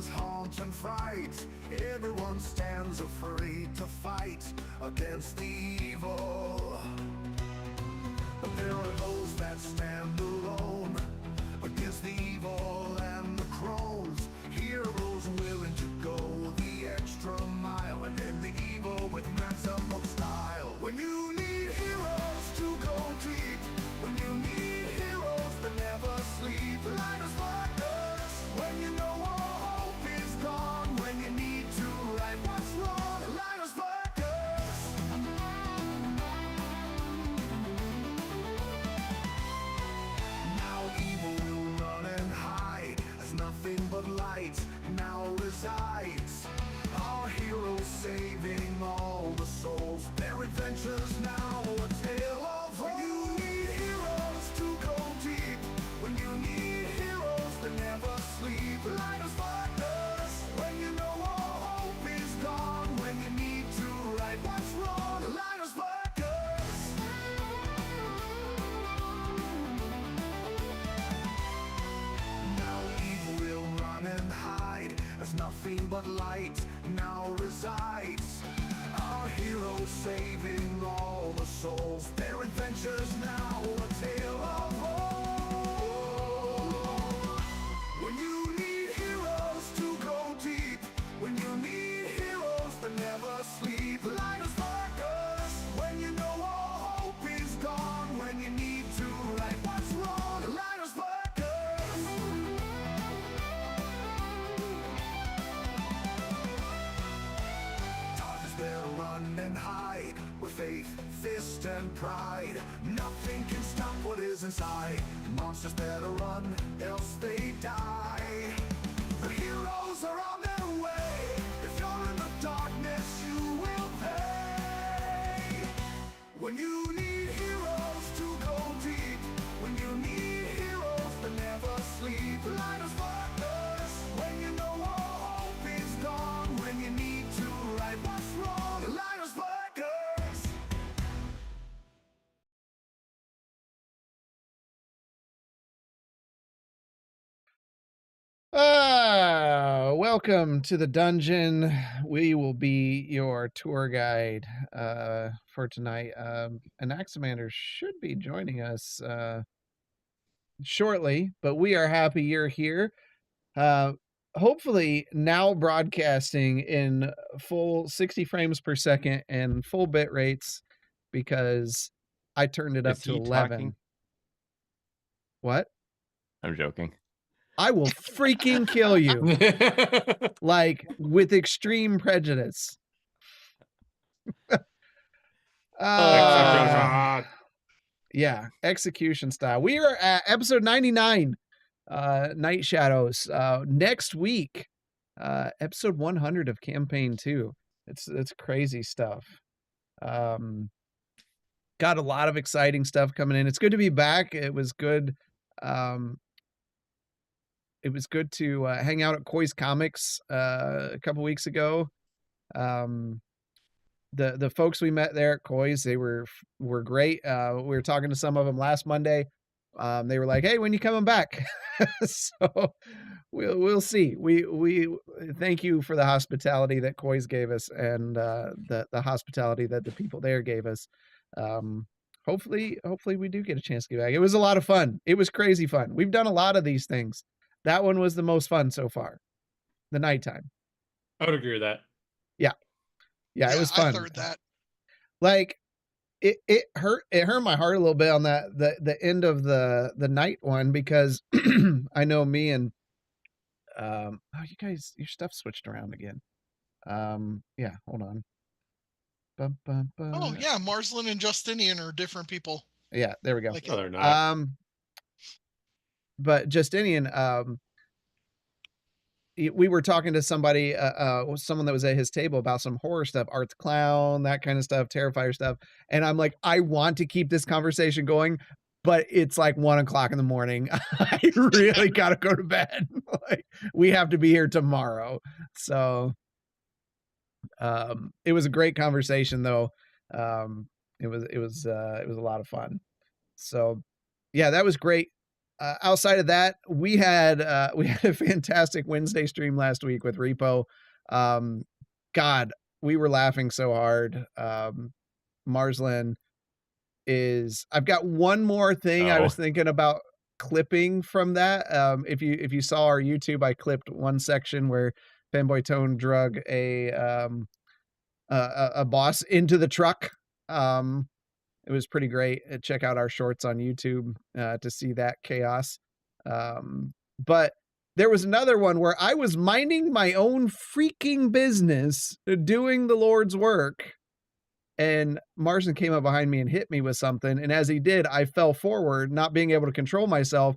demons haunt and fright. Everyone stands afraid to fight against the evil. But there are those that stand alone against the evil and the crones. Heroes willing to go the extra mile and end the evil with maximum style. When you need heroes to go deep, when you need heroes that never sleep, light us partners. When you know all hope is gone, when you need to right what's wrong, light us partners. Now evil will run and hide, as nothing but light now resides. Our heroes saving all the souls, their adventures now a tale of hope. When you need heroes to go deep, when you need heroes that never sleep, light us partners. When you know all hope is gone, when you need to right what's wrong, light us partners. Now evil will run and hide, as nothing but light now resides. Our heroes saving all the souls, their adventures now a tale of hope. When you need heroes to go deep, when you need heroes that never sleep, light us partners. When you know all hope is gone, when you need to right what's wrong, light us partners. Darkness better run and hide with faith, fist, and pride. Nothing can stop what is inside. Monsters better run, else they die. The heroes are on their way. If you're in the darkness, you will pay. When you need heroes to go deep, when you need heroes that never sleep, light us partners. When you know all hope is gone, when you need to right what's wrong, light us partners. Welcome to the dungeon. We will be your tour guide for tonight. Anaximander should be joining us shortly, but we are happy you're here. Hopefully now broadcasting in full 60 frames per second and full bit rates, because I turned it up Is to he 11. talking? What? I'm joking. I will freaking kill you. Like, with extreme prejudice. Yeah, execution style. We are at episode 99, Night Shadows. Next week, episode 100 of campaign 2. It's crazy stuff. Got a lot of exciting stuff coming in. It's good to be back. It was good. It was good to hang out at Koi's Comics a couple weeks ago. The folks we met there at Koi's, they were great. We were talking to some of them last Monday. They were like, "Hey, when you coming back?" So we'll see. We thank you for the hospitality that Koi's gave us, and the hospitality that the people there gave us. Hopefully we do get a chance to get back. It was a lot of fun. It was crazy fun. We've done a lot of these things. That one was the most fun so far. The nighttime. I would agree with that. Yeah, it was fun. I heard that. Like, it hurt my heart a little bit on the end of the night one, because I know me and you guys, your stuff switched around again. Yeah, hold on. Oh yeah, Marsland and Justinian are different people. Yeah, there we go. Like, No, they're not. But Justinian, we were talking to somebody, someone that was at his table, about some horror stuff, Art's Clown, that kind of stuff, Terrifier stuff. And I'm like, I want to keep this conversation going, but it's like 1 o'clock in the morning. I really got to go to bed. Like, we have to be here tomorrow. So it was a great conversation, though. It was a lot of fun. So yeah, that was great. outside of that, we had a fantastic Wednesday stream last week with Repo. God, we were laughing so hard. Marsland is. I've got one more thing I was thinking about clipping from that. If you saw our YouTube, I clipped one section where Fanboy Tone drug a boss into the truck. It was pretty great. Check out our shorts on YouTube to see that chaos. But there was another one where I was minding my own freaking business, doing the Lord's work, and Marsden came up behind me and hit me with something. And as he did, I fell forward, not being able to control myself.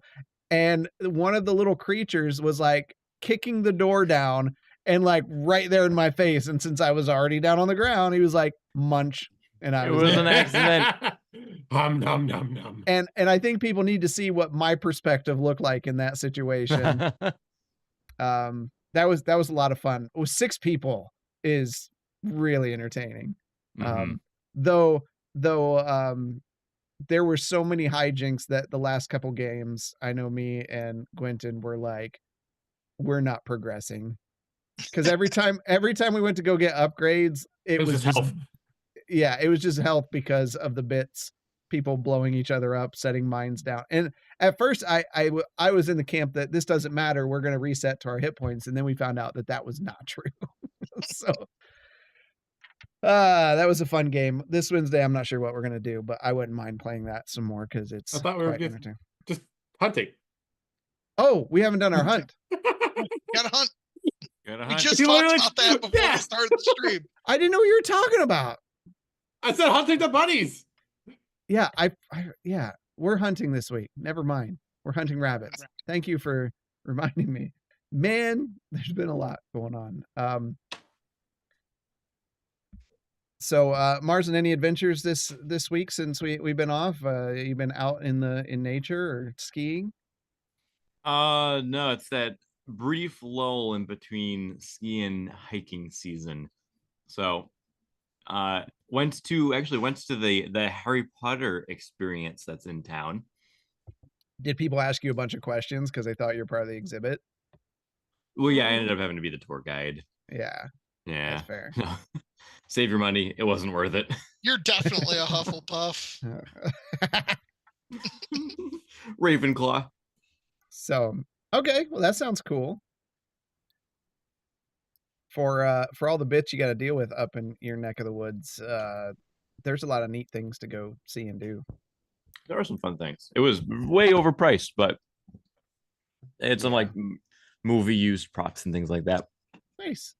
And one of the little creatures was like kicking the door down and like right there in my face. And since I was already down on the ground, he was like, munch. And I It was an accident. Hum, num, num, num. And I think people need to see what my perspective looked like in that situation. That was a lot of fun. It was 6 people is really entertaining. Though there were so many hijinks that the last couple games, I know me and Quentin were like, we're not progressing. Because every time we went to go get upgrades, it was just health. Yeah, it was just health because of the bits, people blowing each other up, setting mines down. And at first I was in the camp that this doesn't matter, we're going to reset to our hit points. And then we found out that was not true. So that was a fun game. This Wednesday, I'm not sure what we're going to do, but I wouldn't mind playing that some more because it's I thought we were just hunting. Oh, we haven't done our hunt. Gotta hunt. Gotta We hunt. just You talked literally- about that before Yeah. we started the stream. I didn't know what you were talking about. I said hunting the bunnies. Yeah, yeah, we're hunting this week. Never mind. We're hunting rabbits. Thank you for reminding me. Man, there's been a lot going on. So Marsden, any adventures this week since we've been off? You've been out in nature or skiing? No, it's that brief lull in between ski and hiking season. So went to the Harry Potter experience that's in town. Did people ask you a bunch of questions because they thought you were part of the exhibit? Well, yeah, I ended up having to be the tour guide. Yeah, Yeah, that's fair. Save your money. It wasn't worth it. You're definitely a Hufflepuff. Ravenclaw. So, okay, well that sounds cool. For all the bits you got to deal with up in your neck of the woods, there's a lot of neat things to go see and do. There are some fun things. It was way overpriced, but it's some like movie used props and things like that. Nice.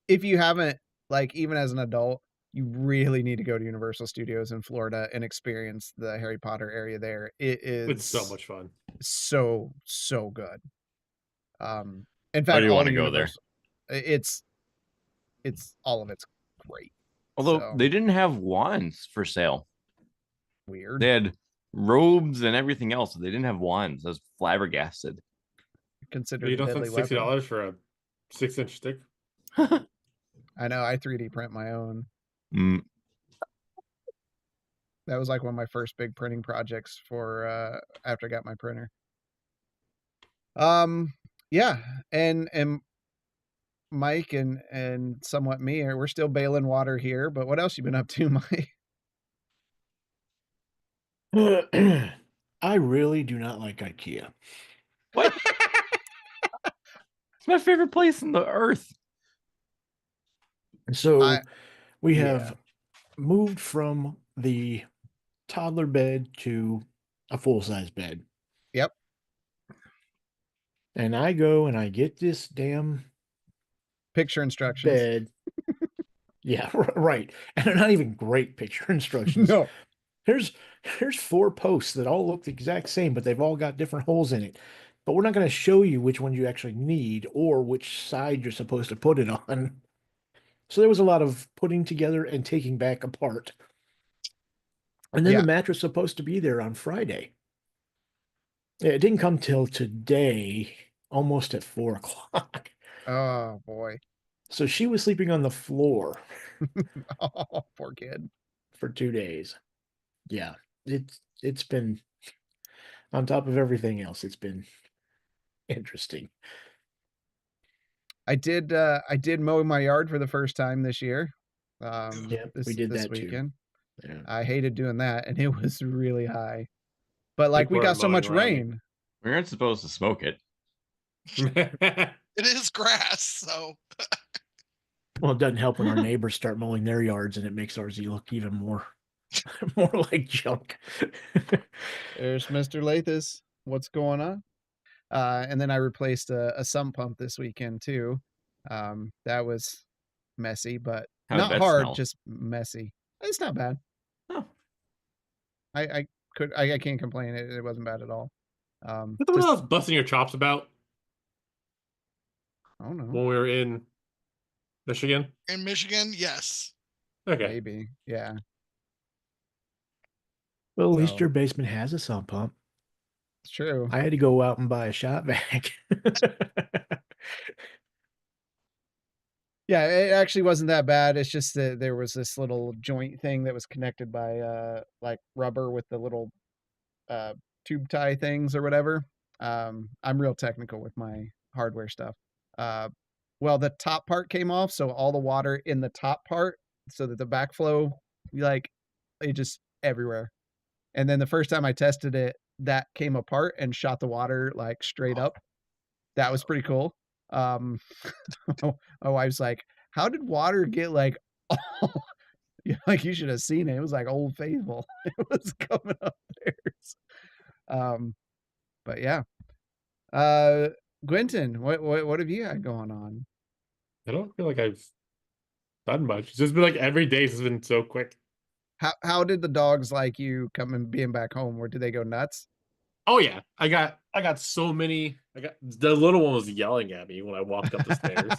If you haven't, like, even as an adult, you really need to go to Universal Studios in Florida and experience the Harry Potter area there. It's so much fun. So good. In fact, Why do you all want to the go there? It's all of it's great. Although So, they didn't have wands for sale. weird. They had robes and everything else. They didn't have wands. I was flabbergasted. Considered You a don't deadly spend weapon. $60 for a 6-inch stick. I know. I 3D print my own. Mm. That was like one of my first big printing projects for after I got my printer. Yeah, and Mike and somewhat me we're still bailing water here, but what else you been up to, Mike? I really do not like IKEA. What? It's my favorite place on the earth. So we yeah. have moved from the toddler bed to a full-size bed. Yep. And I go and I get this damn Picture instructions. bed. Yeah, right. And they're not even great picture instructions. No. Here's 4 posts that all look the exact same, but they've all got different holes in it. But we're not going to show you which ones you actually need or which side you're supposed to put it on. So there was a lot of putting together and taking back apart. And then Yeah. the mattress was supposed to be there on Friday. Yeah, it didn't come till today, almost at 4:00. Oh boy. So she was sleeping on the floor Oh, poor kid. for 2 days. Yeah, it's been on top of everything else, it's been interesting. I did mow my yard for the first time this year. Yeah, we This did that too. weekend. Yeah. I hated doing that, and it was really high. But like People we are got so mowing much around you. rain. We aren't supposed to smoke it. It is grass, so Well, it doesn't help when our neighbors start mowing their yards, and it makes ours look even more, more like junk. There's Mr. Lathis. What's going on? And then I replaced a sump pump this weekend too. That was messy, but How did not that hard, smell? just messy. It's not bad. Oh. I can't complain. It wasn't bad at all. Is that the one I was busting your chops about I don't know. when we were in Michigan? in Michigan, yes. Okay. Maybe. Yeah. Well, at least So- your basement has a sump pump. It's true. I had to go out and buy a shop vac. Yeah, it actually wasn't that bad. It's just that there was this little joint thing that was connected by like rubber with the little tube tie things or whatever. I'm real technical with my hardware stuff. Well, the top part came off, so all the water in the top part, so that the backflow, like, it just everywhere. And then the first time I tested it, that came apart and shot the water like straight up. That was pretty cool. My wife's like, "How did water get like all?" Like you should have seen it. It was like Old Faithful. It was coming up there. But yeah. Quentin, what have you had going on? I don't feel like I've done much. It's just been like every day has been so quick. How did the dogs like you coming being back home? Where did they go nuts? Oh yeah, I got so many. The little one was yelling at me when I walked up the stairs.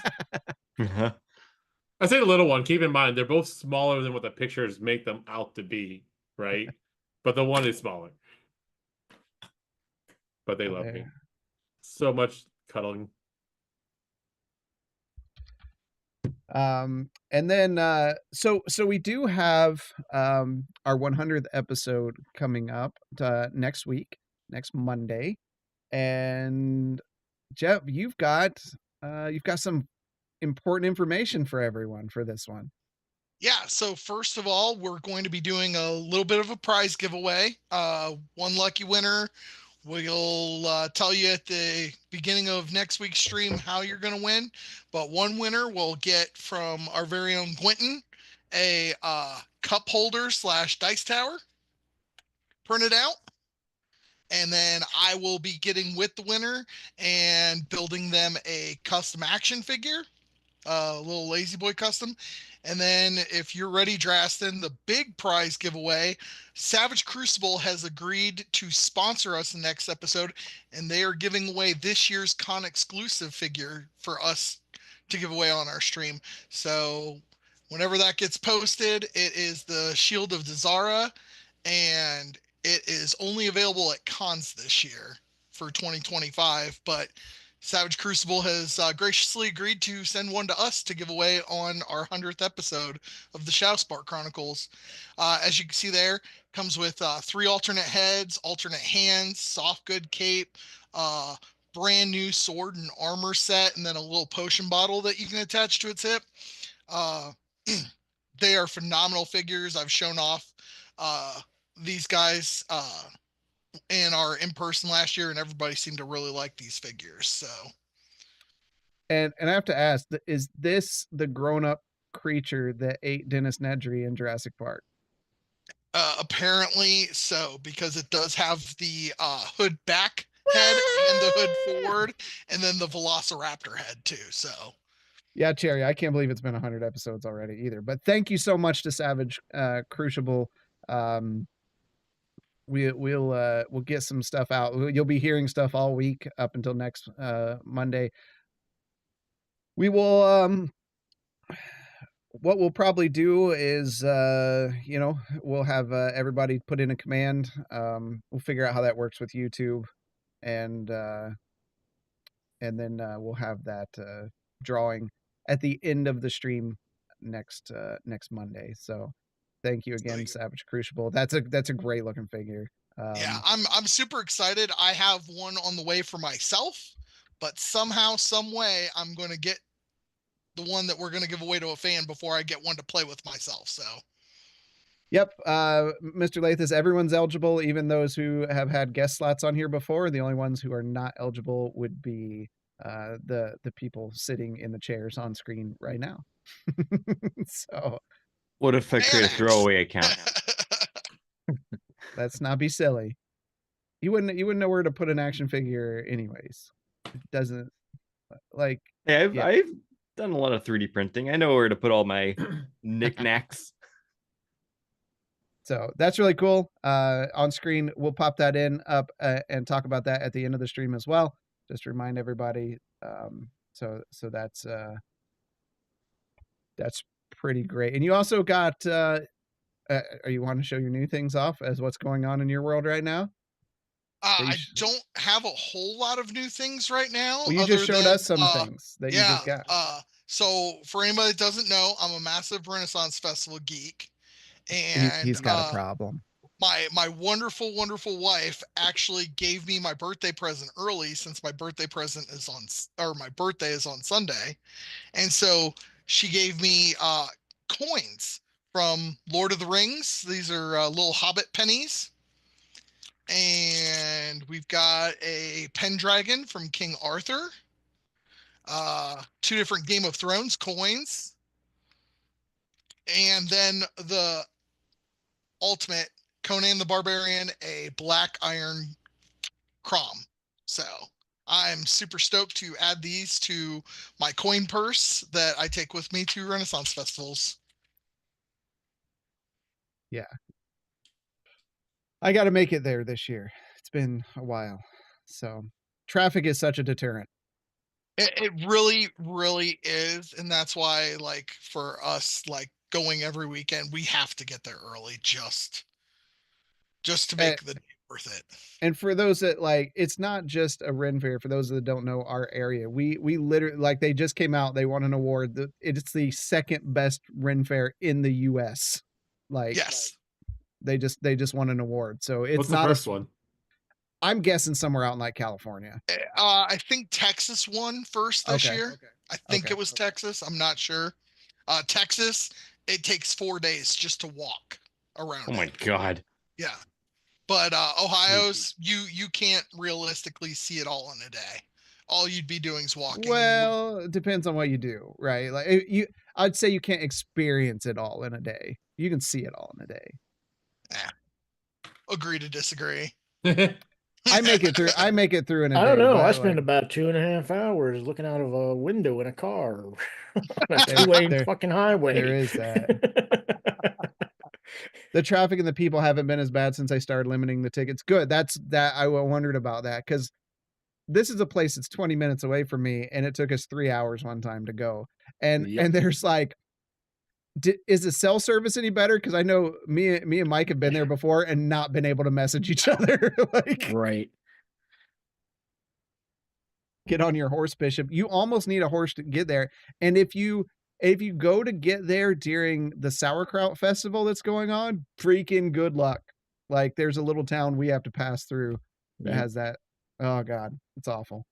I say the little one. Keep in mind they're both smaller than what the pictures make them out to be, right? But the one is smaller. But they love me. So much cuddling. And then so we do have our 100th episode coming up next week, next Monday. And Jeff, you've got some important information for everyone for this one. Yeah, so first of all, we're going to be doing a little bit of a prize giveaway. One lucky winner. We'll tell you at the beginning of next week's stream how you're going to win. But one winner will get from our very own Quentin a cup holder / dice tower printed out. And then I will be getting with the winner and building them a custom action figure, a little Lazy Boy custom. And then if you're ready, Drastin, the big prize giveaway, Savage Crucible has agreed to sponsor us in the next episode, and they are giving away this year's con exclusive figure for us to give away on our stream. So whenever that gets posted, it is the Shield of Dazara, and it is only available at cons this year for 2025, but Savage Crucible has graciously agreed to send one to us to give away on our 100th episode of the Shadowspark Chronicles. As you can see there, comes with 3 alternate heads, alternate hands, soft good cape, brand new sword and armor set, and then a little potion bottle that you can attach to its hip. They are phenomenal figures. I've shown off these guys in our in-person last year, and everybody seemed to really like these figures. So, and I have to ask, is this the grown-up creature that ate Dennis Nedry in Jurassic Park? apparently so, because it does have the hood back head and the hood forward, and then the Velociraptor head too. So Yeah, Cherry, I can't believe it's been 100 episodes already either. But thank you so much to Savage Crucible. We'll get some stuff out. You'll be hearing stuff all week up until next Monday. We will what we'll probably do is we'll have everybody put in a command. We'll figure out how that works with YouTube, and then we'll have that drawing at the end of the stream next Monday. So thank you again, Savage Crucible. That's a great looking figure. Yeah, I'm super excited. I have one on the way for myself, but somehow, some way, I'm going to get the one that we're going to give away to a fan before I get one to play with myself. So Yep, Mr. Lathis, everyone's eligible, even those who have had guest slots on here before. The only ones who are not eligible would be the people sitting in the chairs on screen right now. So What if I create a Xanax. throwaway account? let's not be silly. You wouldn't know where to put an action figure anyways. It doesn't like Hey, yeah. I've done a lot of 3D printing. I know where to put all my knickknacks. So that's really cool. On screen, we'll pop that in up and talk about that at the end of the stream as well. Just to remind everybody. So that's pretty great. And you also got. Are you want to show your new things off as what's going on in your world right now? I don't have a whole lot of new things right now. Well, you just showed us some things that you just got. So for anybody that doesn't know, I'm a massive Renaissance Festival geek, and He's got a problem. My wonderful wife actually gave me my birthday present early, since my birthday present is my birthday is on Sunday, and so she gave me coins from Lord of the Rings. These are little Hobbit pennies. And we've got a Pendragon from King Arthur. 2 different Game of Thrones coins. And then the ultimate Conan the Barbarian, a black iron Crom. So I'm super stoked to add these to my coin purse that I take with me to Renaissance festivals. Yeah. I got to make it there this year. It's been a while. So traffic is such a deterrent. It really, really is. And that's why, like, for us, like, going every weekend, we have to get there early just to make the day worth it. And for those that like, it's not just a Ren Fair. For those that don't know our area, we literally, like, they just came out. They won an award. It's the second best Ren Fair in the U.S. Like, yes, they just won an award. So it's What's not the first one? I'm guessing somewhere out in like California. I think Texas won first this Okay. year. I think it was Texas. I'm not sure. Texas, it takes 4 days just to walk around. Oh my God. Yeah. But Ohio's, you can't realistically see it all in a day. All you'd be doing is walking. Well, it depends on what you do, right? Like I'd say you can't experience it all in a day. You can see it all in a day. Agree to disagree. I make it through in a day. I don't know. I spend about 2.5 hours looking out of a window in a car on a 2-way fucking highway. There is that. The traffic and the people haven't been as bad since I started limiting the tickets. Good. That I wondered about that, because this is a place that's 20 minutes away from me, and it took us 3 hours one time to go. And there's like, is the cell service any better? Because I know me and Mike have been there before and not been able to message each other. Like, right. Get on your horse, Bishop. You almost need a horse to get there. And if you go to get there during the sauerkraut festival that's going on, freaking good luck. Like, there's a little town we have to pass through that has that. Oh God, it's awful.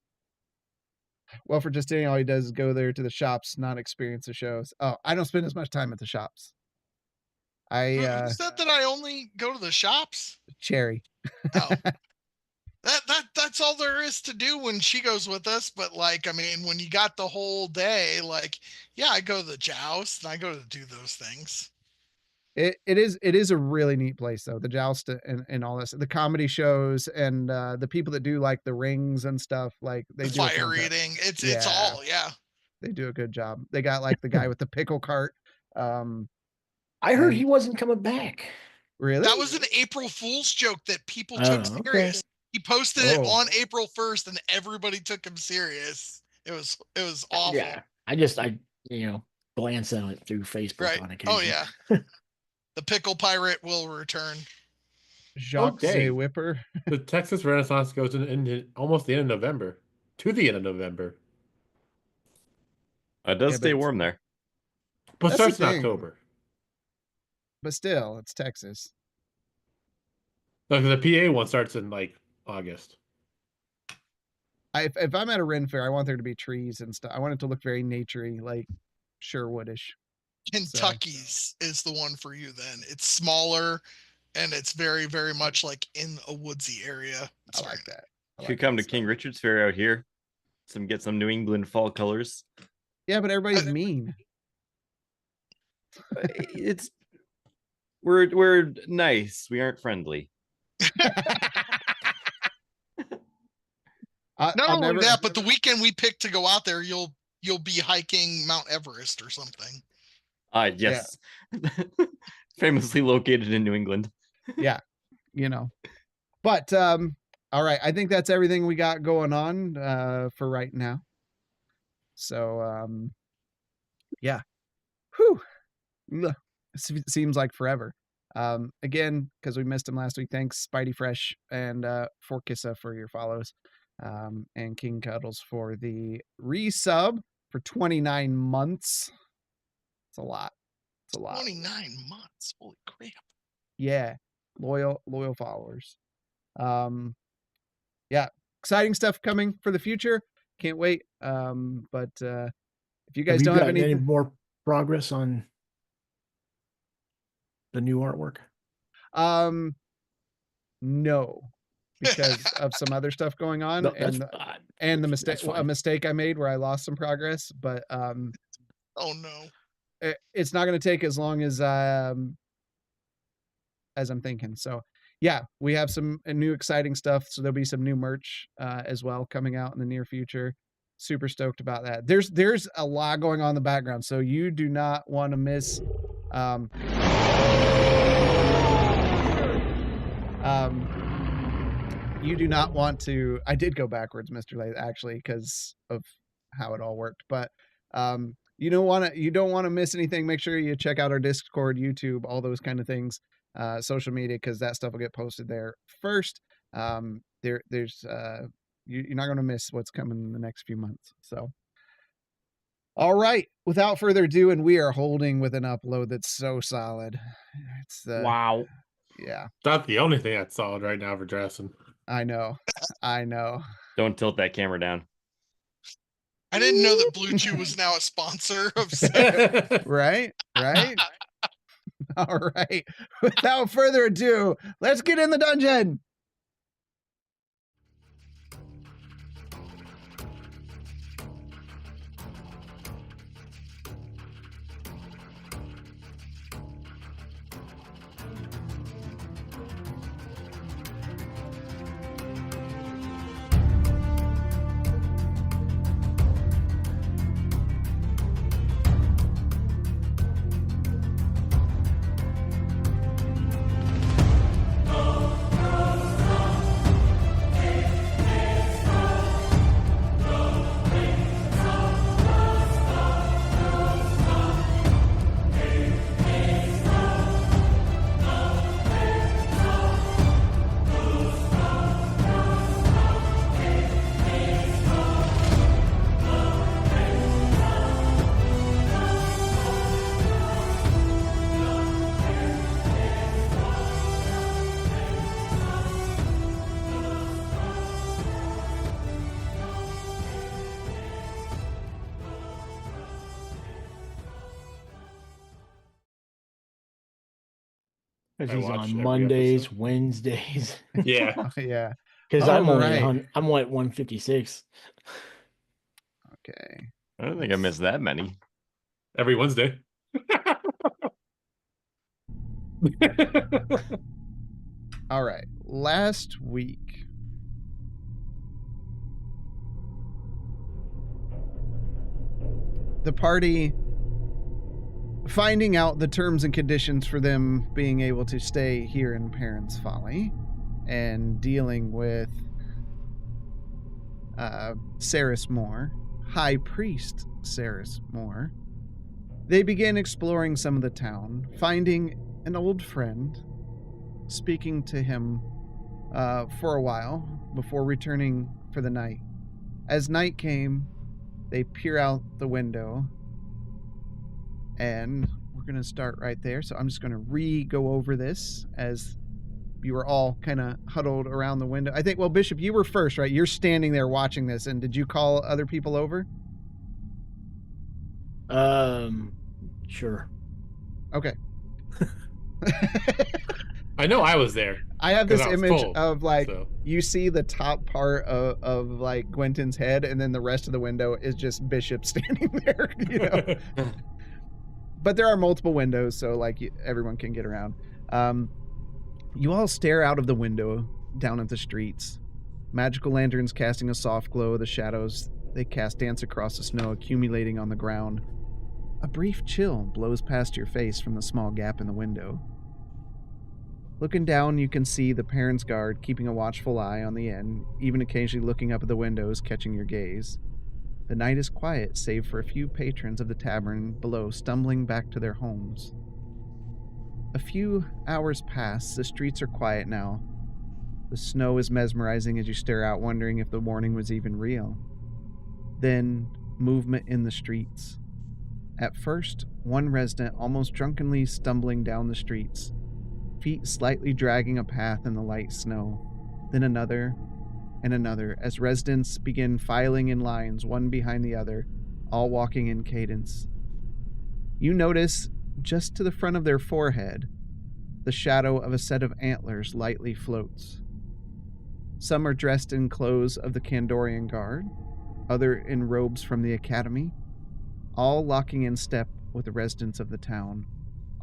Well, for Justinian, all he does is go there to the shops, not experience the shows. Oh, I don't spend as much time at the shops. Who said that I only go to the shops? Cherry. Oh. That's all there is to do when she goes with us. But like, I mean, when you got the whole day, like, yeah, I go to the joust and I go to do those things. It is a really neat place though. The joust and all this, the comedy shows, and the people that do like the rings and stuff, like they do fire eating. It's all, yeah. They do a good job. They got like the guy with the pickle cart. I heard he wasn't coming back. Really? That was an April Fool's joke that people took serious. He posted it on April 1st and everybody took him serious. It was awful. Yeah. I glance at it through Facebook on occasion. Oh yeah. The pickle pirate will return. Jacques Whipper. The Texas Renaissance goes in almost the end of November. To the end of November. It does stay warm there. But starts in October. But still, it's Texas. Like the PA one starts in like August. If I'm at a Ren fair, I want there to be trees and stuff. I want it to look very naturey, like Sherwoodish. Kentucky's is the one for you then. It's smaller and it's very, very much like in a woodsy area. It's I very like that. I You like could come that to stuff. King Richard's Fair out here. Get some New England fall colors. Yeah, but everybody's mean. It's we're nice. We aren't friendly. Not I'll only never. that, but the weekend we picked to go out there, you'll be hiking Mount Everest or something. Yes. Famously located in New England. Yeah, But all right, I think that's everything we got going on for right now. So yeah. Whew. Ugh. Seems like forever. Again, because we missed him last week, thanks Spidey Fresh and Forkissa for your follows. And King Cuddles for the resub for 29 months. It's a lot. 29 months. Holy crap. Yeah. Loyal followers. Yeah, exciting stuff coming for the future. Can't wait. But if you guys don't have any anything more progress on the new artwork? No, because of some other stuff going on, No, and the that's fine. mistake I made where I lost some progress. But Oh no. it's not going to take as long as I'm thinking. So yeah, we have some new exciting stuff. So there'll be some new merch as well coming out in the near future. Super stoked about that. There's a lot going on in the background, so you do not want to miss. You do not want to. I did go backwards, Mr. Lathe, actually, because of how it all worked. But you don't want to miss anything. Make sure you check out our Discord, YouTube, all those kind of things, social media, because that stuff will get posted there first. There's you're not going to miss what's coming in the next few months. So, all right. Without further ado, and we are holding with an upload that's so solid. It's Wow. Yeah. Not the only thing that's solid right now for Drassin. I know. Don't tilt that camera down. I didn't know that Blue Chew was now a sponsor of Right? All right. Without further ado, let's get in the dungeon. Because I he's watch on every Mondays, episode. Wednesdays. Yeah. Yeah. Because I'm All only right. I'm at 156. Okay. I don't think I missed that many. Every Wednesday. All right. Last week, the party, finding out the terms and conditions for them being able to stay here in Parents' Folly and dealing with Saris Moore, High Priest Saris Moore, they begin exploring some of the town, finding an old friend, speaking to him for a while before returning for the night. As night came, they peer out the window, and we're going to start right there. So I'm just going to go over this as you were all kind of huddled around the window. I think, well, Bishop, you were first, right? You're standing there watching this, and did you call other people over? Sure. Okay. I know I was there. I have 'Cause this I was image told, of like so. you see the top part of like Gwenton's head, and then the rest of the window is just Bishop standing there, you know. But there are multiple windows, so like everyone can get around. You all stare out of the window down at the streets. Magical lanterns casting a soft glow, the shadows they cast dance across the snow, accumulating on the ground. A brief chill blows past your face from the small gap in the window. Looking down, you can see the parents' guard keeping a watchful eye on the inn, even occasionally looking up at the windows, catching your gaze. The night is quiet, save for a few patrons of the tavern below stumbling back to their homes. A few hours pass, the streets are quiet now. The snow is mesmerizing as you stare out, wondering if the warning was even real. Then, movement in the streets. At first, one resident almost drunkenly stumbling down the streets, feet slightly dragging a path in the light snow. Then another and another, as residents begin filing in lines, one behind the other, all walking in cadence. You notice, just to the front of their forehead, the shadow of a set of antlers lightly floats. Some are dressed in clothes of the Kandorian Guard, other in robes from the Academy, all locking in step with the residents of the town,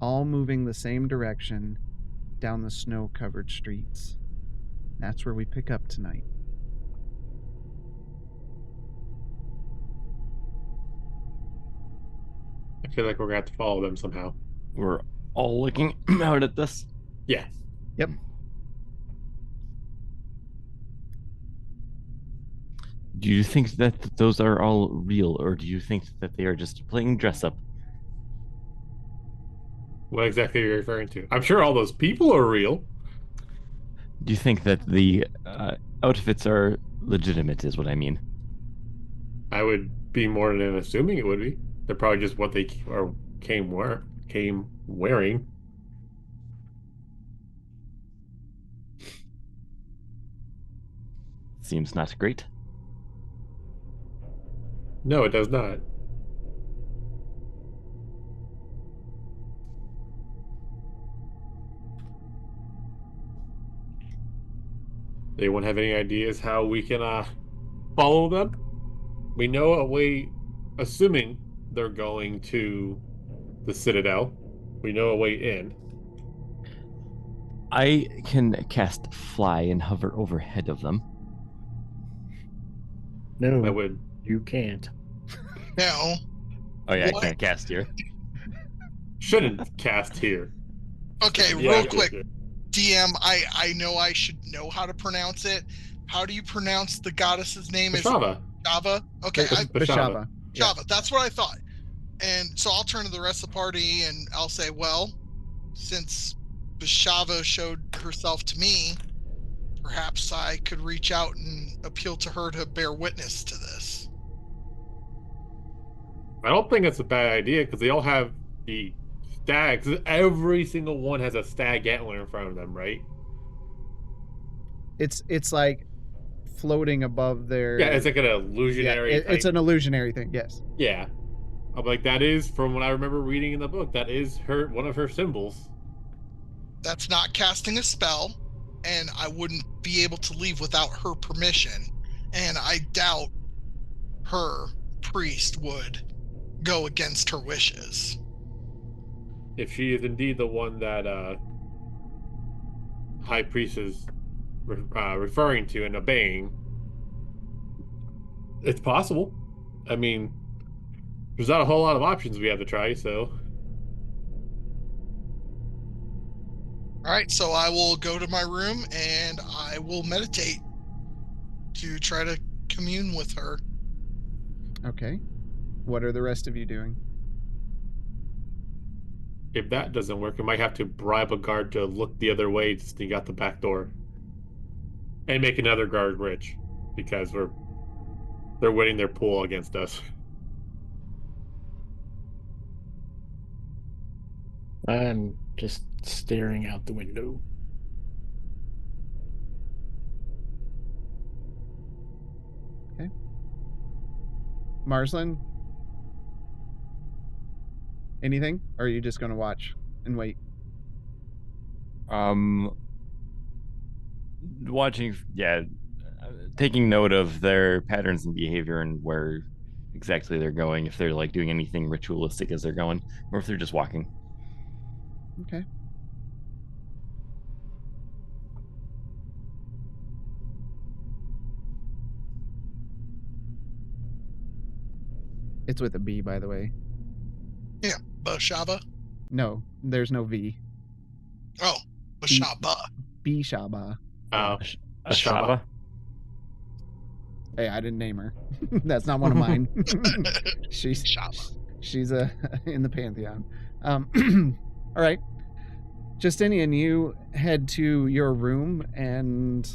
all moving the same direction down the snow-covered streets. That's where we pick up tonight. I feel like we're gonna have to follow them somehow. We're all looking out at this. Yeah. Yep. Do you think that those are all real, or do you think that they are just playing dress up? What exactly are you referring to? I'm sure all those people are real. Do you think that the outfits are legitimate, is what I mean? I would be more than assuming it would be. They're probably just what they came wearing. Seems not great. No, it does not. Anyone have any ideas how we can follow them? We know a way, assuming they're going to the Citadel. We know a way in. I can cast fly and hover overhead of them. No, I would. you can't. Now, Oh yeah, What? I can't cast here. Shouldn't cast here. okay, Yeah, real yeah, quick, yeah. DM, I know I should know how to pronounce it. How do you pronounce the goddess's name? Is it Bashava. Java? Okay, Bashava. Yeah. Java. That's what I thought. And so I'll turn to the rest of the party and I'll say, well, since Bashava showed herself to me, perhaps I could reach out and appeal to her to bear witness to this. I don't think it's a bad idea because they all have the stags. Every single one has a stag antler in front of them, right? It's like floating above their. Yeah, it's like an illusionary. It's type- an illusionary thing. Yes. Yeah, I'm like that is from what I remember reading in the book. That is one of her symbols. That's not casting a spell, and I wouldn't be able to leave without her permission. And I doubt her priest would go against her wishes. If she is indeed the one that High Priest is referring to and obeying, it's possible. I mean, there's not a whole lot of options we have to try, so. All right, so I will go to my room and I will meditate to try to commune with her. Okay. What are the rest of you doing? If that doesn't work, we might have to bribe a guard to look the other way to sneak out the back door. And make another guard rich. Because they're winning their pool against us. I'm just staring out the window. Marsland? Anything? Or are you just going to watch and wait? Watching, yeah, taking note of their patterns and behavior and where exactly they're going, if they're like doing anything ritualistic as they're going, or if they're just walking. Okay. It's with a B, by the way. Yeah, Bashaba. No, there's no V. Oh, Bashaba. B Shaba. Oh, Ashaba. Hey, I didn't name her. That's not one of mine. she's Shaba. she's in the pantheon. All right, Justinian, you head to your room, and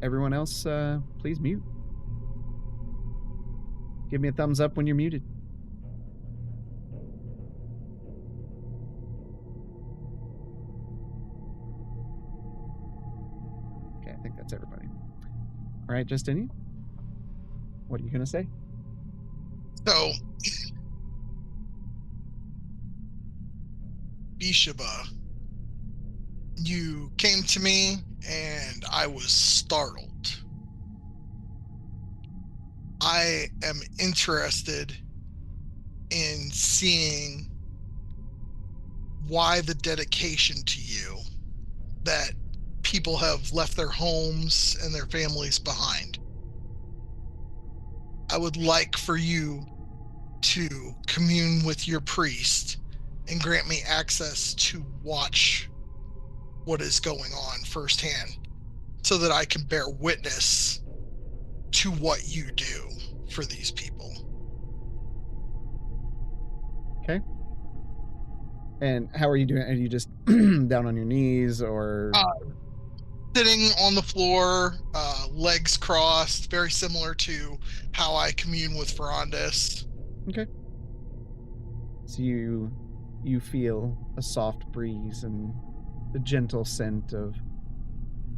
everyone else, please mute. Give me a thumbs up when you're muted. Okay, I think that's everybody. All right, Justinian, what are you gonna say? So, Bishaba, you came to me and I was startled. I am interested in seeing why the dedication to you, that people have left their homes and their families behind. I would like for you to commune with your priest and grant me access to watch what is going on firsthand so that I can bear witness to what you do for these people. Okay. And how are you doing? Are you just down on your knees, or Sitting on the floor, legs crossed, very similar to how I commune with Ferrandis. okay? So you feel a soft breeze and the gentle scent of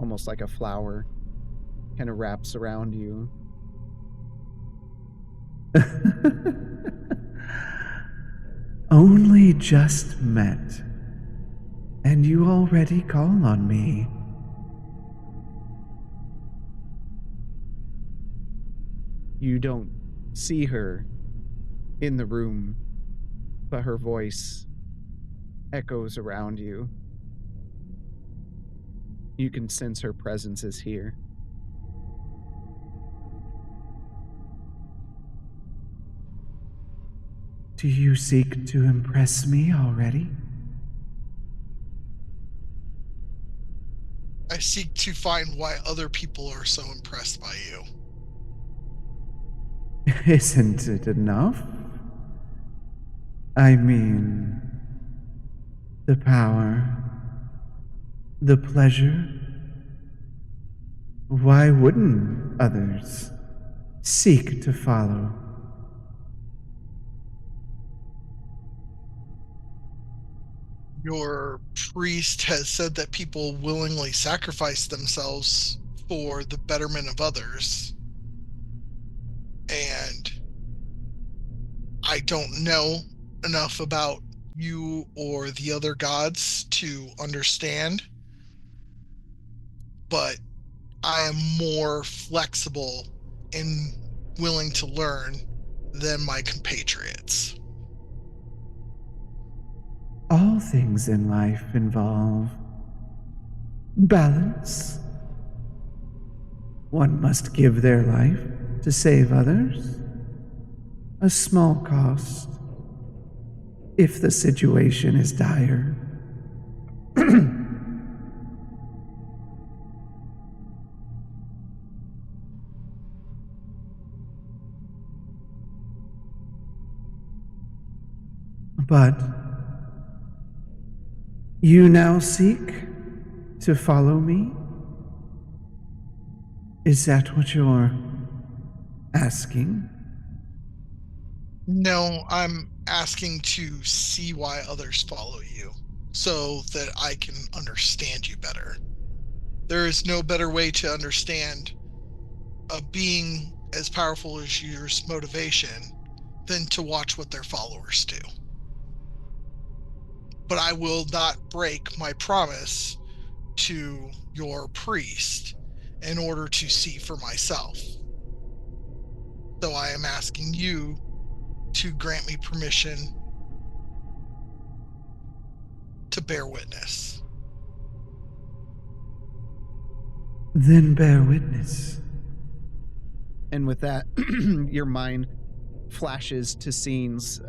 almost like a flower kind of wraps around you. Only just met, and you already call on me. You don't see her in the room, but her voice echoes around you. You can sense her presence is here. Do you seek to impress me already? I seek to find why other people are so impressed by you. Isn't it enough? I mean, the power, the pleasure. Why wouldn't others seek to follow? Your priest has said that people willingly sacrifice themselves for the betterment of others. And I don't know enough about you or the other gods to understand, but I am more flexible and willing to learn than my compatriots. All things in life involve balance. One must give their life to save others. A small cost, if the situation is dire. But you now seek to follow me? Is that what you're asking? No, I'm asking to see why others follow you so that I can understand you better. There is no better way to understand a being as powerful as your motivation than to watch what their followers do. But I will not break my promise to your priest in order to see for myself. So I am asking you to grant me permission to bear witness. Then bear witness. And with that, your mind flashes to scenes.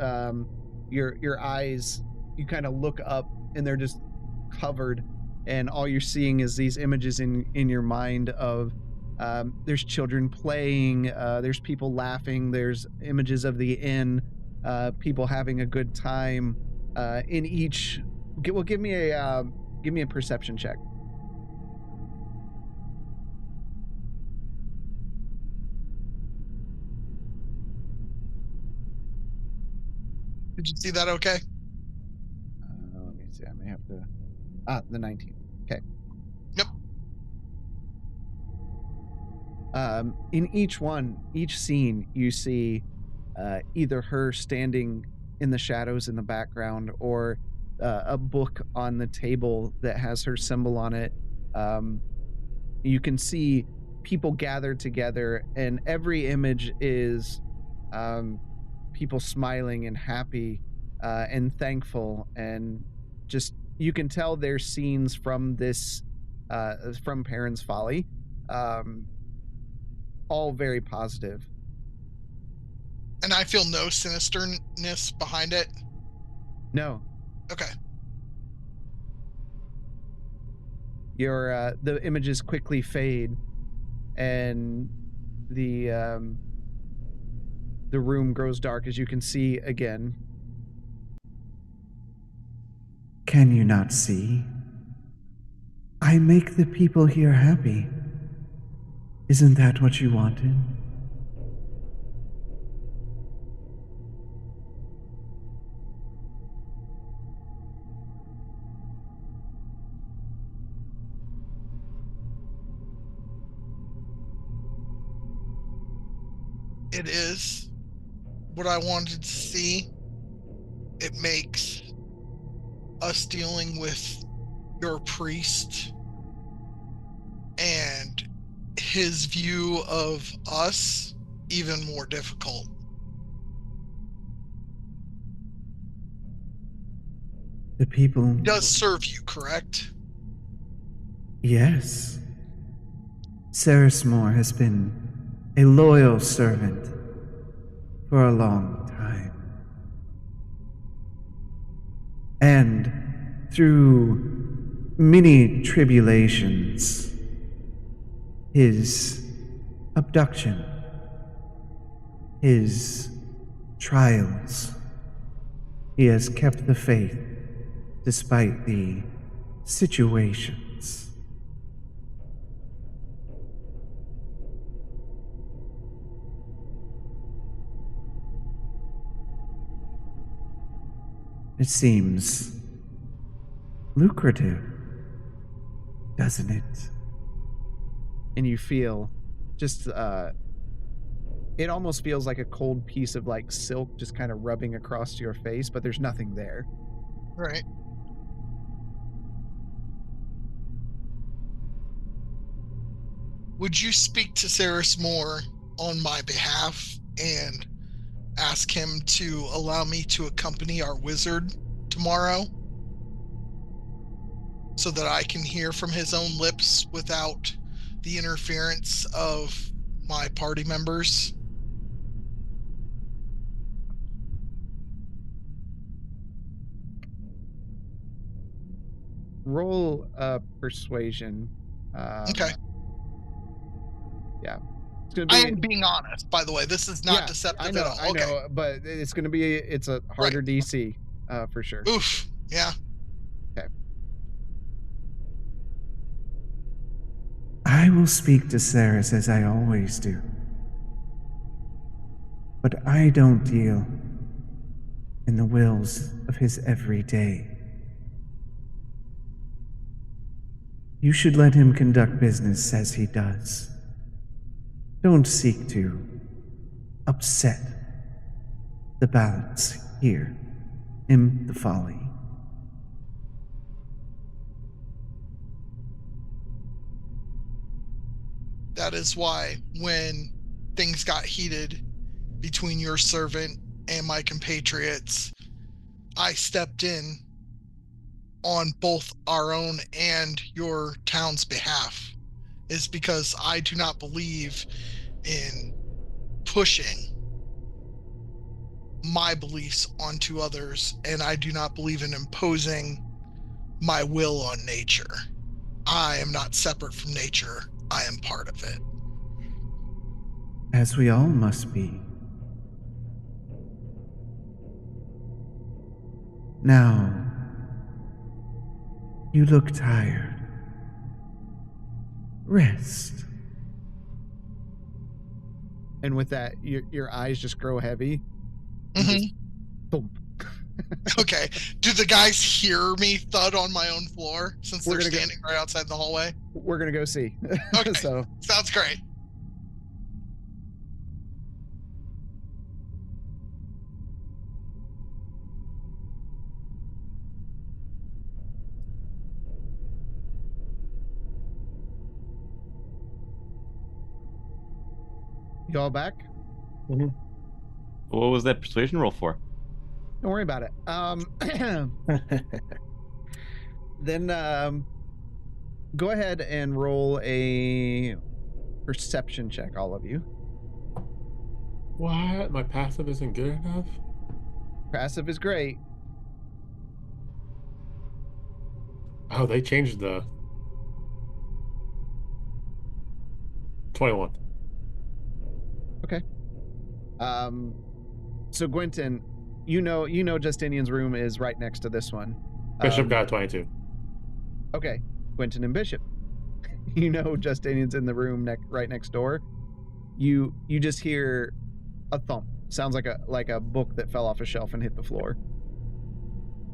Your eyes, you kind of look up, and they're just covered, and all you're seeing is these images in your mind of there's children playing, there's people laughing, there's images of the inn, people having a good time. In each, well, give me a perception check. Did you see that okay? Let me see. I may have to. The 19. Okay. Yep. In each scene, you see either her standing in the shadows in the background, or a book on the table that has her symbol on it. You can see people gathered together, and every image is people smiling and happy and thankful, and just, you can tell they're scenes from this from Perrin's Folly, all very positive. And I feel no sinisterness behind it. No. Okay. The images quickly fade, and the room grows dark, as you can see again. Can you not see? I make the people here happy. Isn't that what you wanted? It is what I wanted to see. It makes us dealing with your priest and his view of us even more difficult. The people... He does serve you, correct? Yes. Ceresmore has been a loyal servant for a long time. And through many tribulations, his abduction, his trials, he has kept the faith despite the situations. It seems lucrative, doesn't it? And you feel just it almost feels like a cold piece of like silk just kind of rubbing across your face, but there's nothing there. Right. Would you speak to Ceresmore on my behalf and ask him to allow me to accompany our wizard tomorrow so that I can hear from his own lips without the interference of my party members? Roll persuasion. Okay. Yeah. It's gonna be, I am being honest, by the way. This is not deceptive at all. I know, but it's a harder DC for sure. Oof. Yeah. Okay. I will speak to Ceres as I always do. But I don't deal in the wills of his everyday. You should let him conduct business as he does. Don't seek to upset the balance here in the folly. That is why when things got heated between your servant and my compatriots, I stepped in on both our own and your town's behalf, is because I do not believe in pushing my beliefs onto others, and I do not believe in imposing my will on nature. I am not separate from nature. I am part of it. As we all must be. Now, you look tired. Rest. And with that, your eyes just grow heavy. And Mhm. just boom. Okay. Do the guys hear me thud on my own floor since We're they're gonna go- standing right outside the hallway? We're gonna go see. Okay. So Sounds great. you all back? What was that persuasion roll for? Don't worry about it. Then go ahead and roll a perception check, all of you. What? My passive isn't good enough? Passive is great. Oh, they changed the 21. So Gwenton, you know Justinian's room is right next to this one. Bishop got a 22. Okay, Gwenton and Bishop. You know Justinian's in the room right next door. You just hear a thump. Sounds like a book that fell off a shelf and hit the floor.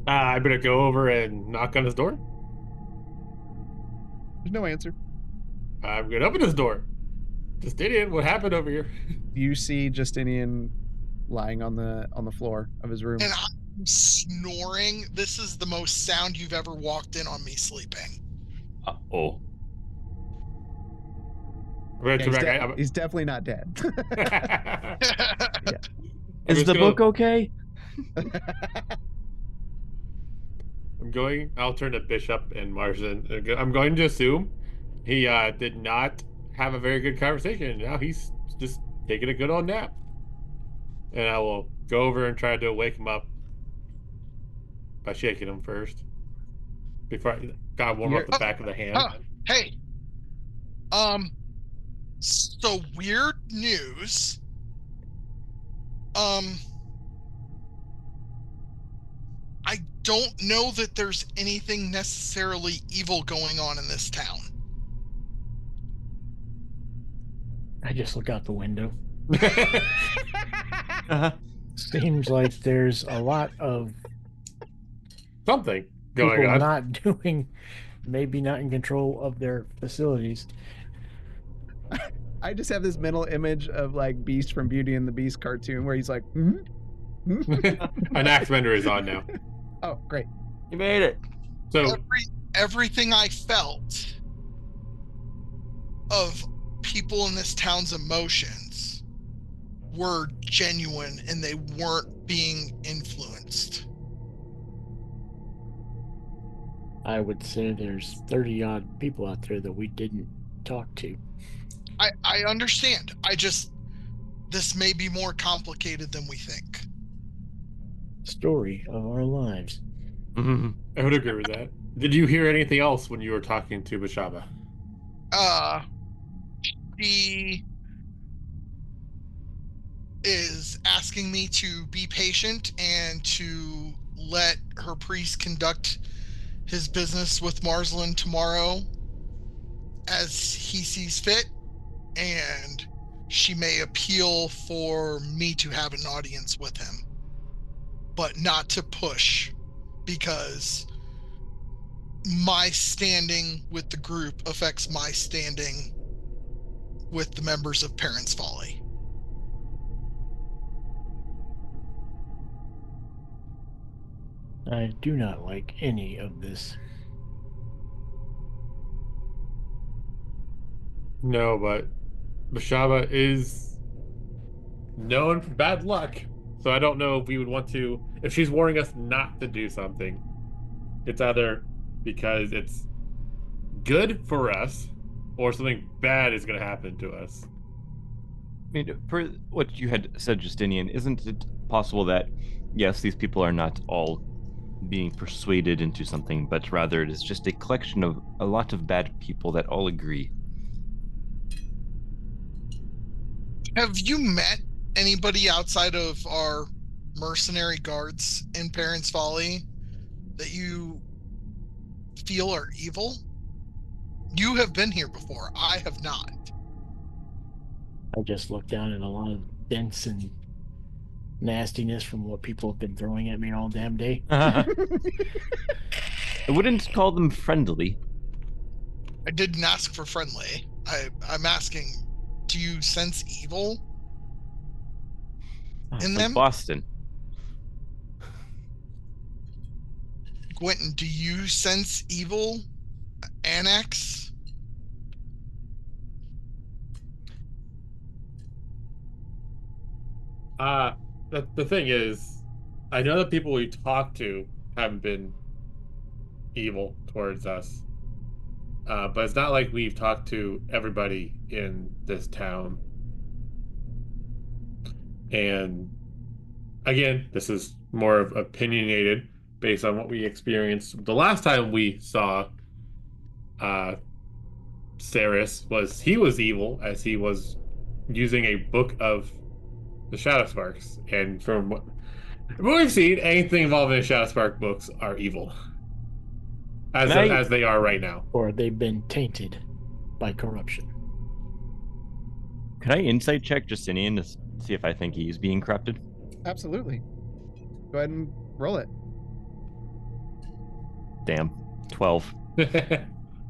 I better go over and knock on his door. There's no answer. I'm gonna open his door. Justinian, what happened over here? You see Justinian lying on the floor of his room. And I'm snoring. This is the most sound you've ever walked in on me sleeping. Oh. I'm gonna turn back. He's definitely not dead. Is the book okay? I'll turn to Bishop and Marsden. I'm going to assume he did not have a very good conversation. Now he's just taking a good old nap. And I will go over and try to wake him up by shaking him first. Before I got warm up the back of the hand. Hey. So weird news. I don't know that there's anything necessarily evil going on in this town. I just look out the window. Uh-huh. Seems like there's a lot of Something going people on. not doing, maybe not in control of their facilities. I just have this mental image of like Beast from Beauty and the Beast cartoon where he's like, An axe bender is on now. Oh, great. You made it. So Everything I felt of people in this town's emotions were genuine and they weren't being influenced. I would say there's 30 odd people out there that we didn't talk to. I understand. This may be more complicated than we think. Story of our lives. Mm-hmm. I would agree with that. Did you hear anything else when you were talking to Bashaba? She is asking me to be patient and to let her priest conduct his business with Marsland tomorrow as he sees fit, and she may appeal for me to have an audience with him, but not to push, because my standing with the group affects my standing with the members of Parents' Folly. I do not like any of this. No, but Bashaba is known for bad luck. So I don't know if we would want to, if she's warning us not to do something, it's either because it's good for us or something bad is going to happen to us. I mean, for what you had said, Justinian, isn't it possible that, yes, these people are not all being persuaded into something, but rather it is just a collection of a lot of bad people that all agree? Have you met anybody outside of our mercenary guards in Parents' Folly that you feel are evil? You have been here before. I have not. I just look down at a lot of dents and nastiness from what people have been throwing at me all damn day. I wouldn't call them friendly. I didn't ask for friendly. I'm asking, do you sense evil in Like them? Boston. Quentin, do you sense evil? Annex? The thing is, I know the people we talked to haven't been evil towards us. But it's not like we've talked to everybody in this town. And again, this is more of opinionated based on what we experienced. The last time we saw Saris he was evil as he was using a book of the Shadowsparks. And from what we've seen, anything involving the Shadowspark books are evil. As they are right now. Or they've been tainted by corruption. Can I insight check Justinian to see if I think he's being corrupted? Absolutely. Go ahead and roll it. Damn. 12.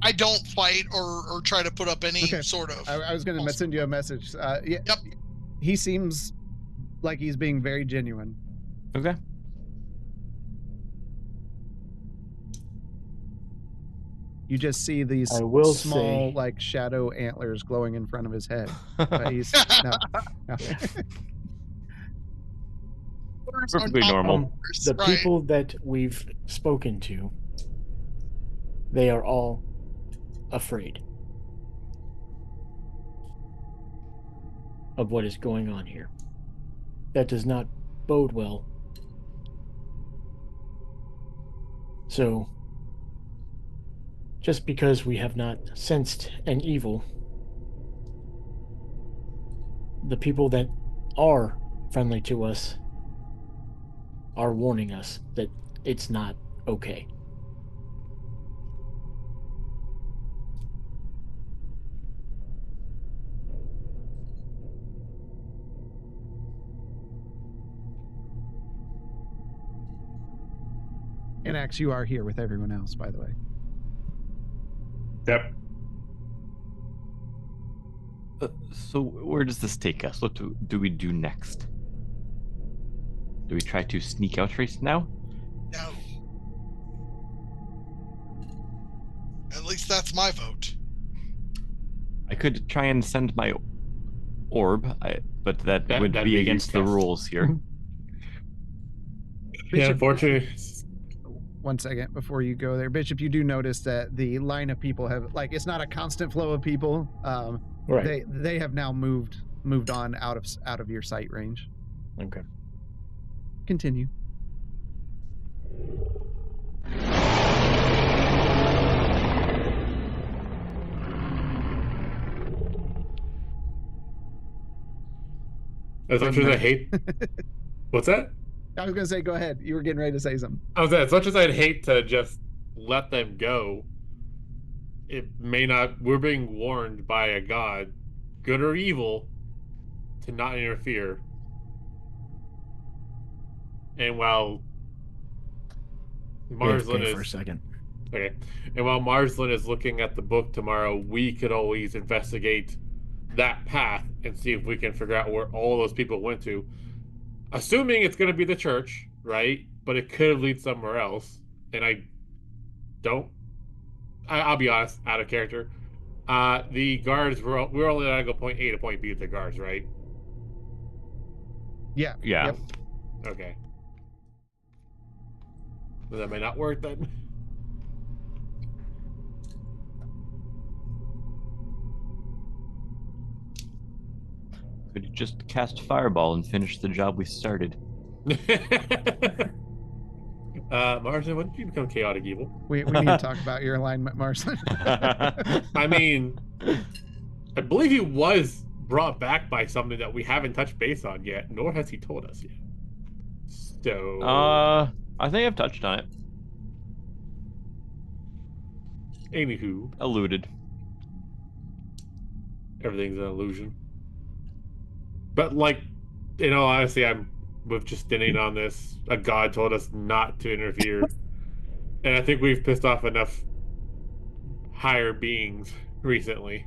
I don't fight or try to put up any sort of... I was going to send you a message. Yeah, Yep. He seems like he's being very genuine. Okay. You just see these small, like, shadow antlers glowing in front of his head. But he's no. Perfectly normal. The people that we've spoken to, they are all afraid of what is going on here. That does not bode well. So, just because we have not sensed an evil, the people that are friendly to us are warning us that it's not okay. And Axe, you are here with everyone else, by the way. Yep. So where does this take us? What do we do next? Do we try to sneak out right now? No. At least that's my vote. I could try and send my orb, but that would be against the rules here. Yeah, unfortunately. One second before you go there, Bishop, you do notice that the line of people have, like, it's not a constant flow of people. Right. They have now moved on out of your sight range. Okay. Continue. As much as I hate. What's that? I was gonna say, go ahead. You were getting ready to say something. I was as much as I'd hate to just let them go, it may not. We're being warned by a god, good or evil, to not interfere. And while Marsland is for a second. okay, and while Marsland is looking at the book tomorrow, we could always investigate that path and see if we can figure out where all those people went to. Assuming it's going to be the church, right? But it could lead somewhere else. And I'll be honest, out of character. The guards we're only allowed to go point A to point B with the guards, right? Yeah. Yeah. Yep. Okay. Well, that may not work then. Could you just cast Fireball and finish the job we started? Marsden, when did you become chaotic evil? We need to talk about your alignment, Marsden. I mean, I believe he was brought back by something that we haven't touched base on yet, nor has he told us yet. So, I think I've touched on it. anywho, Alluded. everything's an illusion. But like, in all honesty, I'm with Justinian on this. A god told us not to interfere, and I think we've pissed off enough higher beings recently.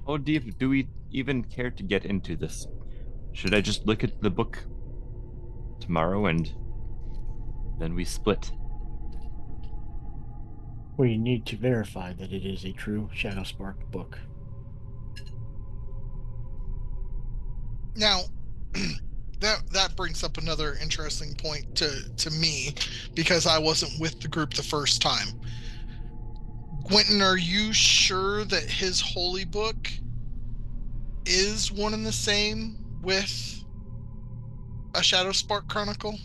How deep do we even care to get into this? Should I just look at the book tomorrow and then we split? We need to verify that it is a true Shadowspark book. Now, that brings up another interesting point to me, because I wasn't with the group the first time. Quentin, are you sure that his holy book is one and the same with a Shadowspark Chronicle?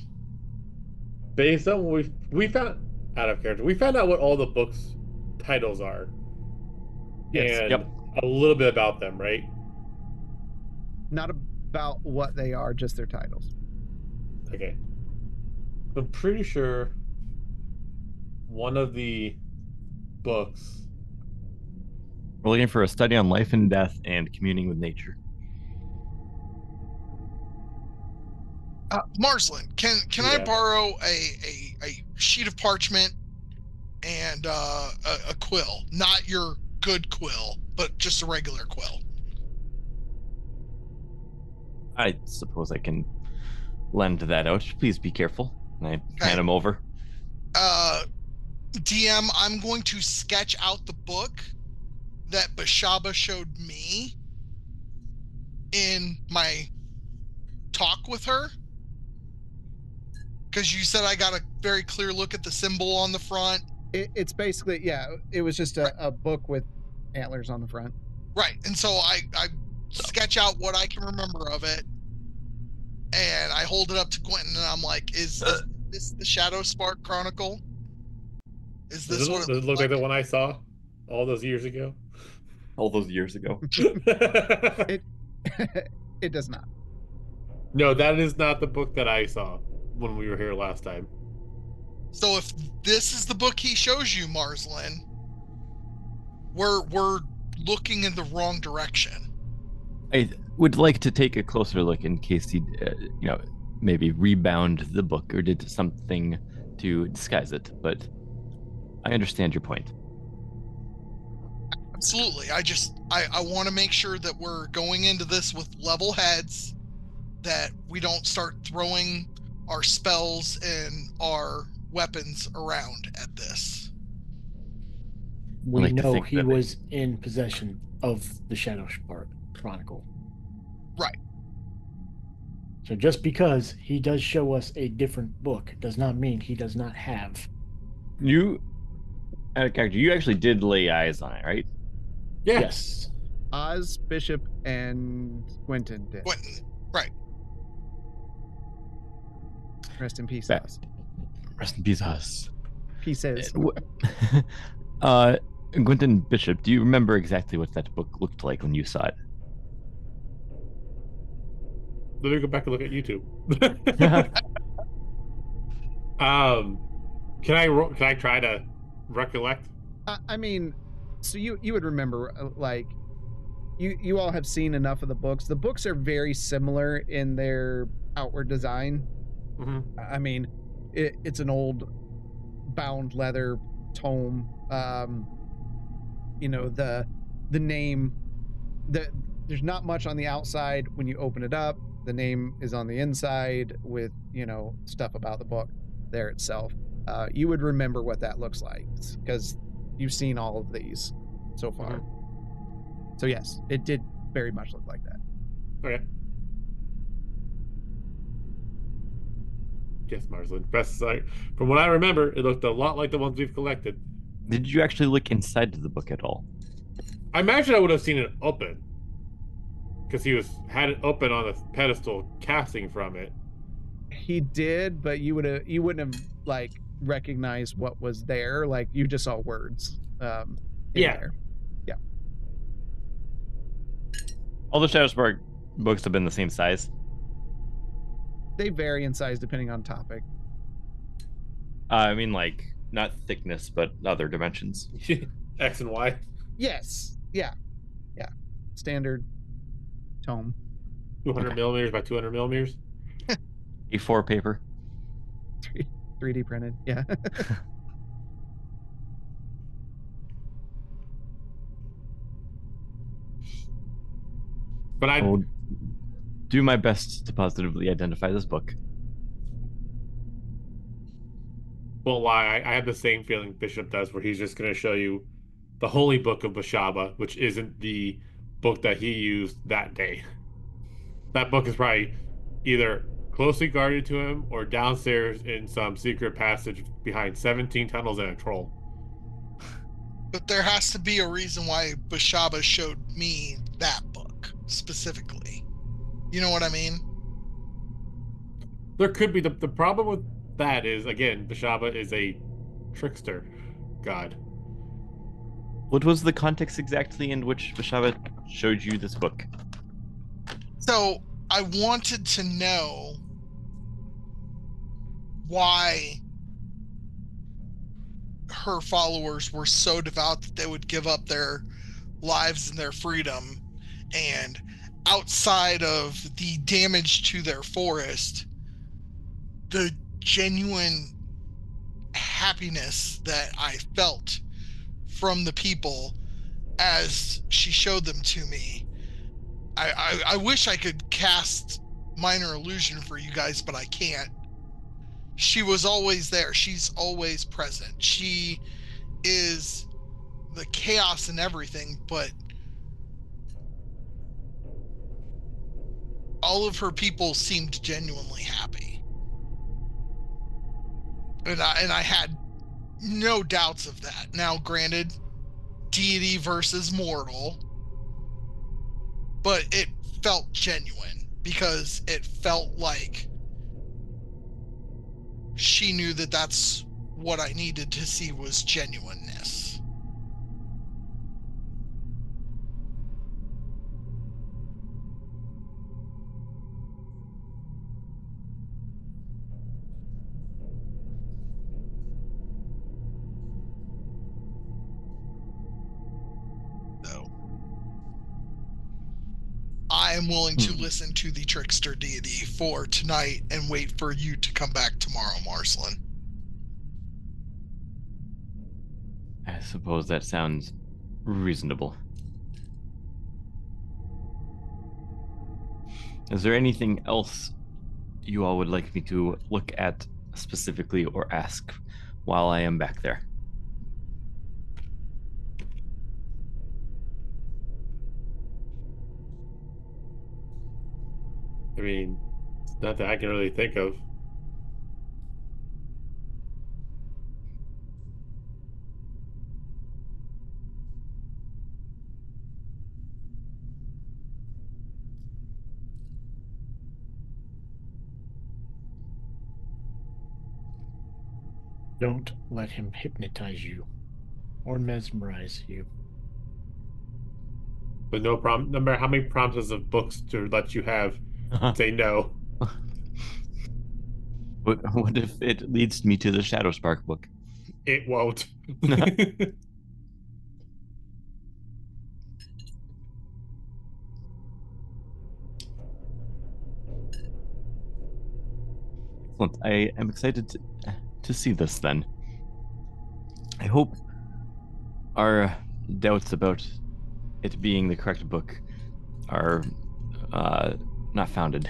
Based on what we found out of character, we found out what all the books titles are. Yes. And Yep. a little bit about them, right? Not about what they are, just their titles. Okay. I'm pretty sure one of the books. We're looking for a study on life and death and communing with nature. Marsland, can I Yeah. borrow a sheet of parchment and a quill? Not your good quill, but just a regular quill. I suppose I can lend that out. Please be careful. And I hand him over. DM, I'm going to sketch out the book that Bashaba showed me in my talk with her. Because you said I got a very clear look at the symbol on the front. It's basically, yeah, it was just a book with antlers on the front. Right. And so I sketch out what I can remember of it, and I hold it up to Quentin, and I'm like, is this the Shadowspark Chronicle? Is this Does what it look like the one I saw all those years ago? All those years ago. It does not. No, that is not the book that I saw when we were here last time. So if this is the book he shows you, Marsland, we're looking in the wrong direction. I would like to take a closer look in case he, maybe rebound the book or did something to disguise it. But I understand your point. Absolutely. I want to make sure that we're going into this with level heads, that we don't start throwing our spells and our weapons around at this. We like to know think he that was in possession of the Shadowspark Chronicle. Right. So just because he does show us a different book does not mean he does not have. You, out of character, you actually did lay eyes on it, right? Yeah. Yes. Oz, Bishop, and Quentin did. Quentin. Right. Rest in peace, That- Oz. Rest in peace, us. Pieces. Quentin Bishop, do you remember exactly what that book looked like when you saw it? Let me go back and look at YouTube. Can I try to recollect? I mean, so you would remember, like, you all have seen enough of the books. The books are very similar in their outward design. Mhm. I mean, it's an old bound leather tome. You know, the name, there's not much on the outside. When you open it up, the name is on the inside with, you know, stuff about the book there itself. You would remember what that looks like because you've seen all of these so far. So yes, it did very much look like that. Okay. Yes, Marsland. Best like from what I remember, it looked a lot like the ones we've collected. Did you actually look inside of the book at all? I imagine I would have seen it open because had it open on a pedestal, casting from it. He did, but you wouldn't have like recognized what was there. Like you just saw words in there. Yeah. All the Shadowspark books have been the same size. They vary in size depending on topic. I mean, like not thickness, but other dimensions. X and Y. Yes. Yeah. Standard tome. 200 Okay. millimeters by 200 millimeters. A4 paper. 3D printed. Yeah. But I I will do my best to positively identify this book. won't lie, I have the same feeling Bishop does, where he's just going to show you the Holy Book of Bashaba, which isn't the book that he used that day. That book is probably either closely guarded to him or downstairs in some secret passage behind 17 tunnels and a troll. But there has to be a reason why Bashaba showed me that book specifically. You know what I mean? There could be the problem with that is, again, Bashaba is a trickster god. What was the context exactly in which Bashaba showed you this book? So I wanted to know why her followers were so devout that they would give up their lives and their freedom. And outside of the damage to their forest, the genuine happiness that I felt from the people as she showed them to me. I wish I could cast minor illusion for you guys, but I can't. She was always there. She's always present. She is the chaos and everything, but all of her people seemed genuinely happy. And I had no doubts of that. Now, granted, deity versus mortal, but it felt genuine because it felt like she knew that that's what I needed to see was genuineness. So I am willing to listen to the trickster deity for tonight and wait for you to come back tomorrow, Marcelin. I suppose that sounds reasonable. Is there anything else you all would like me to look at specifically or ask while I am back there? I mean, it's not that I can really think of. Don't let him hypnotize you or mesmerize you. But no problem. No matter how many promises of books to let you have, say no. What if it leads me to the Shadowspark book? It won't. Excellent. I am excited to see this then. I hope our doubts about it being the correct book are not founded.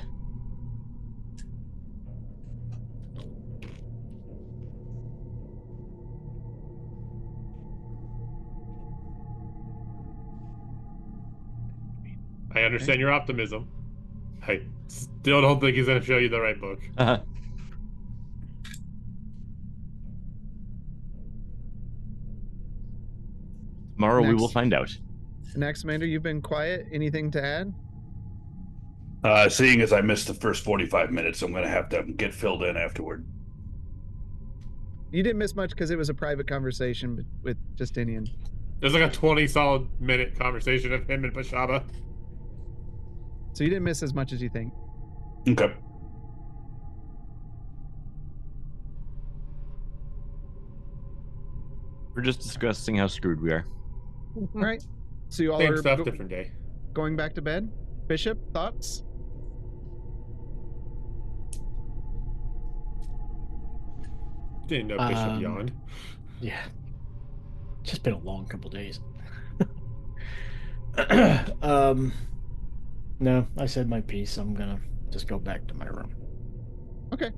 I understand your optimism. I still don't think he's going to show you the right book. Tomorrow we will Next. find out. Next, Commander, you've been quiet. Anything to add? Seeing as I missed the first 45 minutes, I'm going to have to get filled in afterward. You didn't miss much because it was a private conversation with Justinian. There's like a 20 solid minute conversation of him and Bashaba. So you didn't miss as much as you think. Okay. We're just discussing how screwed we are. All right. So you all Same are stuff, different day. going back to bed. Bishop, thoughts? Didn't know Bishop yawned. Yeah. Just been a long couple days. No, I said my piece. I'm gonna just go back to my room. Okay.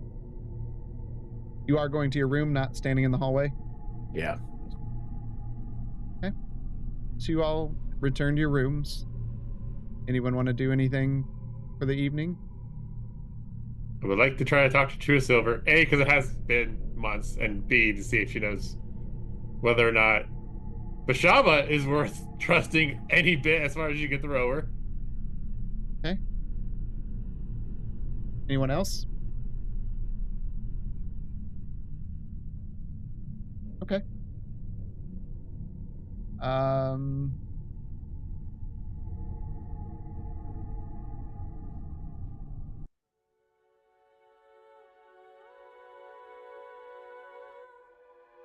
You are going to your room, not standing in the hallway? Yeah. Okay. So you all return to your rooms. Anyone want to do anything for the evening? I would like to try to talk to True Silver. A, because it has been months, and B, to see if she knows whether or not Bashaba is worth trusting any bit as far as you can throw her. Okay. Anyone else? Okay.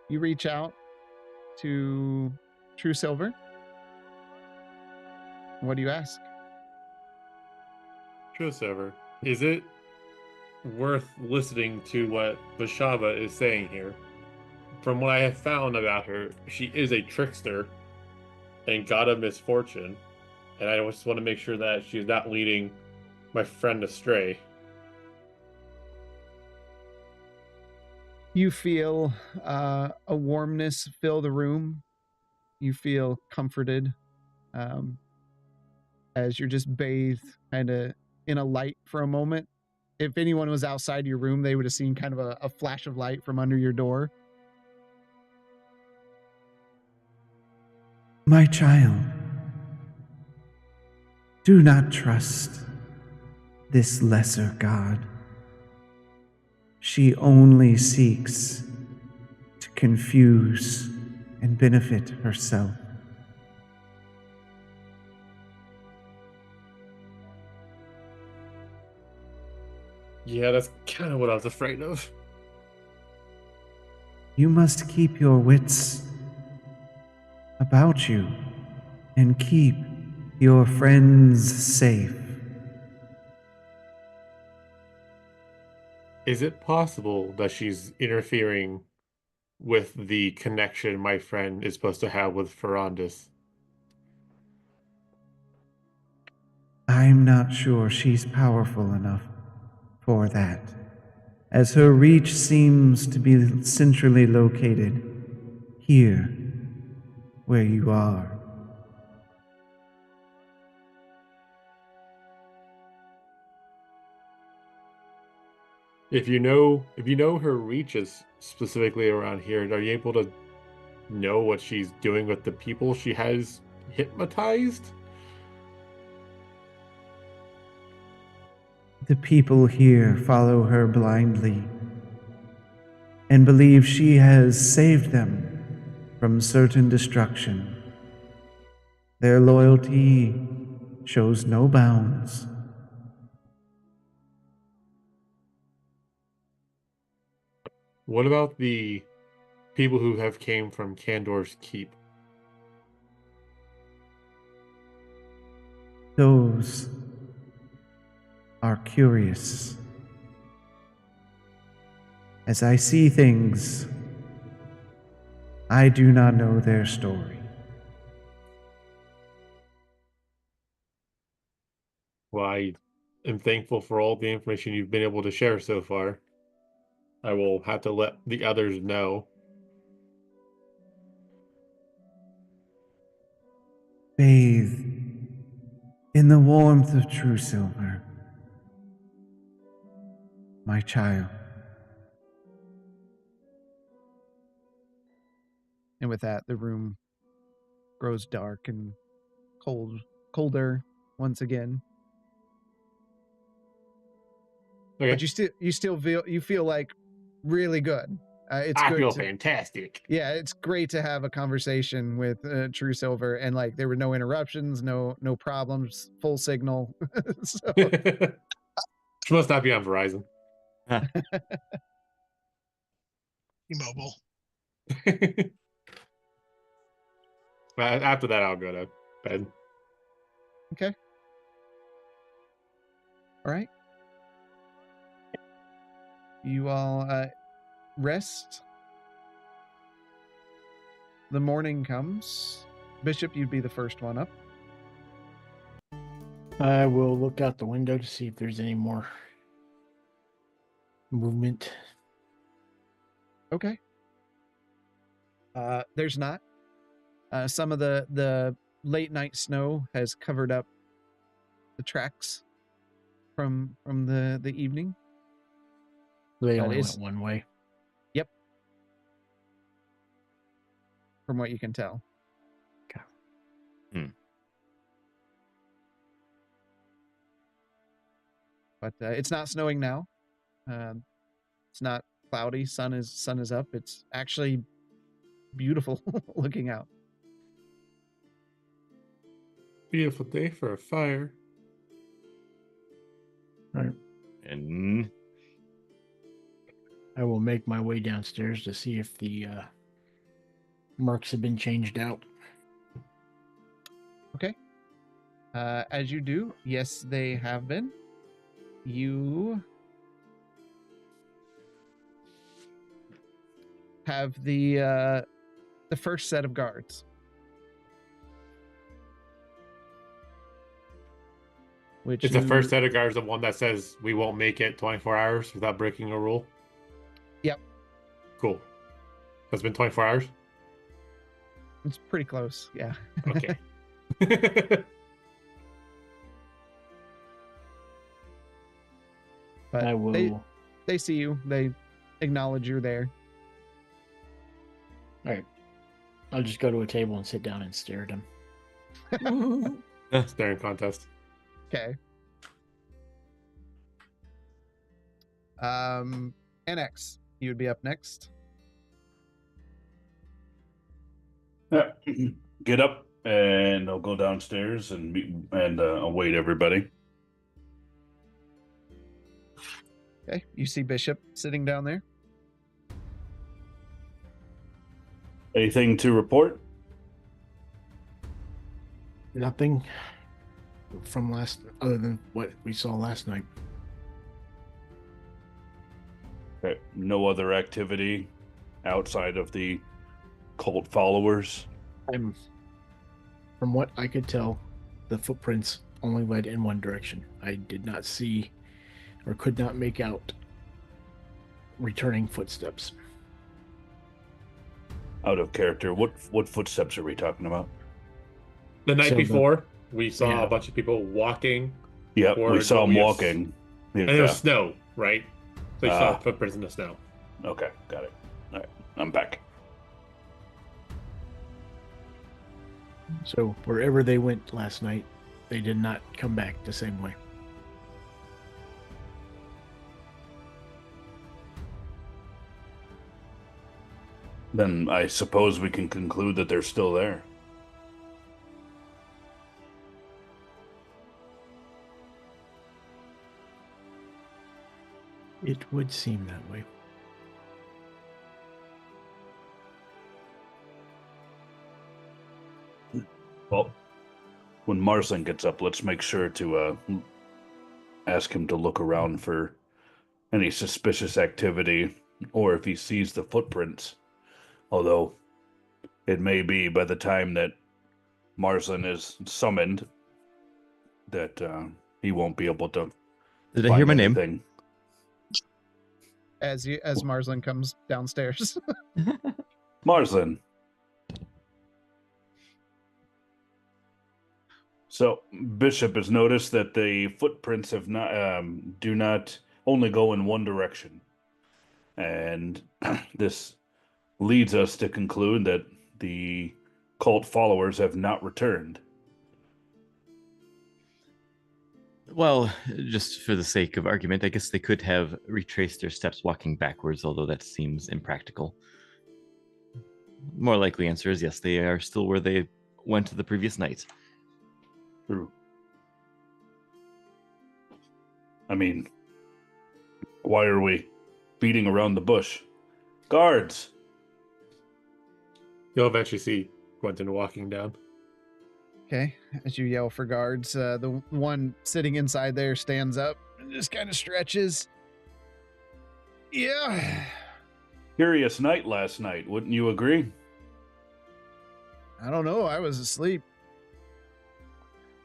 You reach out to True Silver. What do you ask? True Silver, is it worth listening to what Bashaba is saying here? From what I have found about her, she is a trickster and god of misfortune, and I just want to make sure that she's not leading my friend astray. You feel a warmness fill the room. You feel comforted as you're just bathed kind of in a light for a moment. If anyone was outside your room, they would have seen kind of a flash of light from under your door. My child, do not trust this lesser god. She only seeks to confuse and benefit herself. Yeah, that's kind of what I was afraid of. You must keep your wits about you and keep your friends safe. Is it possible that she's interfering with the connection my friend is supposed to have with Ferrandis? I'm not sure she's powerful enough for that, as her reach seems to be centrally located here, where you are. If you know her reach is specifically around here, are you able to know what she's doing with the people she has hypnotized? The people here follow her blindly and believe she has saved them from certain destruction. Their loyalty shows no bounds. What about the people who have came from Kandor's Keep? Those are curious. As I see things, I do not know their story. Well, I am thankful for all the information you've been able to share so far. I will have to let the others know. Bathe in the warmth of true silver, my child. And with that, the room grows dark and colder once again. Okay. But you still feel like really good. It's I good feel to, fantastic. yeah, it's great to have a conversation with True Silver, and like there were no interruptions, no problems, full signal. So She must not be on Verizon. T-Mobile. After that, I'll go to bed. okay, all right. You all rest. The morning comes. Bishop, you'd be the first one up. I will look out the window to see if there's any more movement. Okay. There's not. Some of the late night snow has covered up the tracks from the evening. They That only is- went one way. Yep. From what you can tell. Okay. But it's not snowing now. It's not cloudy. Sun is up. It's actually beautiful looking out. Beautiful day for a fire. And I will make my way downstairs to see if the marks have been changed out. Okay. As you do, yes, they have been. You have the first set of guards, which Is the first set of guards the one that says we won't make it 24 hours without breaking a rule? Yep. Cool. It's been 24 hours? It's pretty close. Yeah. Okay. But I will. they see you. They acknowledge you're there. All right. I'll just go to a table and sit down and stare at them. Staring contest. Okay. NX, you would be up next. Yeah. Get up and I'll go downstairs and meet and await everybody. Okay. You see Bishop sitting down there. Anything to report? Nothing from other than what we saw last night. Okay. No other activity outside of the cult followers. From what I could tell, the footprints only led in one direction. I did not see or could not make out returning footsteps. Out of character. What footsteps are we talking about? The night So before, we saw Yeah. a bunch of people walking, Yeah, Or we saw what them we have- walking. and there was snow, right? So you saw Ah. footprints in the snow. Okay, got it. All right, I'm back. So wherever they went last night, they did not come back the same way. Then I suppose we can conclude that they're still there. It would seem that way. Well, when Marsling gets up, let's make sure to ask him to look around for any suspicious activity or if he sees the footprints. Although it may be by the time that Marsland is summoned that he won't be able to Did I find hear my name? anything. As Marsland comes downstairs. Marsland. So Bishop has noticed that the footprints have not do not only go in one direction, and this leads us to conclude that the cult followers have not returned. Well, just for the sake of argument, I guess they could have retraced their steps walking backwards, although that seems impractical. More likely answer is yes, they are still where they went the previous night. True. I mean, why are we beating around the bush? Guards! You'll eventually see Quentin walking down. Okay, as you yell for guards, the one sitting inside there stands up and just kind of stretches. Yeah, Curious night last night, wouldn't you agree? I don't know. I was asleep.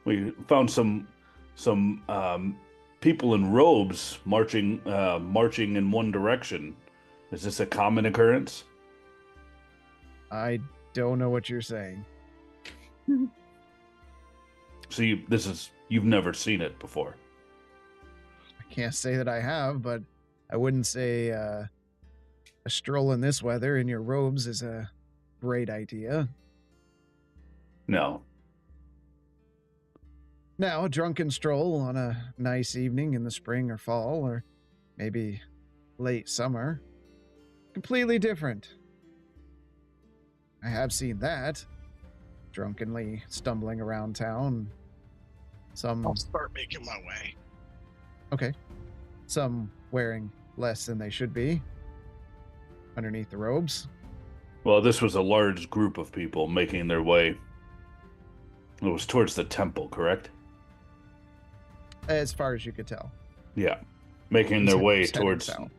We found some people in robes marching in one direction. Is this a common occurrence? I don't know what you're saying. So you've never seen it before. I can't say that I have, but I wouldn't say a stroll in this weather in your robes is a great idea. No. Now, a drunken stroll on a nice evening in the spring or fall, or maybe late summer, completely different. I have seen that. Drunkenly stumbling around town. I'll start making my way. Okay. Some wearing less than they should be underneath the robes. Well, this was a large group of people making their way. It was towards the temple, correct? As far as you could tell. Yeah. Making their way Heading towards south.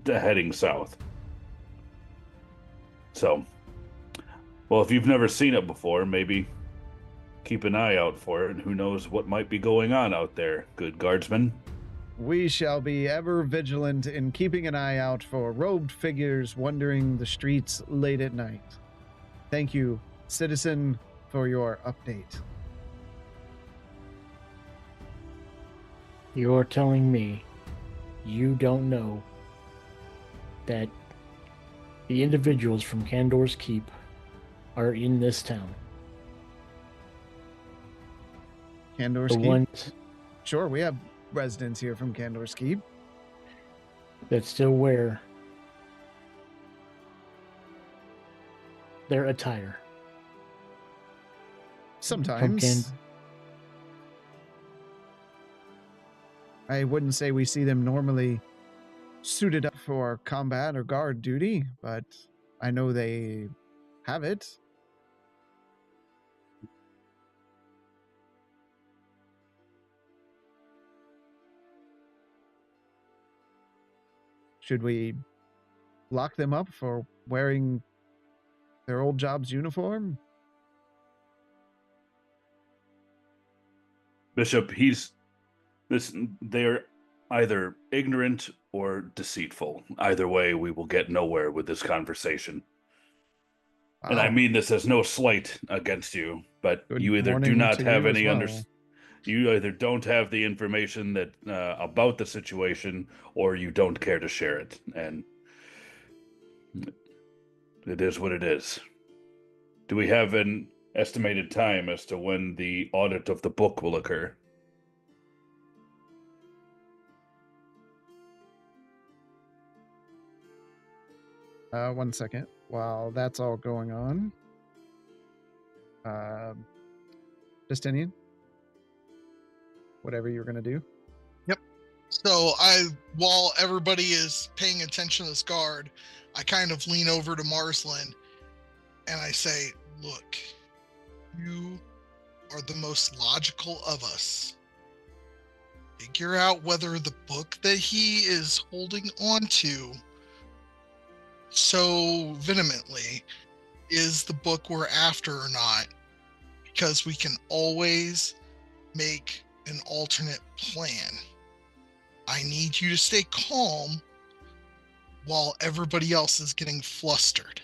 heading south. So, well, if you've never seen it before, maybe keep an eye out for it, and who knows what might be going on out there, good guardsmen. We shall be ever vigilant in keeping an eye out for robed figures wandering the streets late at night. Thank you, citizen, for your update. You're telling me you don't know that the individuals from Candor's Keep are in this town? Candor's The Keep? ones Sure, we have residents here from Candor's Keep. that still wear their attire. Sometimes. I wouldn't say we see them normally suited up for combat or guard duty, but I know they have it. Should we lock them up for wearing their old job's uniform? Bishop, they're either ignorant or deceitful. Either way, we will get nowhere with this conversation. And I Wow. mean this as no slight against you, but Good you either do morning not to have you as any well. you either don't have the information that about the situation, or you don't care to share it, and it is what it is. Do we have an estimated time as to when the audit of the book will occur? One second. While that's all going on, Justinian, whatever you're gonna do. So while everybody is paying attention to this guard, I kind of lean over to Marsland and I say, look, you are the most logical of us. Figure out whether the book that he is holding on to so vehemently, is the book we're after or not? Because we can always make an alternate plan. I need you to stay calm while everybody else is getting flustered.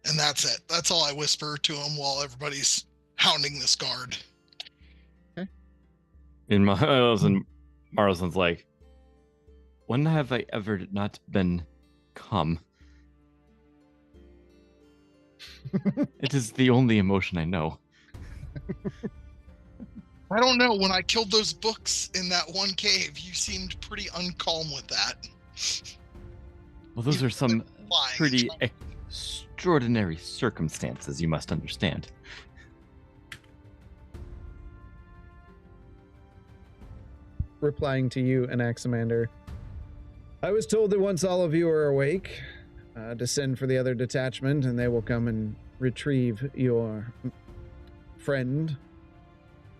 And that's it. That's all I whisper to him while everybody's hounding this guard. And Marlison's like, when have I ever not been calm? It is the only emotion I know. I don't know. When I killed those books in that one cave, you seemed pretty uncalm with that. Well, those You are some lying pretty and extraordinary circumstances, you must understand. Replying to you, Anaximander, I was told that once all of you are awake, to send for the other detachment, and they will come and retrieve your friend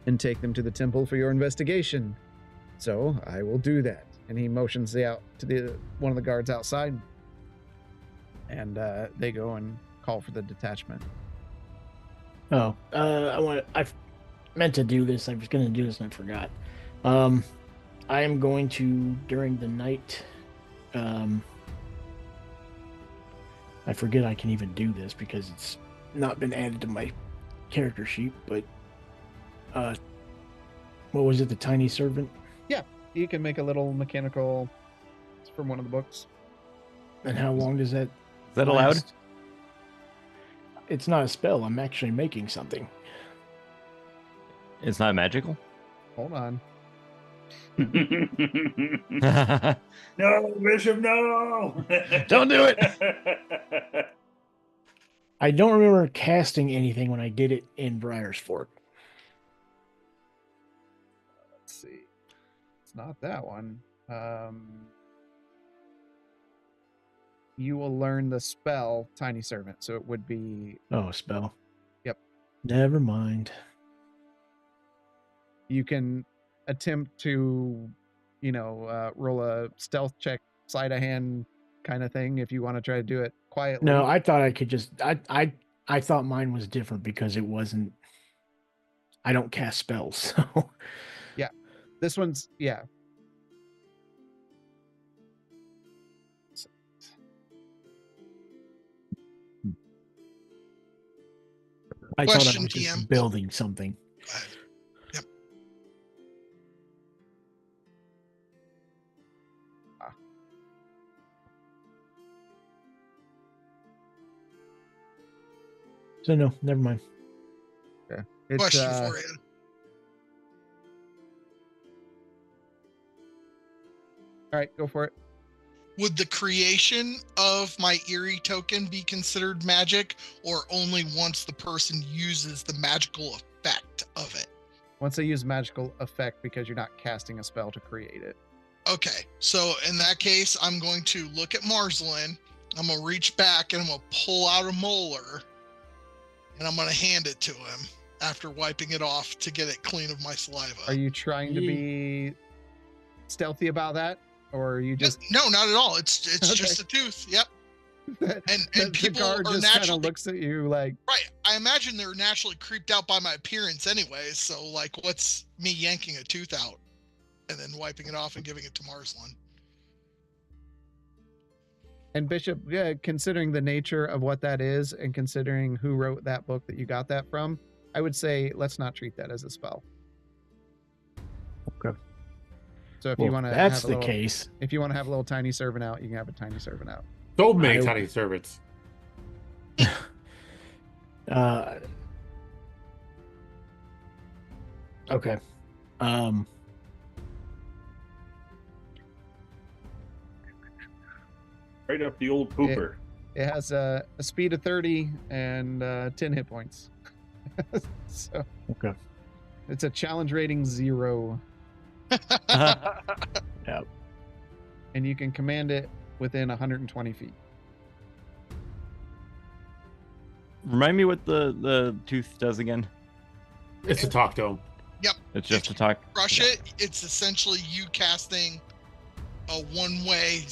and take them to the temple for your investigation. So I will do that. And he motions out to one of the guards outside, and they go and call for the detachment. Oh, I meant to do this. I was going to do this and I forgot. I am going to, during the night, I forget I can even do this because it's not been added to my character sheet, but what was it, the tiny servant? Yeah, you can make a little mechanical from one of the books. And how long does that Is that allowed? last? It's not a spell. I'm actually making something. It's not magical? Hold on. No, Bishop, no! Don't do it! I don't remember casting anything when I did it in Briar's Fork. Let's see. It's not that one. You will learn the spell Tiny Servant, so it would be... Oh, spell. Yep. Never mind. You can attempt to, roll a stealth check, sleight of hand kind of thing if you want to try to do it quietly. No, I thought I could just... I thought mine was different because it wasn't... I don't cast spells, so... This one's, yeah. I thought I Question, was just DM. building something. Go ahead. Yep. So no, never mind. Yeah. It's, Question for you. all right, go for it. Would the creation of my Eerie token be considered magic, or only once the person uses the magical effect of it? Once they use magical effect, because you're not casting a spell to create it. Okay, so in that case, I'm going to look at Marslin. I'm going to reach back and I'm going to pull out a molar, and I'm going to hand it to him after wiping it off to get it clean of my saliva. Are you trying to be stealthy about that? Or are you just... No, not at all. It's Okay. just a tooth. Yep. And the people guard are just kind naturally of looks at you like... right. I imagine they're naturally creeped out by my appearance anyways. So like, what's me yanking a tooth out and then wiping it off and giving it to Marslin? And Bishop, yeah, considering the nature of what that is and considering who wrote that book that you got that from, I would say let's not treat that as a spell. Okay. So if Well, you want to that's the case. If you want to have a little tiny servant out, you can have a tiny servant out. So many tiny servants. Okay. Right up the old pooper. It has a speed of 30 and 10 hit points. So Okay. it's a challenge rating 0. Yep. And you can command it within 120 feet. Remind me what the tooth does again. It's a talk to him. It's just a talk. Crush it. It's essentially you casting a one-way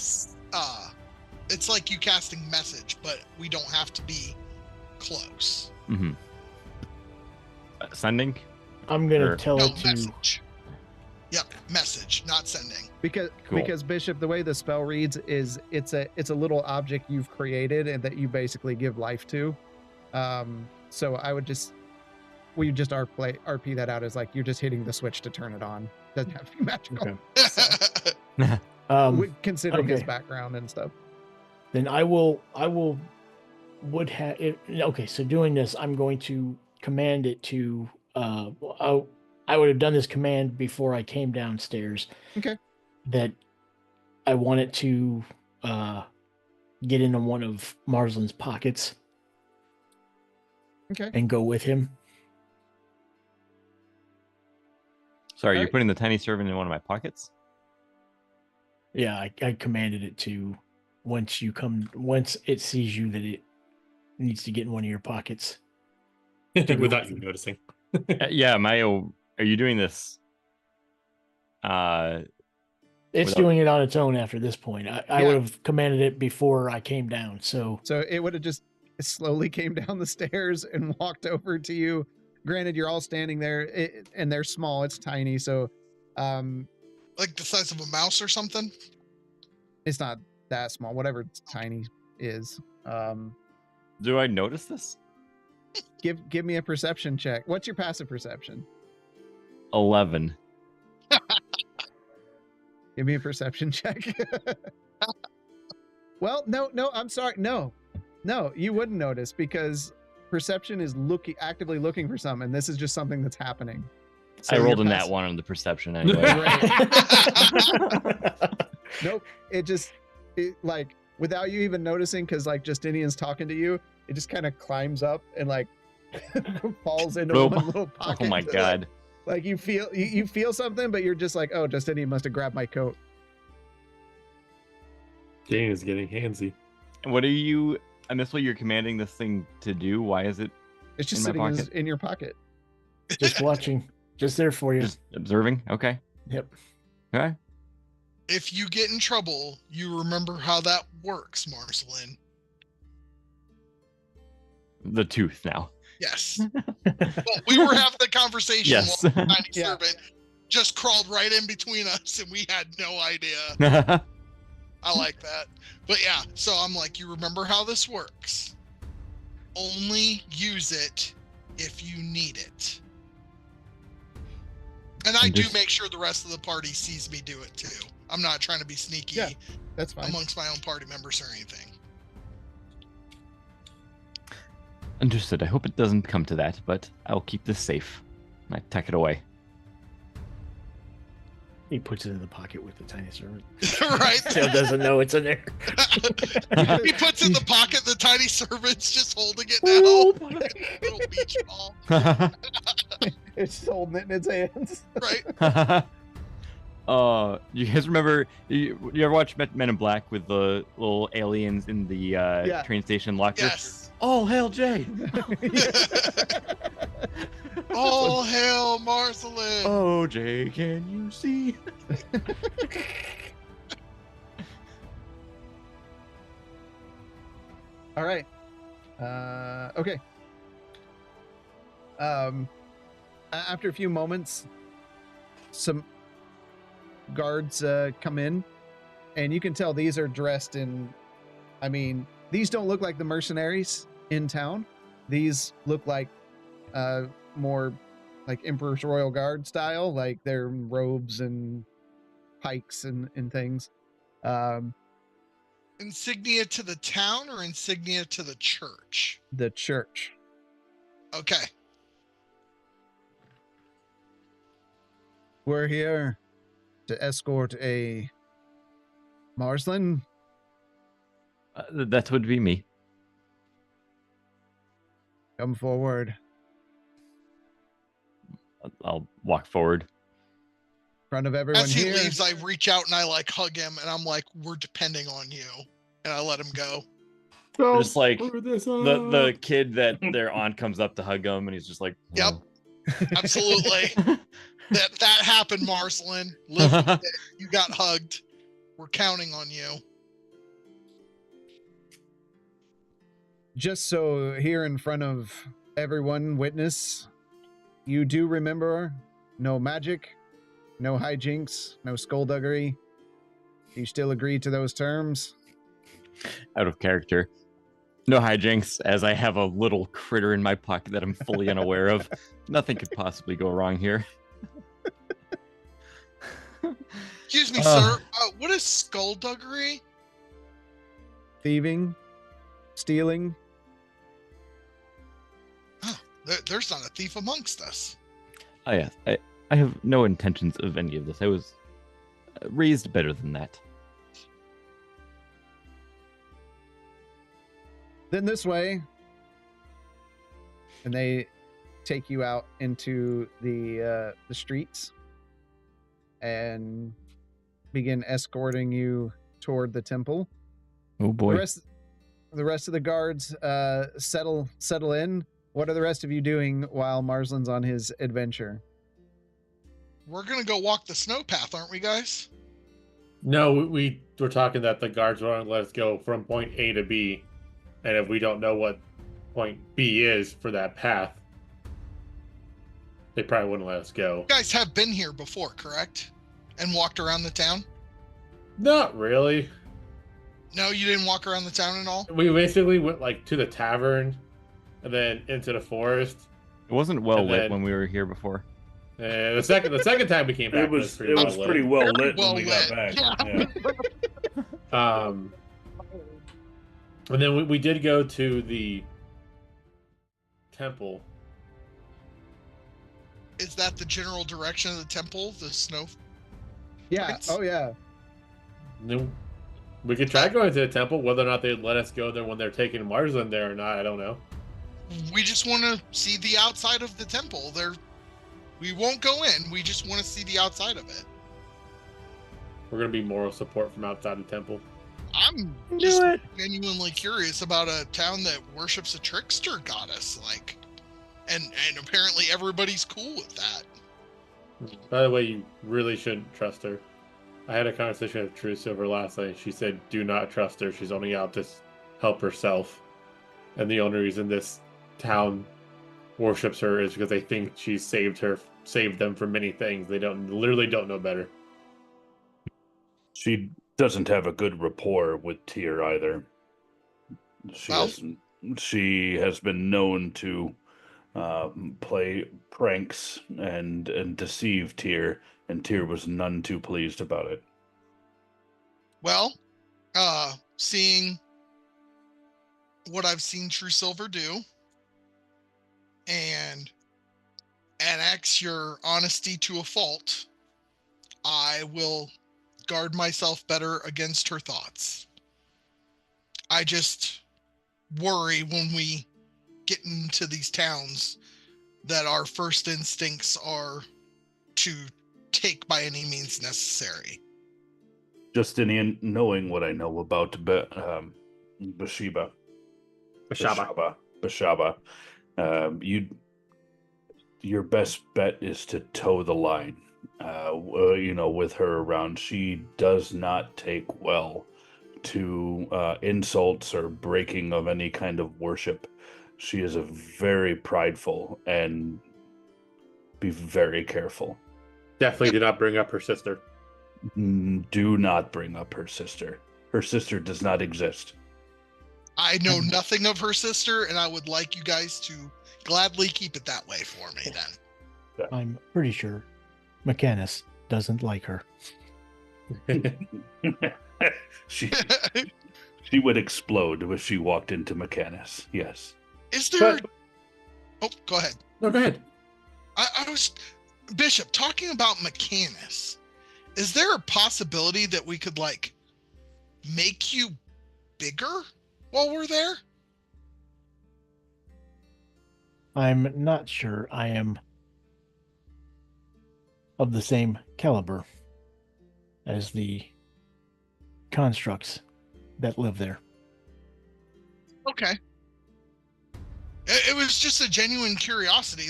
It's like you casting message, but we don't have to be close. Mm-hmm. Sending? I'm gonna Sure. tell No, it to. message. Yep, message, not sending. Because Cool. because Bishop, the way the spell reads is it's a little object you've created and that you basically give life to. So I would just RP that out as like you're just hitting the switch to turn it on. Doesn't have to be magical. Okay. Considering his okay. background and stuff. Then would have it. Okay, so doing this, I'm going to command it to. I would have done this command before I came downstairs. Okay. That I want it to get into one of Marsland's pockets. Okay. And go with him. Sorry, you're Alright. putting the tiny servant in one of my pockets? Yeah, I commanded it to. Once it sees you, that it needs to get in one of your pockets. Without you noticing. Yeah, Mayo, are you doing this? It's Without- doing it on its own after this point. I Yeah. would have commanded it before I came down. So So it would have just slowly came down the stairs and walked over to you. Granted, you're all standing there, and they're small. It's tiny, so Like the size of a mouse or something? it's not that small. Whatever tiny is. Do I notice this? Give me a perception check. What's your passive perception? 11. Give me a perception check. Well, no, I'm sorry. No, you wouldn't notice because perception is actively looking for something. And this is just something that's happening. So I rolled your a nat passive- 1 on the perception anyway. Nope. Like without you even noticing, because like Justinian's talking to you, it just kind of climbs up and like falls into Nope. one little pocket. Oh my god. Like you feel something, but you're just like, oh, Justinian must have grabbed my coat. Jane is getting handsy. What are you... I miss what you're commanding this thing to do. Why is it It's just In my sitting pocket. in your pocket. just watching, just there for you. just observing? Okay. Yep. Okay. If you get in trouble, you remember how that works, Marcelin. The tooth now. Yes. Well, we were having the conversation Yes. while the tiny Yeah. servant just crawled right in between us and we had no idea. I like that. But yeah, so I'm like, you remember how this works. Only use it if you need it. And I do Unders- make sure the rest of the party sees me do it too. I'm not trying to be sneaky Yeah. That's fine. amongst my own party members or anything. Understood. I hope it doesn't come to that, but I'll keep this safe. I tuck it away. He puts it in the pocket with the tiny servant. Right? Tail doesn't know it's in there. He puts in the pocket, the tiny servant's just holding it now. Little beach ball, It's just holding it in its hands. right? You guys remember? You ever watch Men in Black with the little aliens in the Yeah. train station locker? Yes. Oh hell, Jay! All hail Marcelin. Oh Jay, can you see? All right. Okay. After a few moments, some guards come in, and you can tell these are dressed in. I mean, these don't look like the mercenaries in town. These look like more like Emperor's Royal Guard style, like their robes and pikes and things. Insignia to the town or insignia to the church? The church. Okay. We're here to escort a Marsland. That would be me. Come forward. I'll walk forward. In front of everyone As he here. leaves, I reach out and I like hug him and I'm like, we're depending on you. And I let him go. Just like Screw this The up. kid that their aunt comes up to hug him, and he's just like, Yep. "Oh." Absolutely. that happened, Marcelin. Live with it. You got hugged. We're counting on you. just so here in front of everyone, witness, you do remember no magic, no hijinks, no skullduggery. Do you still agree to those terms? Out of character. No hijinks, as I have a little critter in my pocket that I'm fully unaware of. Nothing could possibly go wrong here. Excuse me, sir. What is skullduggery? Thieving, stealing. There's not a thief amongst us. Oh, yes. I have no intentions of any of this. I was raised better than that. Then this way. And they take you out into the streets and begin escorting you toward the temple. Oh boy. The rest of the guards settle in. What are the rest of you doing while Marsland's on his adventure? We're gonna go walk the snow path, aren't we, guys? No, we were talking that the guards won't let us go from point A to B, and if we don't know what point B is for that path, they probably wouldn't let us go. You guys have been here before, correct? And walked around the town? Not really. No, you didn't walk around the town at all? We basically went like to the tavern and then into the forest. It wasn't well And lit then- when we were here before. And the second time we came back, It was pretty pretty well lit. well lit Well when we got lit. back. Yeah. And then we did go to the temple. Is that the general direction of the temple? The snow? Yeah. Prince? Oh, yeah. No, we could try going to the temple. Whether or not they'd let us go there when they're taking Marsland there or not, I don't know. We just want to see the outside of the temple. We won't go in. We just want to see the outside of it. We're gonna be moral support from outside the temple. I'm Do just it. genuinely curious about a town that worships a trickster goddess, and apparently everybody's cool with that. By the way, you really shouldn't trust her. I had a conversation with True Silver last night. She said, "Do not trust her. She's only out to help herself." And the only reason this town worships her is because they think she saved them from many things. They literally don't know better. She doesn't have a good rapport with Tyr either. Well- She has been known to play pranks and deceive Tyr, and Tyr was none too pleased about it. Well, seeing what I've seen True Silver do, and annex your honesty to a fault, I will guard myself better against her thoughts. I just worry when we get into these towns that our first instincts are to take by any means necessary. Justinian, knowing what I know about Bashaba, your best bet is to toe the line. With her around, she does not take well to insults or breaking of any kind of worship. She is a very prideful, and be very careful. Definitely do not bring up her sister. Do not bring up her sister. Her sister does not exist. I know nothing of her sister, and I would like you guys to gladly keep it that way for me then. I'm pretty sure McCannis doesn't like her. she would explode if she walked into McCannis. Yes. Is there... But- Oh, go ahead. No, go ahead. I was... Bishop, talking about McCannis, is there a possibility that we could, make you bigger while we're there? I'm not sure I am of the same caliber as the constructs that live there. Okay. It was just a genuine curiosity.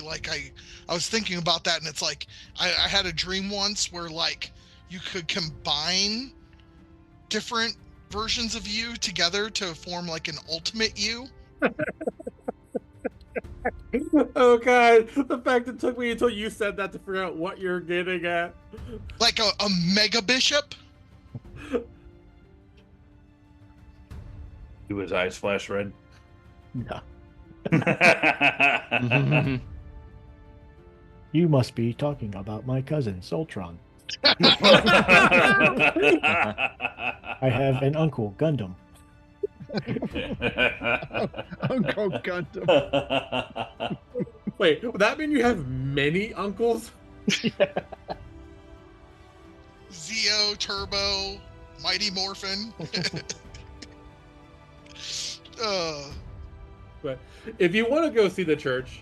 I was thinking about that, and it's I had a dream once where you could combine different versions of you together to form an ultimate you, Oh god, the fact it took me until you said that to figure out what you're getting at. Like a mega bishop? Do his eyes flash red? No. Mhm. You must be talking about my cousin, Soltron. I have an uncle, Gundam. Uncle Gundam. Wait, would that mean you have many uncles? Zeo, Turbo, Mighty Morphin. But if you want to go see the church,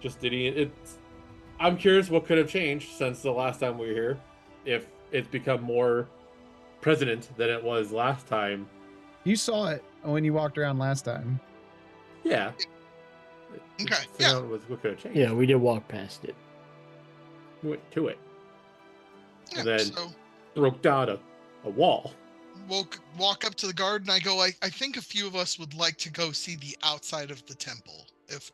Justinian, I'm curious what could have changed since the last time we were here. If it's become more president than it was last time. You saw it when you walked around last time. Yeah. Okay, Figure yeah. out what could have changed. Yeah, we did walk past it. We went to it. Yeah, Then so broke down a wall. we'll walk up to the guard and I go, I think a few of us would like to go see the outside of the temple if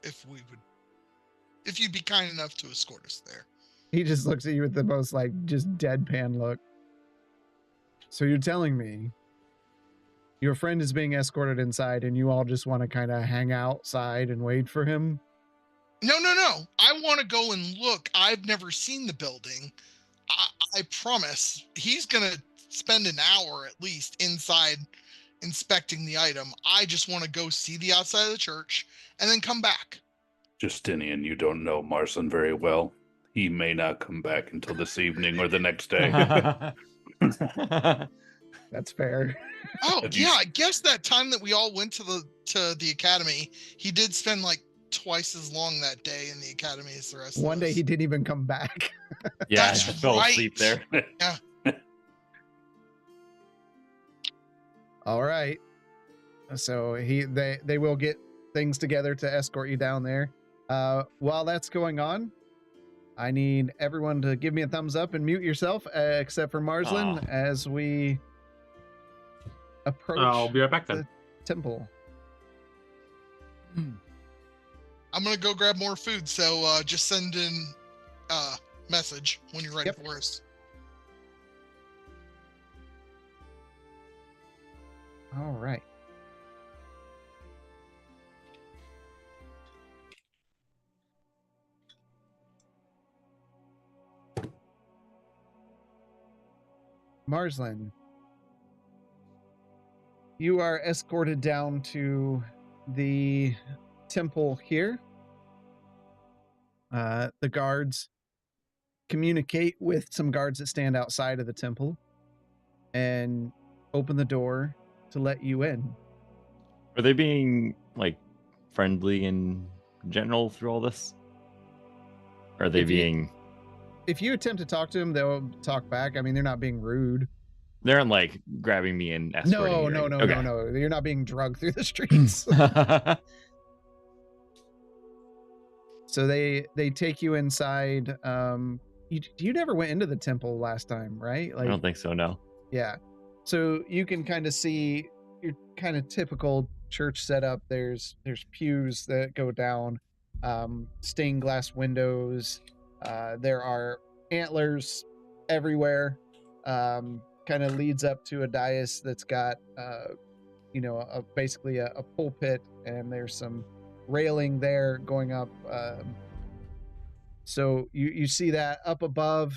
you'd be kind enough to escort us there. He just looks at you with the most like just deadpan look. So you're telling me your friend is being escorted inside and you all just want to kind of hang outside and wait for him? No. I want to go and look. I've never seen the building. I promise. He's going to spend an hour at least inside inspecting the item. I just want to go see the outside of the church and then come back. Justinian, you don't know Marsland very well. He may not come back until this evening or the next day. That's fair. Oh, Have you- yeah, I guess that time that we all went to the academy, he did spend like twice as long that day in the academy as the rest of us. One day he didn't even come back. Yeah, That's I fell asleep right. there. All right. So they will get things together to escort you down there. While that's going on, I need everyone to give me a thumbs up and mute yourself, except for Marsland, Aw. as we approach I'll be right back then. the temple. I'm gonna go grab more food, so just send in message when you're ready Yep. for us. All right. Marsland, you are escorted down to the temple here. The guards communicate with some guards that stand outside of the temple and open the door to let you in. Are they being like friendly in general through all this? Or are they If you- being? If you attempt to talk to them, they'll talk back. I mean, they're not being rude. They aren't like grabbing me and escorting No, me, no, right? no, Okay. no, no. You're not being drugged through the streets. So they take you inside. You never went into the temple last time, right? I don't think so. No. Yeah. So you can kind of see your kind of typical church setup. There's pews that go down, stained glass windows. There are antlers everywhere. Kind of leads up to a dais that's got, basically a pulpit, and there's some railing there going up. So you see that up above,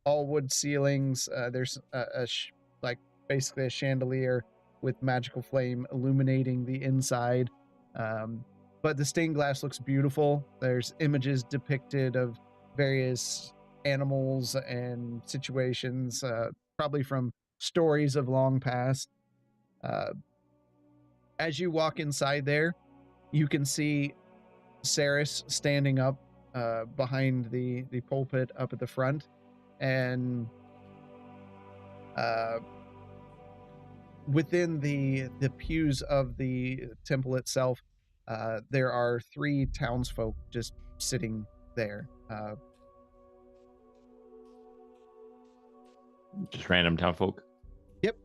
all wood ceilings. There's basically a chandelier with magical flame illuminating the inside. But the stained glass looks beautiful. There's images depicted of various animals and situations, probably from stories of long past. As you walk inside there, you can see Saris standing up behind the pulpit up at the front, and within the pews of the temple itself, there are 3 townsfolk just sitting there. Just random town folk. Yep.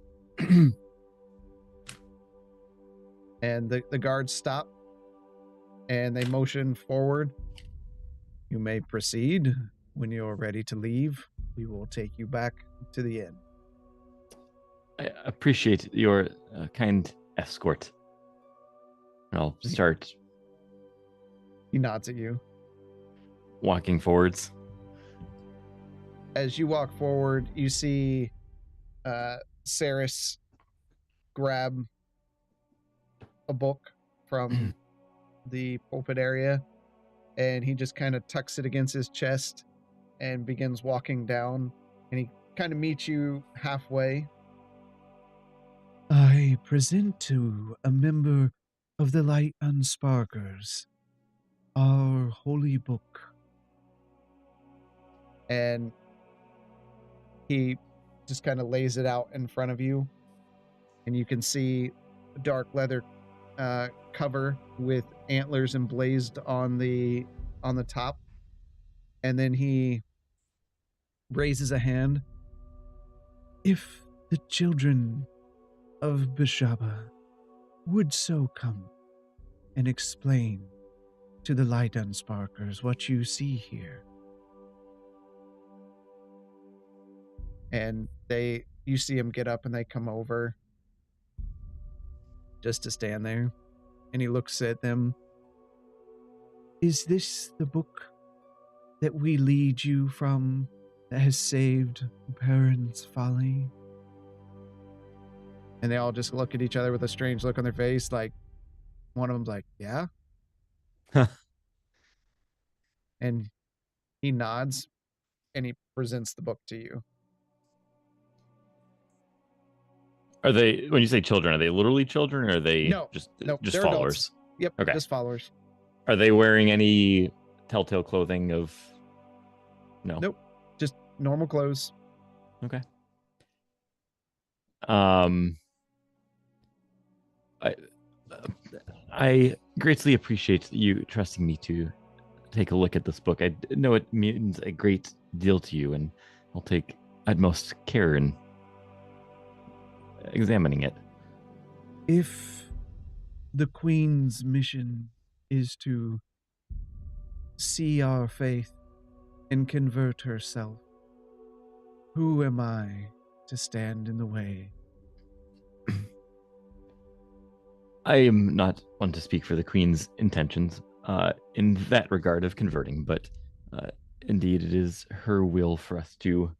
And the guards stop and they motion forward. You may proceed. When you're ready to leave, we will take you back to the inn. I appreciate your kind escort. I'll start He nods at you. walking forwards. As you walk forward, you see Saris grab a book from the pulpit area, and he just kind of tucks it against his chest and begins walking down, and he kind of meets you halfway. I present to a member of the Light Unsparkers our holy book. And he just kind of lays it out in front of you, and you can see a dark leather cover with antlers emblazed on the top. And then he raises a hand. If the children of Bishaba would so come and explain to the Light Unsparkers what you see here. And you see him get up and they come over just to stand there. And he looks at them. Is this the book that we lead you from that has saved Perrin's folly? And they all just look at each other with a strange look on their face. Like, one of them's like, yeah. And he nods and he presents the book to you. Are they, when you say children, are they literally children, or are they No, just they're followers? adults. Yep, Okay. just followers. Are they wearing any telltale clothing of... No. Nope, just normal clothes. Okay. I greatly appreciate you trusting me to take a look at this book. I know it means a great deal to you, and I'll take utmost care in examining it. If the Queen's mission is to see our faith and convert herself, who am I to stand in the way? I am not one to speak for the Queen's intentions in that regard of converting, but indeed it is her will for us to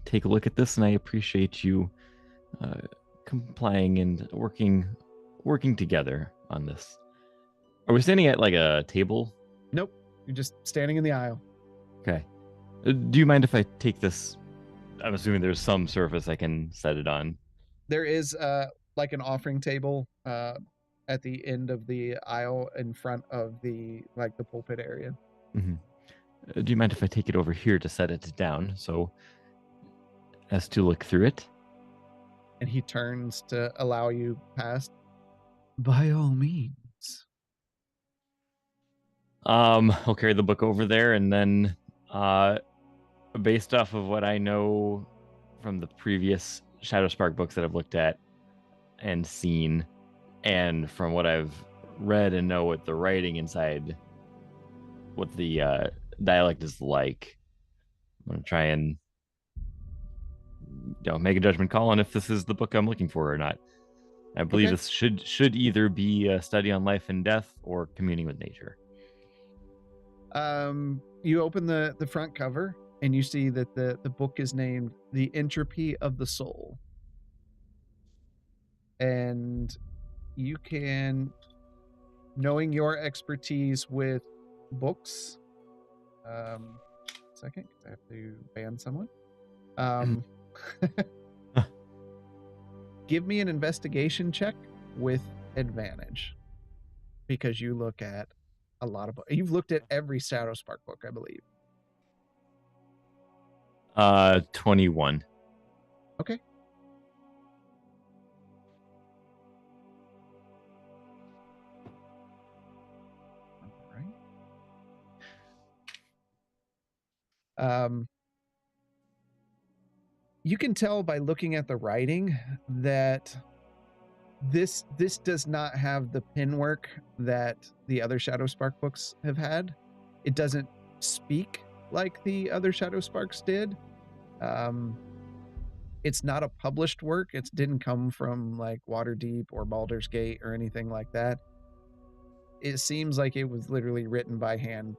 take a look at this, and I appreciate you complying and working together on this. Are we standing at like a table? Nope, you're just standing in the aisle. Okay. Do you mind if I take this? I'm assuming there's some surface I can set it on. There is like an offering table at the end of the aisle in front of the pulpit area. Mm-hmm. Do you mind if I take it over here to set it down so as to look through it? And he turns to allow you past. By all means. I'll carry the book over there, and then based off of what I know from the previous Shadowspark books that I've looked at and seen, and from what I've read and know what the writing inside, what the dialect is like, I'm going to try and make a judgment call on if this is the book I'm looking for or not. I believe this should either be a study on life and death or communing with nature. You open the front cover and you see that the book is named The Entropy of the Soul. And you can, knowing your expertise with books, second, 'cause I have to ban someone. Give me an investigation check with advantage, because you look at a lot of books. You've looked at every Shadowspark book, I believe. 21. Okay. All right. You can tell by looking at the writing that This does not have the pin work that the other Shadowspark books have had. It doesn't speak like the other Shadowsparks did. It's not a published work. It didn't come from like Waterdeep or Baldur's Gate or anything like that. It seems like it was literally written by hand,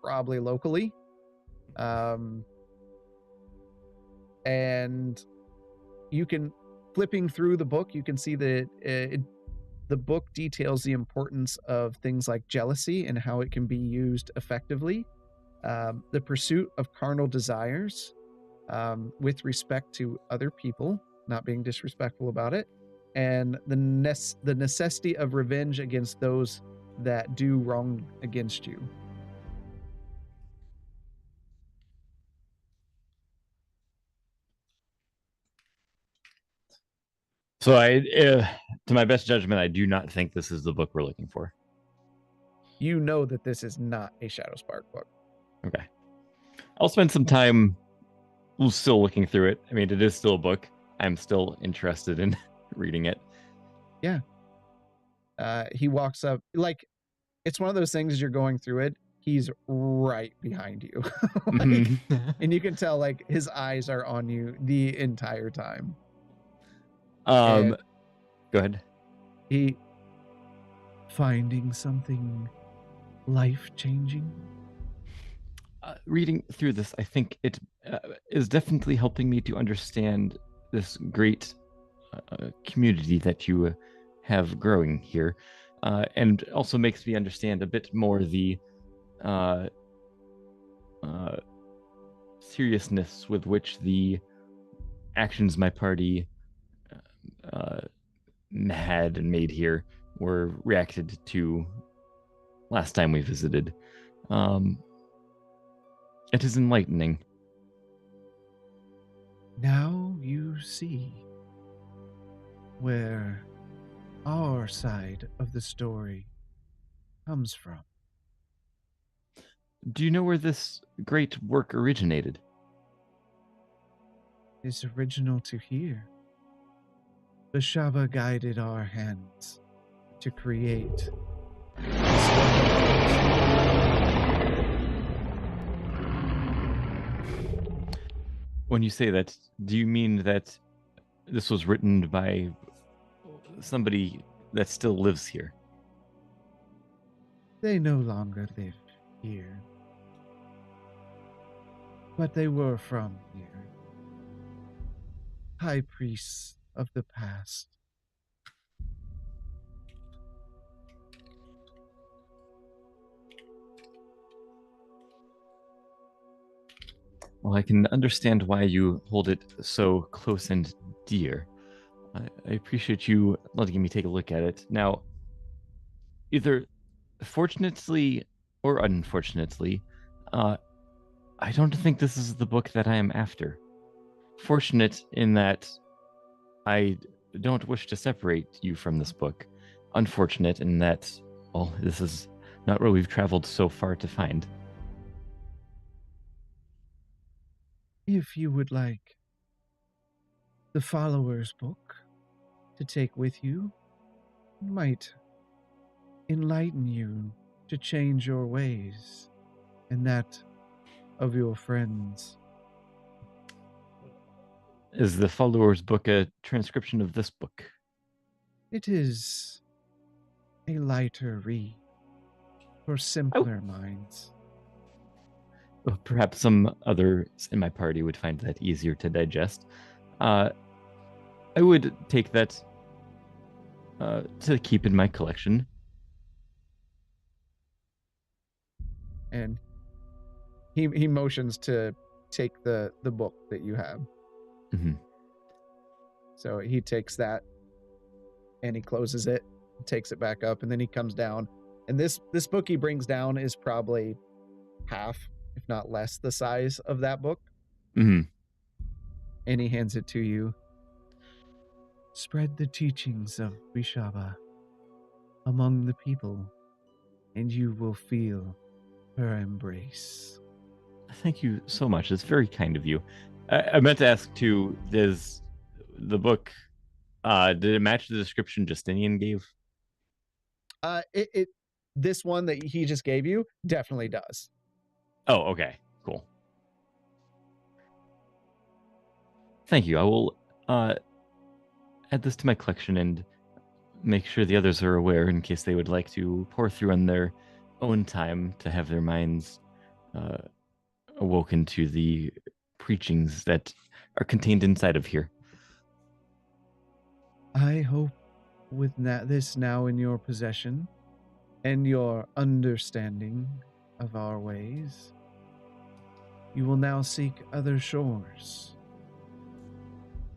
probably locally. And you can, flipping through the book, you can see that the book details the importance of things like jealousy and how it can be used effectively. The pursuit of carnal desires, with respect to other people, not being disrespectful about it, and the necessity of revenge against those that do wrong against you. So to my best judgment, I do not think this is the book we're looking for. You know that this is not a Shadowspark book. Okay. I'll spend some time still looking through it. I mean, it is still a book. I'm still interested in reading it. Yeah. He walks up, like, it's one of those things as you're going through it, he's right behind you. And you can tell, like, his eyes are on you the entire time. Go ahead. He finding something life-changing? Reading through this, I think it is definitely helping me to understand this great community that you have growing here, and also makes me understand a bit more the seriousness with which the actions my party had and made here were reacted to last time we visited. It is enlightening. Now you see where our side of the story comes from. Do you know where this great work originated? Is original to here. Bashaba guided our hands to create this wonderful. When you say that, do you mean that this was written by somebody that still lives here? They no longer live here, but they were from here. High priests of the past. Well, I can understand why you hold it so close and dear. I appreciate you letting me take a look at it. Now, either fortunately or unfortunately, I don't think this is the book that I am after. Fortunate in that I don't wish to separate you from this book. Unfortunate in that, well, this is not what we've traveled so far to find. If you would like the follower's book to take with you, it might enlighten you to change your ways and that of your friends. Is the follower's book a transcription of this book? It is a lighter read for simpler minds. Well, perhaps some others in my party would find that easier to digest. I would take that to keep in my collection. And he motions to take the book that you have. Mm-hmm. So he takes that and he closes it, takes it back up, and then he comes down. And this book he brings down is probably half, if not less, the size of that book. Mm-hmm. And he hands it to you. Spread the teachings of Bishaba among the people, and you will feel her embrace. Thank you so much. It's very kind of you. I meant to ask too, does the book Did it match the description Justinian gave? This one that he just gave you definitely does. Oh, okay, cool. Thank you. I will add this to my collection and make sure the others are aware in case they would like to pour through on their own time to have their minds awoken to the preachings that are contained inside of here. I hope with this now in your possession and your understanding of our ways, you will now seek other shores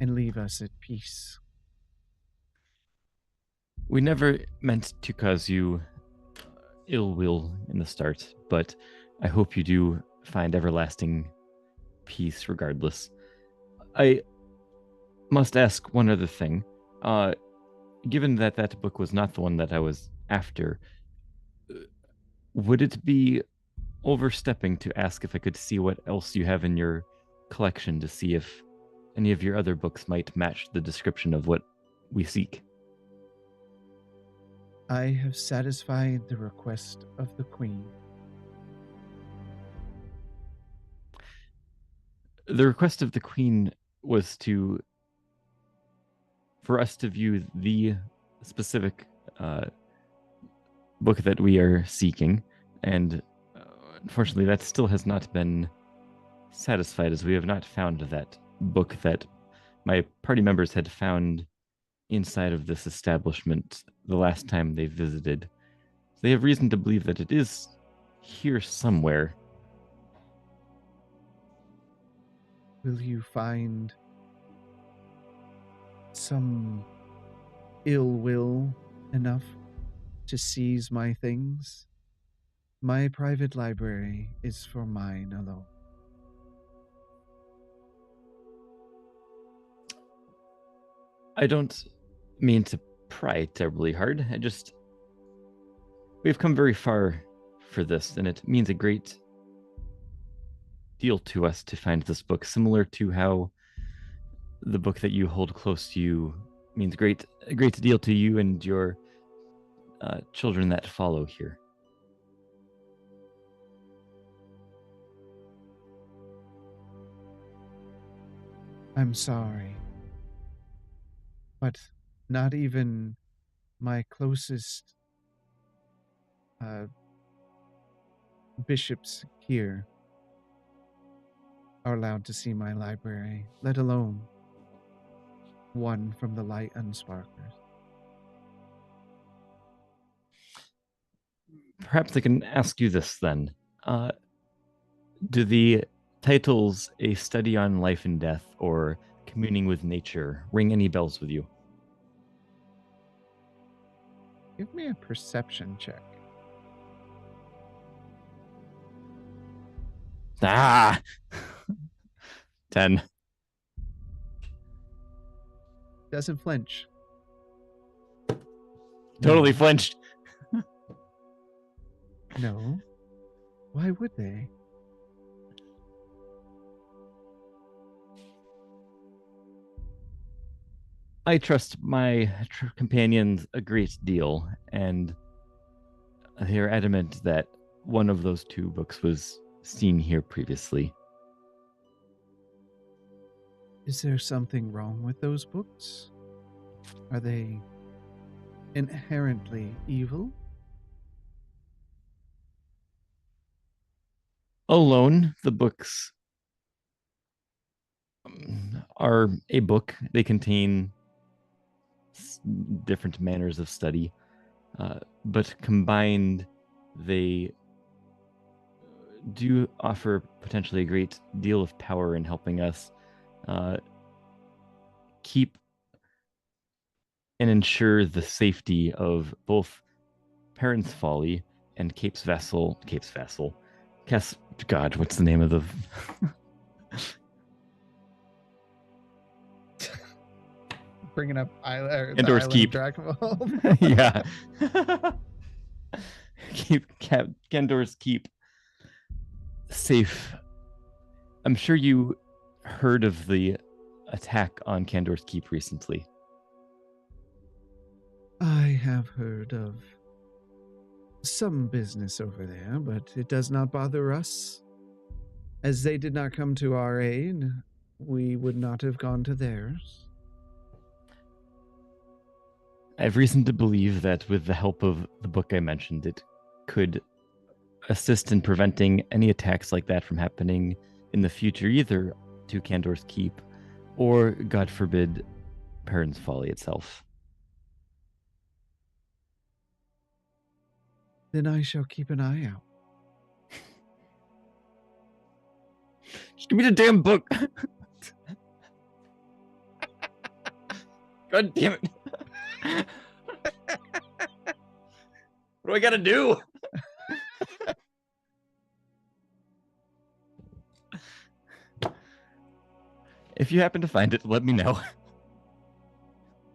and leave us at peace. We never meant to cause you ill will in the start, but I hope you do find everlasting peace regardless. I must ask one other thing. Given that that book was not the one that I was after, would it be overstepping to ask if I could see what else you have in your collection to see if any of your other books might match the description of what we seek? I have satisfied the request of the Queen. The request of the Queen was for us to view the specific book that we are seeking, and unfortunately that still has not been satisfied, as we have not found that book that my party members had found inside of this establishment the last time they visited. They have reason to believe that it is here somewhere. Will you find some ill will enough to seize my things? My private library is for mine alone. I don't mean to pry terribly hard. We've come very far for this, and it means a great deal to us to find this book, similar to how the book that you hold close to you means a great deal to you and your children that follow here. I'm sorry, but not even my closest bishops here are allowed to see my library, let alone one from the Light Unsparkers. Perhaps I can ask you this then. Do the titles A Study on Life and Death or Communing with Nature ring any bells with you? Give me a perception check. Ah! 10. Doesn't flinch. Totally No. flinched. No. Why would they? I trust my companions a great deal, and they're adamant that one of those two books was seen here previously. Is there something wrong with those books? Are they inherently evil? Alone, the books are a book. They contain different manners of study, but combined, they do offer potentially a great deal of power in helping us keep and ensure the safety of both Parents' Folly and Cape's Vassal. God, what's the name of the... Bringing up Endorse Keep. Yeah. Keep Kendor's Keep safe. I'm sure you heard of the attack on Kendor's Keep recently. I have heard of some business over there, but it does not bother us. As they did not come to our aid, we would not have gone to theirs. I have reason to believe that with the help of the book I mentioned, it could assist in preventing any attacks like that from happening in the future, either to Candor's Keep or, God forbid, Perrin's Folly itself. Then I shall keep an eye out. Just give me the damn book. God damn it. What do I gotta do? If you happen to find it, let me know.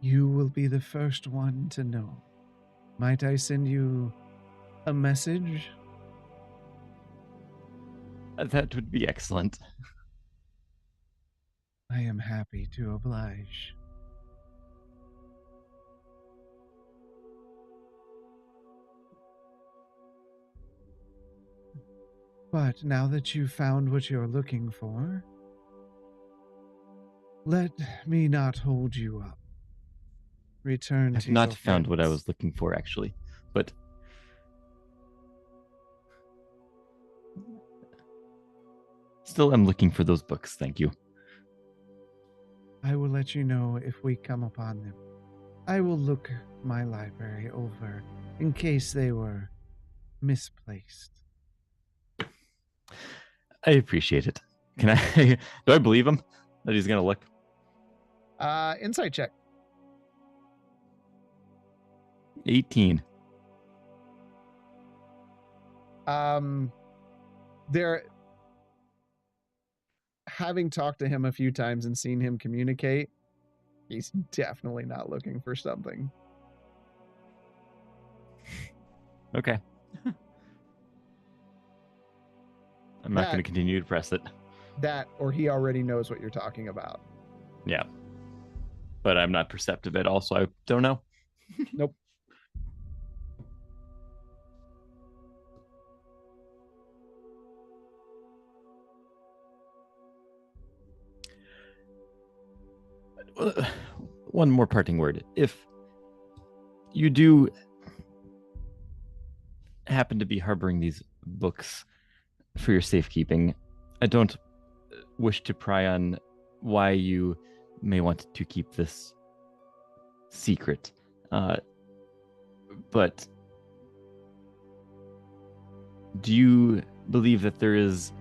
You will be the first one to know. Might I send you a message? That would be excellent. I am happy to oblige. But now that you've found what you're looking for, let me not hold you up. Return I've to not your found what I friends. was looking for, actually. But still am looking for those books, thank you. I will let you know if we come upon them. I will look my library over in case they were misplaced. I appreciate it. Can I do I believe him that he's gonna look? Insight check. 18. There, having talked to him a few times and seen him communicate, he's definitely not looking for something. Okay. I'm not That- going to continue to press it. That, or he already knows what you're talking about. Yeah. But I'm not perceptive at all, so I don't know. Nope. One more parting word. If you do happen to be harboring these books for your safekeeping, I don't wish to pry on why you may want to keep this secret. But do you believe that there is...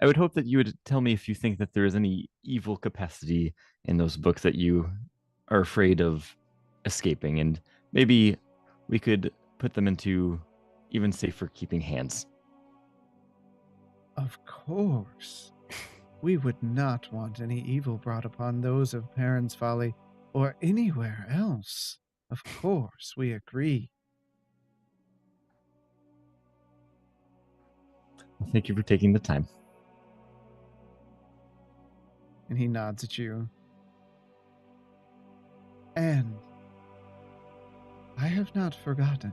I would hope that you would tell me if you think that there is any evil capacity in those books that you are afraid of escaping, and maybe we could put them into even safer keeping hands. Of course. We would not want any evil brought upon those of Perrin's Folly or anywhere else. Of course, we agree. Thank you for taking the time. And he nods at you. And I have not forgotten.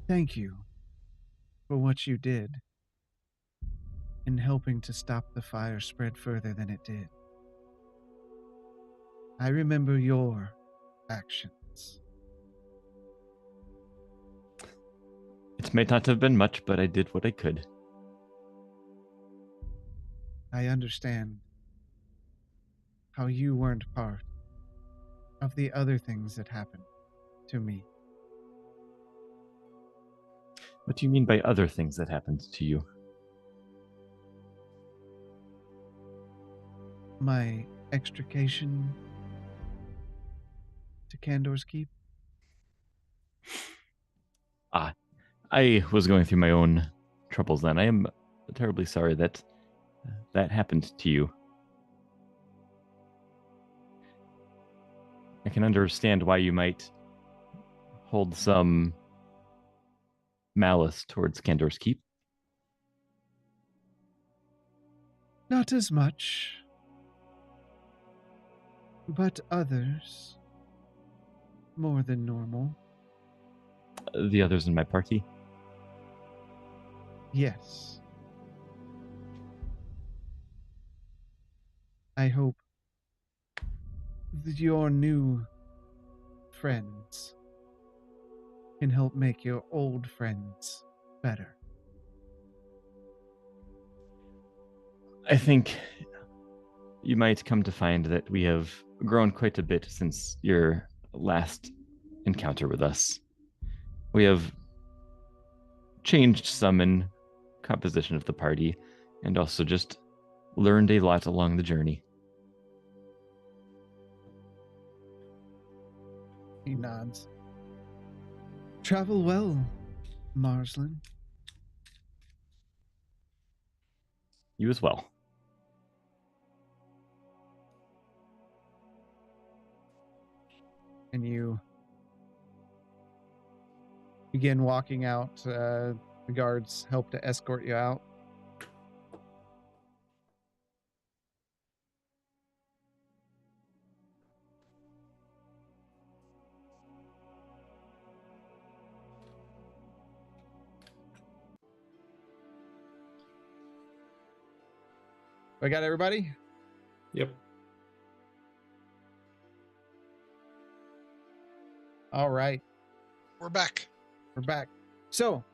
Thank you for what you did in helping to stop the fire spread further than it did. I remember your actions. It may not have been much, but I did what I could. I understand how you weren't part of the other things that happened to me. What do you mean by other things that happened to you? My extrication to Candor's Keep. I was going through my own troubles then. I am terribly sorry that that happened to you. I can understand why you might hold some malice towards Candor's Keep. Not as much. but others more than normal. The others in my party. Yes. I hope that your new friends can help make your old friends better. I think you might come to find that we have grown quite a bit since your last encounter with us. We have changed some in composition of the party and also just learned a lot along the journey. He nods. Travel well, Marsland. You as well. And you begin walking out. The guards help to escort you out. I got everybody? Yep. All right. We're back. We're back. So,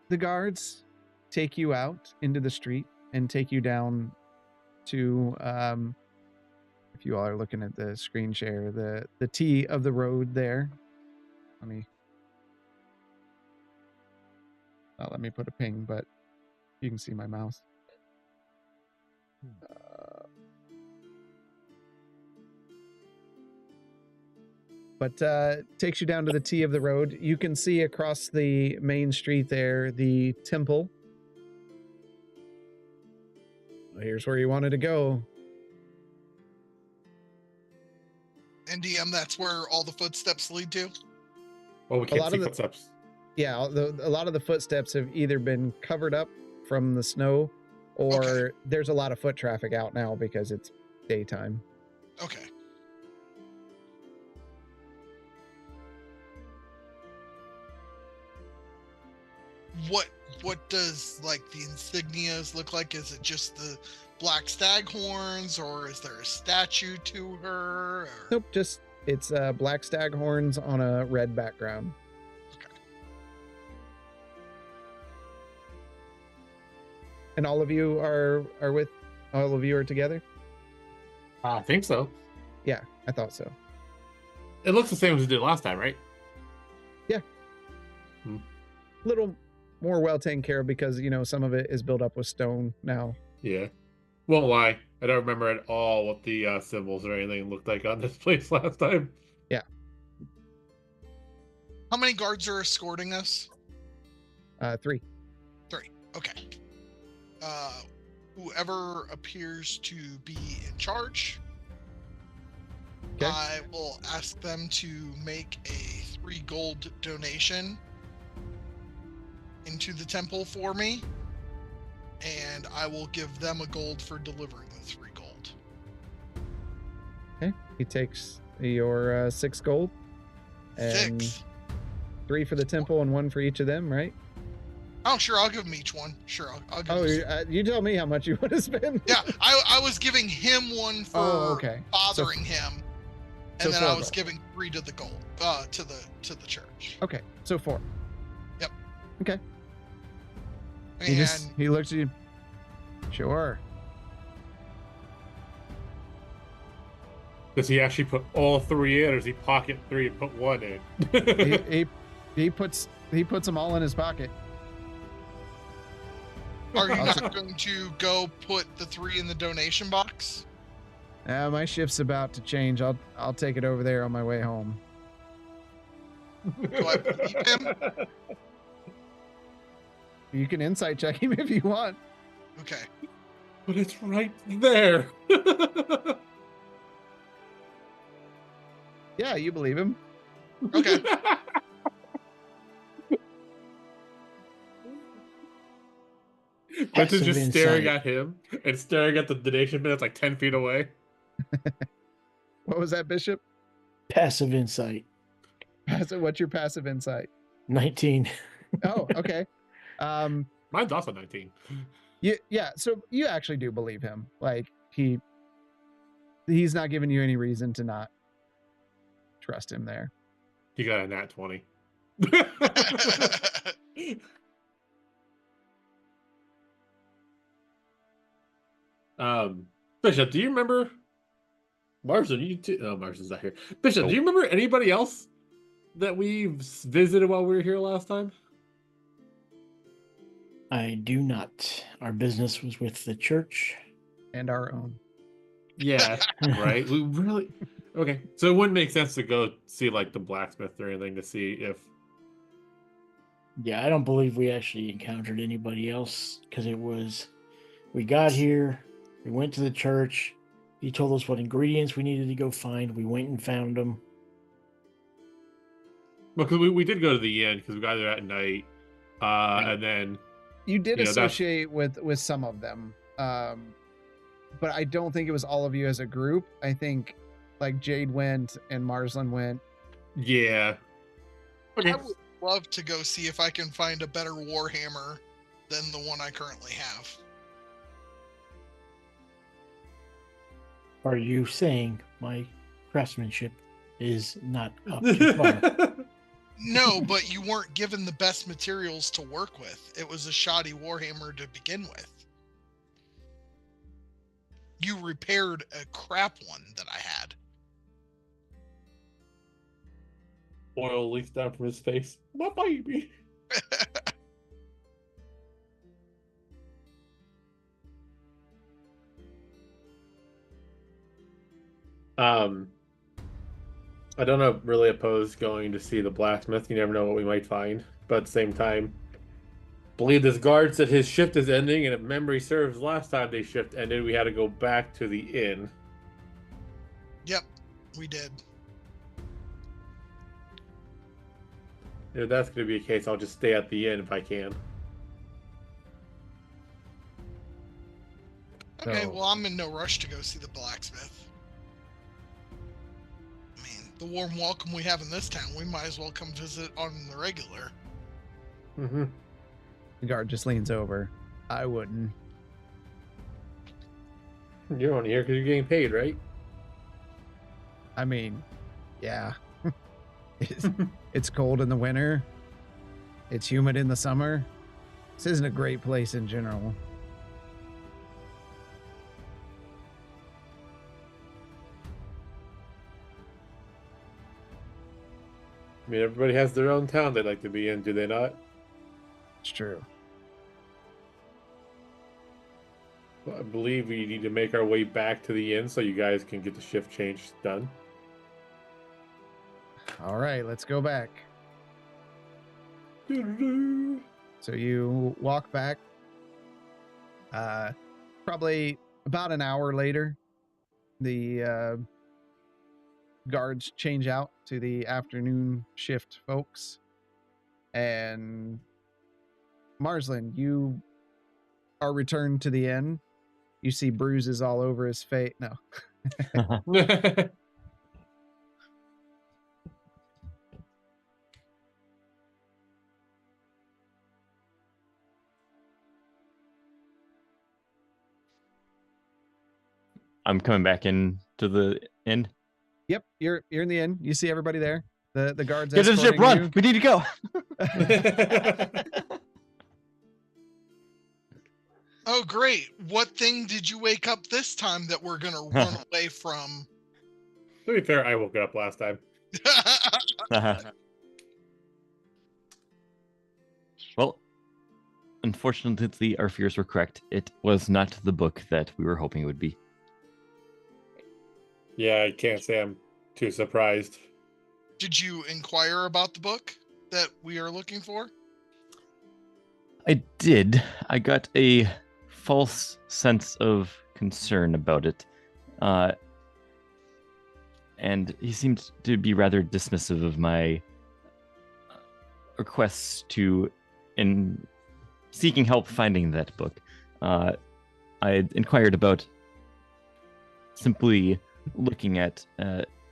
the guards take you out into the street and take you down to, if you all are looking at the screen share, the T of the road there. Let me put a ping, but you can see my mouse. But takes you down to the T of the road. You can see across the main street there the temple. Here's where you wanted to go. And DM, that's where all the footsteps lead to? Well, we can't see footsteps. Yeah, a lot of the footsteps have either been covered up from the snow, or there's a lot of foot traffic out now because it's daytime. Okay. What does like the insignias look like? Is it just the black stag horns, or is there a statue to her? Or... Nope, just it's black stag horns on a red background. Okay. And all of you are together? I think so. Yeah, I thought so. It looks the same as it did last time, right? Yeah. Little more well taken care of because, some of it is built up with stone now. Yeah. Won't lie. I don't remember at all what the symbols or anything looked like on this place last time. Yeah. How many guards are escorting us? 3. 3. Okay. Whoever appears to be in charge, okay. I will ask them to make a 3 gold donation into the temple for me, and I will give them a gold for delivering the 3 gold. Okay. He takes your 6 gold. And 6. 3 for the temple and 1 for each of them, right? Oh, sure. I'll give him each one. Sure. I'll give him you tell me how much you want to spend. Yeah, I was giving him 1 for bothering him, and then I was giving 3 to the gold, to the church. Okay, so 4. Yep. Okay. And he looks at you. Sure. Does he actually put all 3 in, or does he pocket 3 and put 1 in? he puts them all in his pocket. Are you not going to go put the 3 in the donation box? My shift's about to change. I'll take it over there on my way home. Do I believe him? You can insight check him if you want. Okay. But it's right there. Yeah, you believe him. Okay. Vince is just staring at him and staring at the donation bin that's like 10 feet away. What was that, Bishop? Passive insight. What's your passive insight? 19. Oh, okay. Mine's also 19. Yeah. So you actually do believe him. Like he's not giving you any reason to not trust him there. You got a nat 20. Bishop, do you remember Marsden? Marsden's not here. Bishop, do you remember anybody else that we visited while we were here last time? I do not. Our business was with the church. And our own. Yeah, right. We really okay. So it wouldn't make sense to go see like the blacksmith or anything to see if. Yeah, I don't believe we actually encountered anybody else because we got here, we went to the church. He told us what ingredients we needed to go find. We went and found them. Well, because we did go to the inn because we got there at night, and then You did You know, that's- associate with some of them, but I don't think it was all of you as a group. I think like Jade went and Marsland went. yeah. Okay. I would love to go see if I can find a better Warhammer than the one I currently have. Are you saying my craftsmanship is not up to par? No, but you weren't given the best materials to work with. It was a shoddy Warhammer to begin with. You repaired a crap one that I had. Oil leaks down from his face. My baby. I don't know, really oppose going to see the blacksmith. You never know what we might find. But at the same time, believe this guard said his shift is ending, and if memory serves, last time they shift ended, we had to go back to the inn. Yep, we did. If that's going to be the case, I'll just stay at the inn if I can. Okay, So- well, I'm in no rush to go see the blacksmith. I mean, the warm welcome we have in this town, we might as well come visit on the regular. Mm-hmm. The guard just leans over. I wouldn't. You're on here because you're getting paid, right? I mean, yeah. It's cold in the winter. It's humid in the summer. This isn't a great place in general. I mean, everybody has their own town they'd like to be in, do they not? It's true. Well, I believe we need to make our way back to the inn so you guys can get the shift change done. All right, let's go back. So you walk back. Probably about an hour later, the guards change out to the afternoon shift folks. And Marsland, you are returned to the inn. You see bruises all over his face. No. I'm coming back in to the inn. Yep, you're in the inn. You see everybody there. The guards Get to the ship, escorting run! you. We need to go. Oh, great. What thing did you wake up this time that we're going to run away from? To be fair, I woke up last time. Well, unfortunately, our fears were correct. It was not the book that we were hoping it would be. Yeah, I can't say I'm too surprised. Did you inquire about the book that we are looking for? I did. I got a false sense of concern about it. And he seemed to be rather dismissive of my requests in seeking help finding that book. I inquired about simply looking at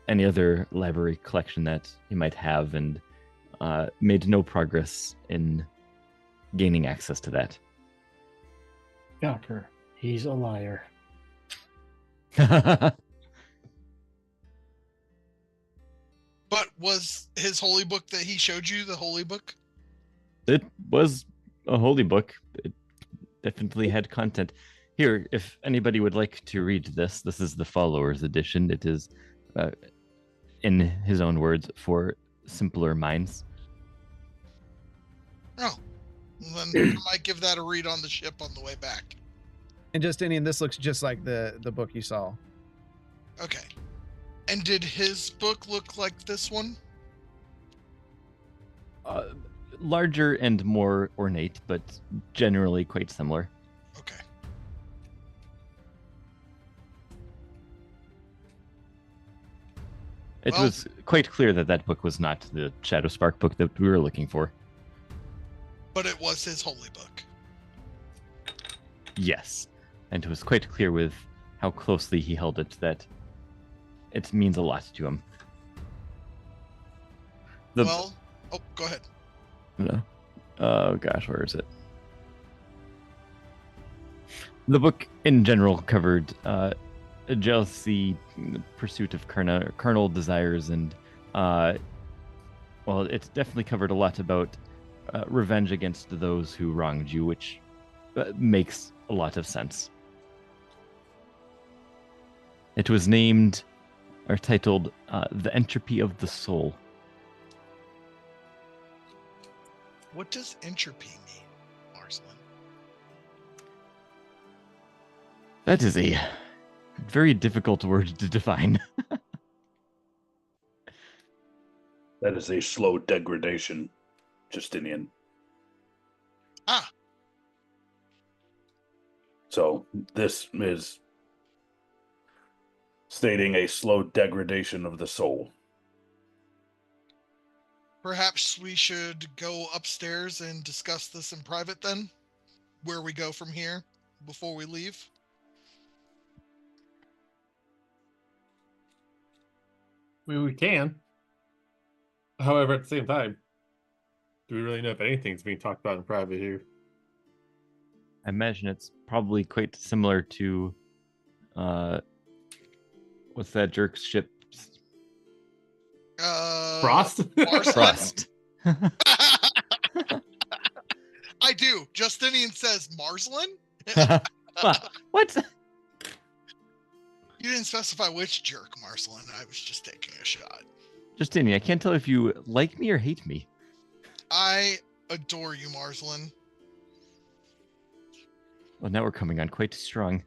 any other library collection that he might have, and made no progress in gaining access to that. Shocker. He's a liar. But was his holy book that he showed you the holy book? It was a holy book. It definitely had content. Here, if anybody would like to read this, this is the Followers Edition. It is, in his own words, for simpler minds. Oh, then I might give that a read on the ship on the way back. And Justinian, this looks just like the book you saw. Okay. And did his book look like this one? Larger and more ornate, but generally quite similar. Okay. It Well- was quite clear that that book was not the Shadowspark book that we were looking for. But it was his holy book. Yes. And it was quite clear with how closely he held it that it means a lot to him. Well, oh, go ahead. No. Oh gosh, where is it? The book in general covered jealousy, pursuit of carnal desires, and well, it definitely covered a lot about revenge against those who wronged you, which makes a lot of sense. It was named or titled "The Entropy of the Soul." What does entropy mean, Marsland? That is a very difficult word to define. That is a slow degradation, Justinian. Ah. So this is stating a slow degradation of the soul. Perhaps we should go upstairs and discuss this in private then? Where we go from here before we leave? We can. However, at the same time, do we really know if anything's being talked about in private here? I imagine it's probably quite similar to what's that jerk's ship? Frost? Marsland? Frost. I do. Justinian says Marsland? What? You didn't specify which jerk, Marsland. I was just taking a shot. Justinian, I can't tell if you like me or hate me. I adore you, Marsland. Well, now we're coming on quite strong.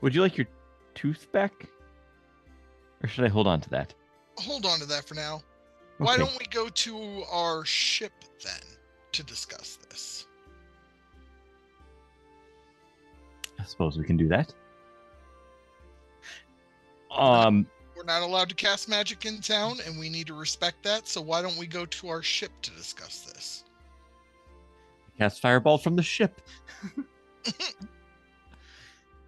Would you like your tooth back? Or should I hold on to that? Hold on to that for now. Why Okay. don't we go to our ship then to discuss this? I suppose we can do that. We're not allowed to cast magic in town, and we need to respect that. So why don't we go to our ship to discuss this? Cast fireball from the ship.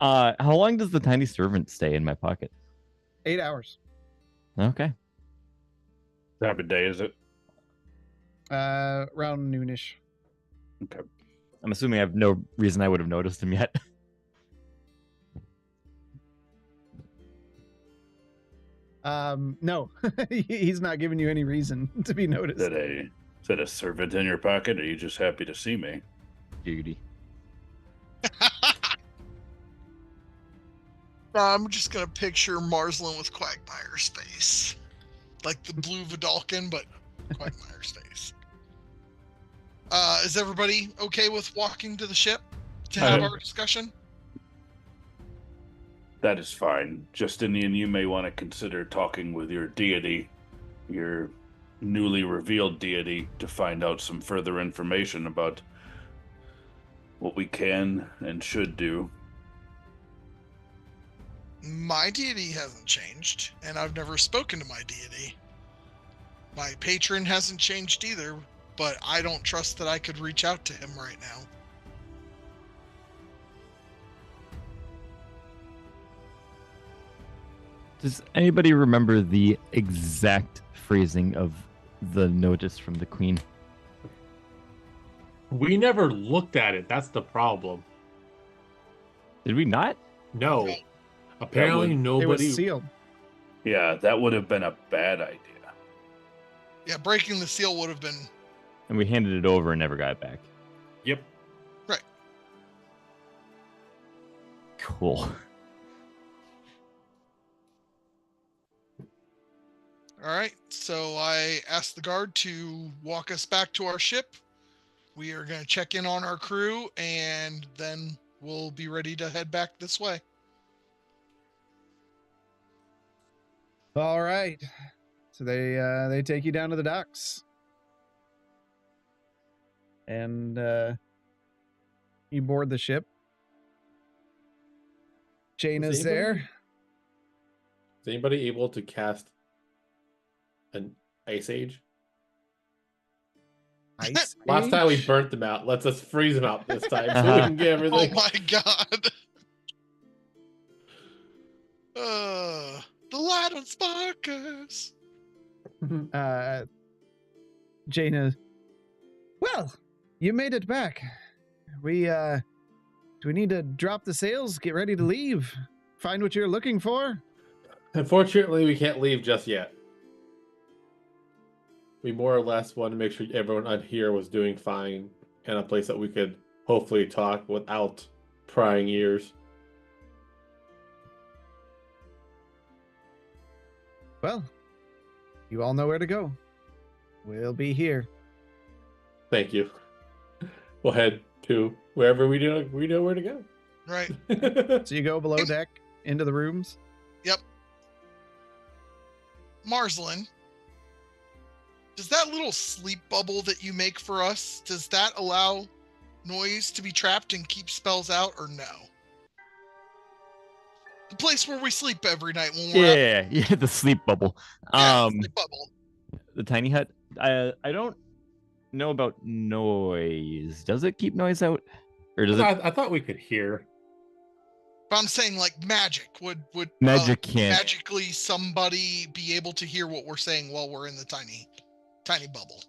How long does the tiny servant stay in my pocket? 8 hours. Okay. What type of day is it? Around noonish. Okay. I'm assuming I have no reason I would have noticed him yet. No, he's not giving you any reason to be noticed. Is that a servant in your pocket, or are you just happy to see me? Duty. I'm just gonna picture Marsland with Quagmire's face, like the blue Vidalkin, but Quagmire's face. Is everybody okay with walking to the ship to have our discussion? That is fine. Justinian, you may want to consider talking with your deity, your newly revealed deity, to find out some further information about what we can and should do. My deity hasn't changed, and I've never spoken to my deity. My patron hasn't changed either, but I don't trust that I could reach out to him right now. Does anybody remember the exact phrasing of the notice from the Queen? We never looked at it. That's the problem. Did we not? No. No. Apparently That It was nobody. sealed. Yeah, that would have been a bad idea. Yeah, breaking the seal would have been And we handed it over and never got it back. Yep. right. Cool. All right. So I asked the guard to walk us back to our ship. We are going to check in on our crew, and then we'll be ready to head back this way. All right. So they take you down to the docks. And you board the ship. Jaina's there. Is anybody able to cast an Ice Age? Ice Last time we Age? burnt them out. Let's just freeze them out this time so we can get Oh everything. my god. The light on sparkers. Jaina. Well, you made it back. We do we need to drop the sails, get ready to leave? Find what you're looking for? Unfortunately, we can't leave just yet. We more or less wanted to make sure everyone on here was doing fine and a place that we could hopefully talk without prying ears. Well, you all know where to go. We'll be here. Thank you. We'll head to wherever we know where to go. Right. So you go below deck into the rooms. Yep. Marslin, does that little sleep bubble that you make for us, does that allow noise to be trapped and keep spells out, or no? The place where we sleep every night when we're out. Yeah, the sleep bubble. Yeah, sleep bubble. The tiny hut. I don't know about noise. Does it keep noise out, or does it? I thought we could hear. But I'm saying like magic would Magic can't. magically somebody be able to hear what we're saying while we're in the tiny bubble.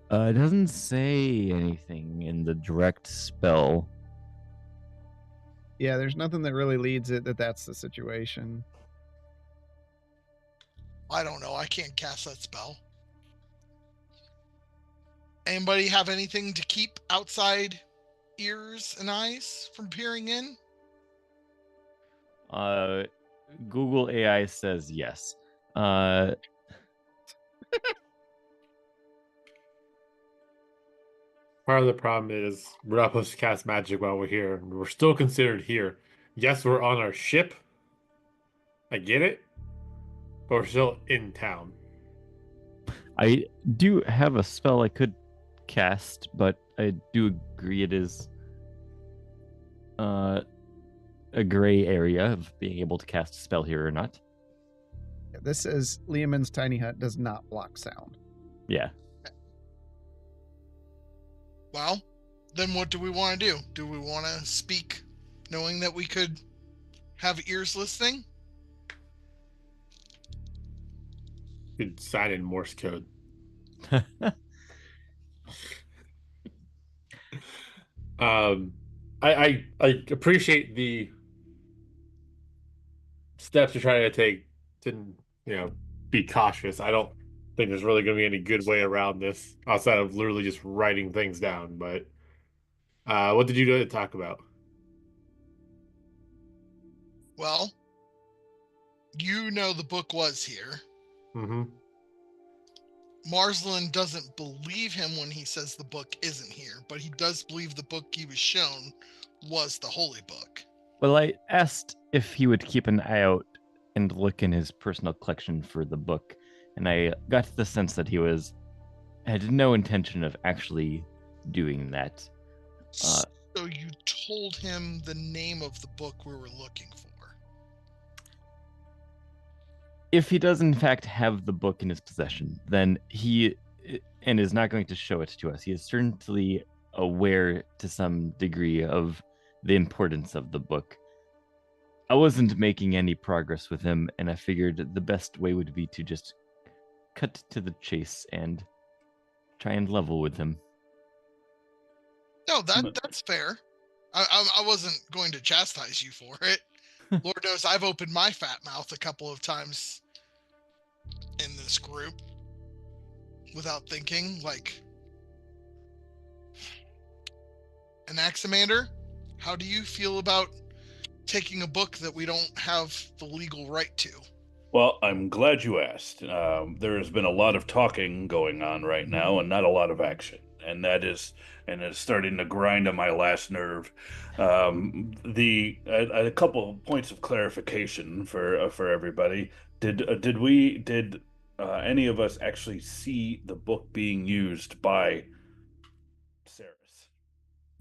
It doesn't say anything in the direct spell. Yeah, there's nothing that really leads it that's the situation. I don't know. I can't cast that spell. Anybody have anything to keep outside ears and eyes from peering in? Google AI says yes. Part of the problem is we're not supposed to cast magic while we're here. We're still considered here. Yes, we're on our ship. I get it. But we're still in town. I do have a spell I could cast, but I do agree it is a gray area of being able to cast a spell here or not. This says Liamon's tiny hut does not block sound. Yeah. Well, then what do we want to do? Do we want to speak knowing that we could have ears listening? You could sign in Morse code. I appreciate the steps you're trying to take to be cautious. I don't think there's really going to be any good way around this outside of literally just writing things down. But what did you do to talk about? Well, you know the book was here. Mm-hmm. Marslin doesn't believe him when he says the book isn't here, but he does believe the book he was shown was the holy book. Well, I asked if he would keep an eye out and look in his personal collection for the book, and I got the sense that he had no intention of actually doing that. So you told him the name of the book we were looking for. If he does in fact have the book in his possession, then he and is not going to show it to us. He is certainly aware to some degree of the importance of the book. I wasn't making any progress with him, and I figured the best way would be to just cut to the chase and try and level with him. No, that's fair. I wasn't going to chastise you for it. Lord knows I've opened my fat mouth a couple of times in this group without thinking. Like, Anaximander, how do you feel about taking a book that we don't have the legal right to? Well, I'm glad you asked. There has been a lot of talking going on right now, and not a lot of action, and it's starting to grind on my last nerve. A couple of points of clarification for everybody. Did any of us actually see the book being used by Ceres?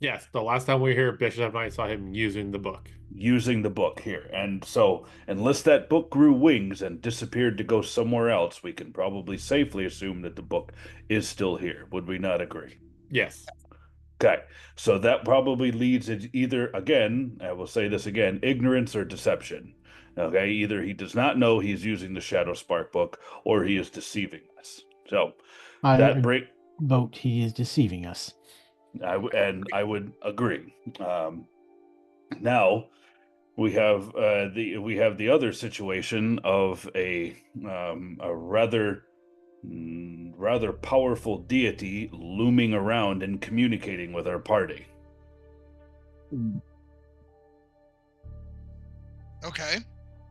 Yes, the last time we were here, Bishop and I saw him using the book. Using the book here. And so, unless that book grew wings and disappeared to go somewhere else, we can probably safely assume that the book is still here. Would we not agree? Yes. Okay. So that probably leads it either, again, I will say this again, ignorance or deception. Okay. Either he does not know he's using the Shadowspark book or he is deceiving us. So that I break. vote he is deceiving us. I would agree. Now we have the other situation of a rather powerful deity looming around and communicating with our party. Okay.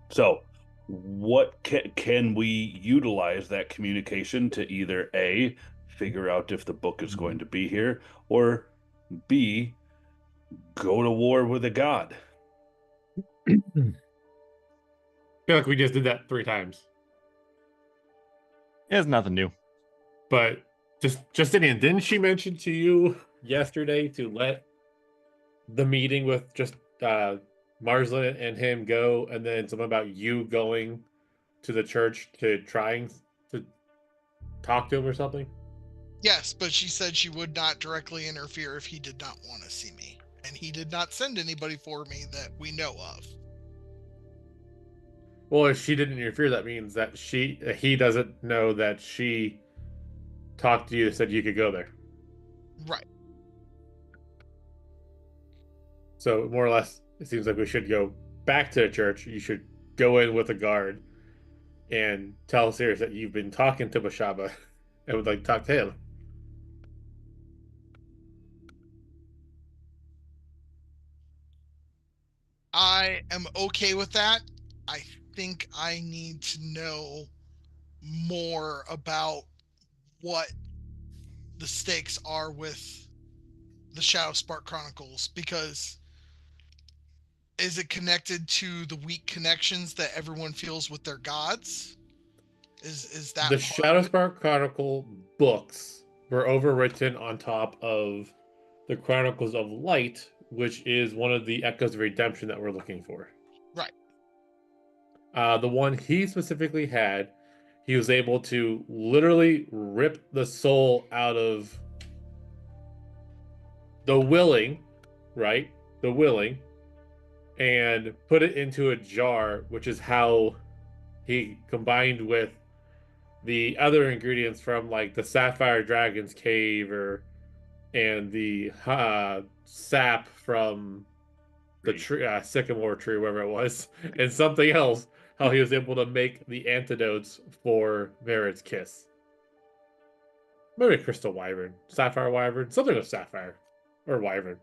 So, what can we utilize that communication to either A, figure out if the book is going to be here, or B, go to war with a god? I feel like we just did that 3 times. It's nothing new. But Justinian, didn't she mention to you yesterday to let the meeting with just Marsland and him go, and then something about you going to the church to trying to talk to him or something? Yes, but she said she would not directly interfere if he did not want to see me. And he did not send anybody for me that we know of. Well, if she didn't interfere, that means that he doesn't know that she talked to you and said you could go there. Right. So more or less, it seems like we should go back to the church. You should go in with a guard and tell Sirius that you've been talking to Bashaba and would like to talk to him. I am okay with that. I think I need to know more about what the stakes are with the Shadowspark Chronicles, because is it connected to the weak connections that everyone feels with their gods? Is that The part of it? Shadowspark Chronicle books were overwritten on top of the Chronicles of Light, which is one of the Echoes of Redemption that we're looking for. Right. The one he specifically had, he was able to literally rip the soul out of the willing, right? The willing, and put it into a jar, which is how he combined with the other ingredients from like the Sapphire Dragon's Cave and the sap from the tree, sycamore tree, wherever it was, and something else. How he was able to make the antidotes for Merritt's kiss. Maybe Crystal Wyvern, Sapphire Wyvern, something with Sapphire or Wyvern.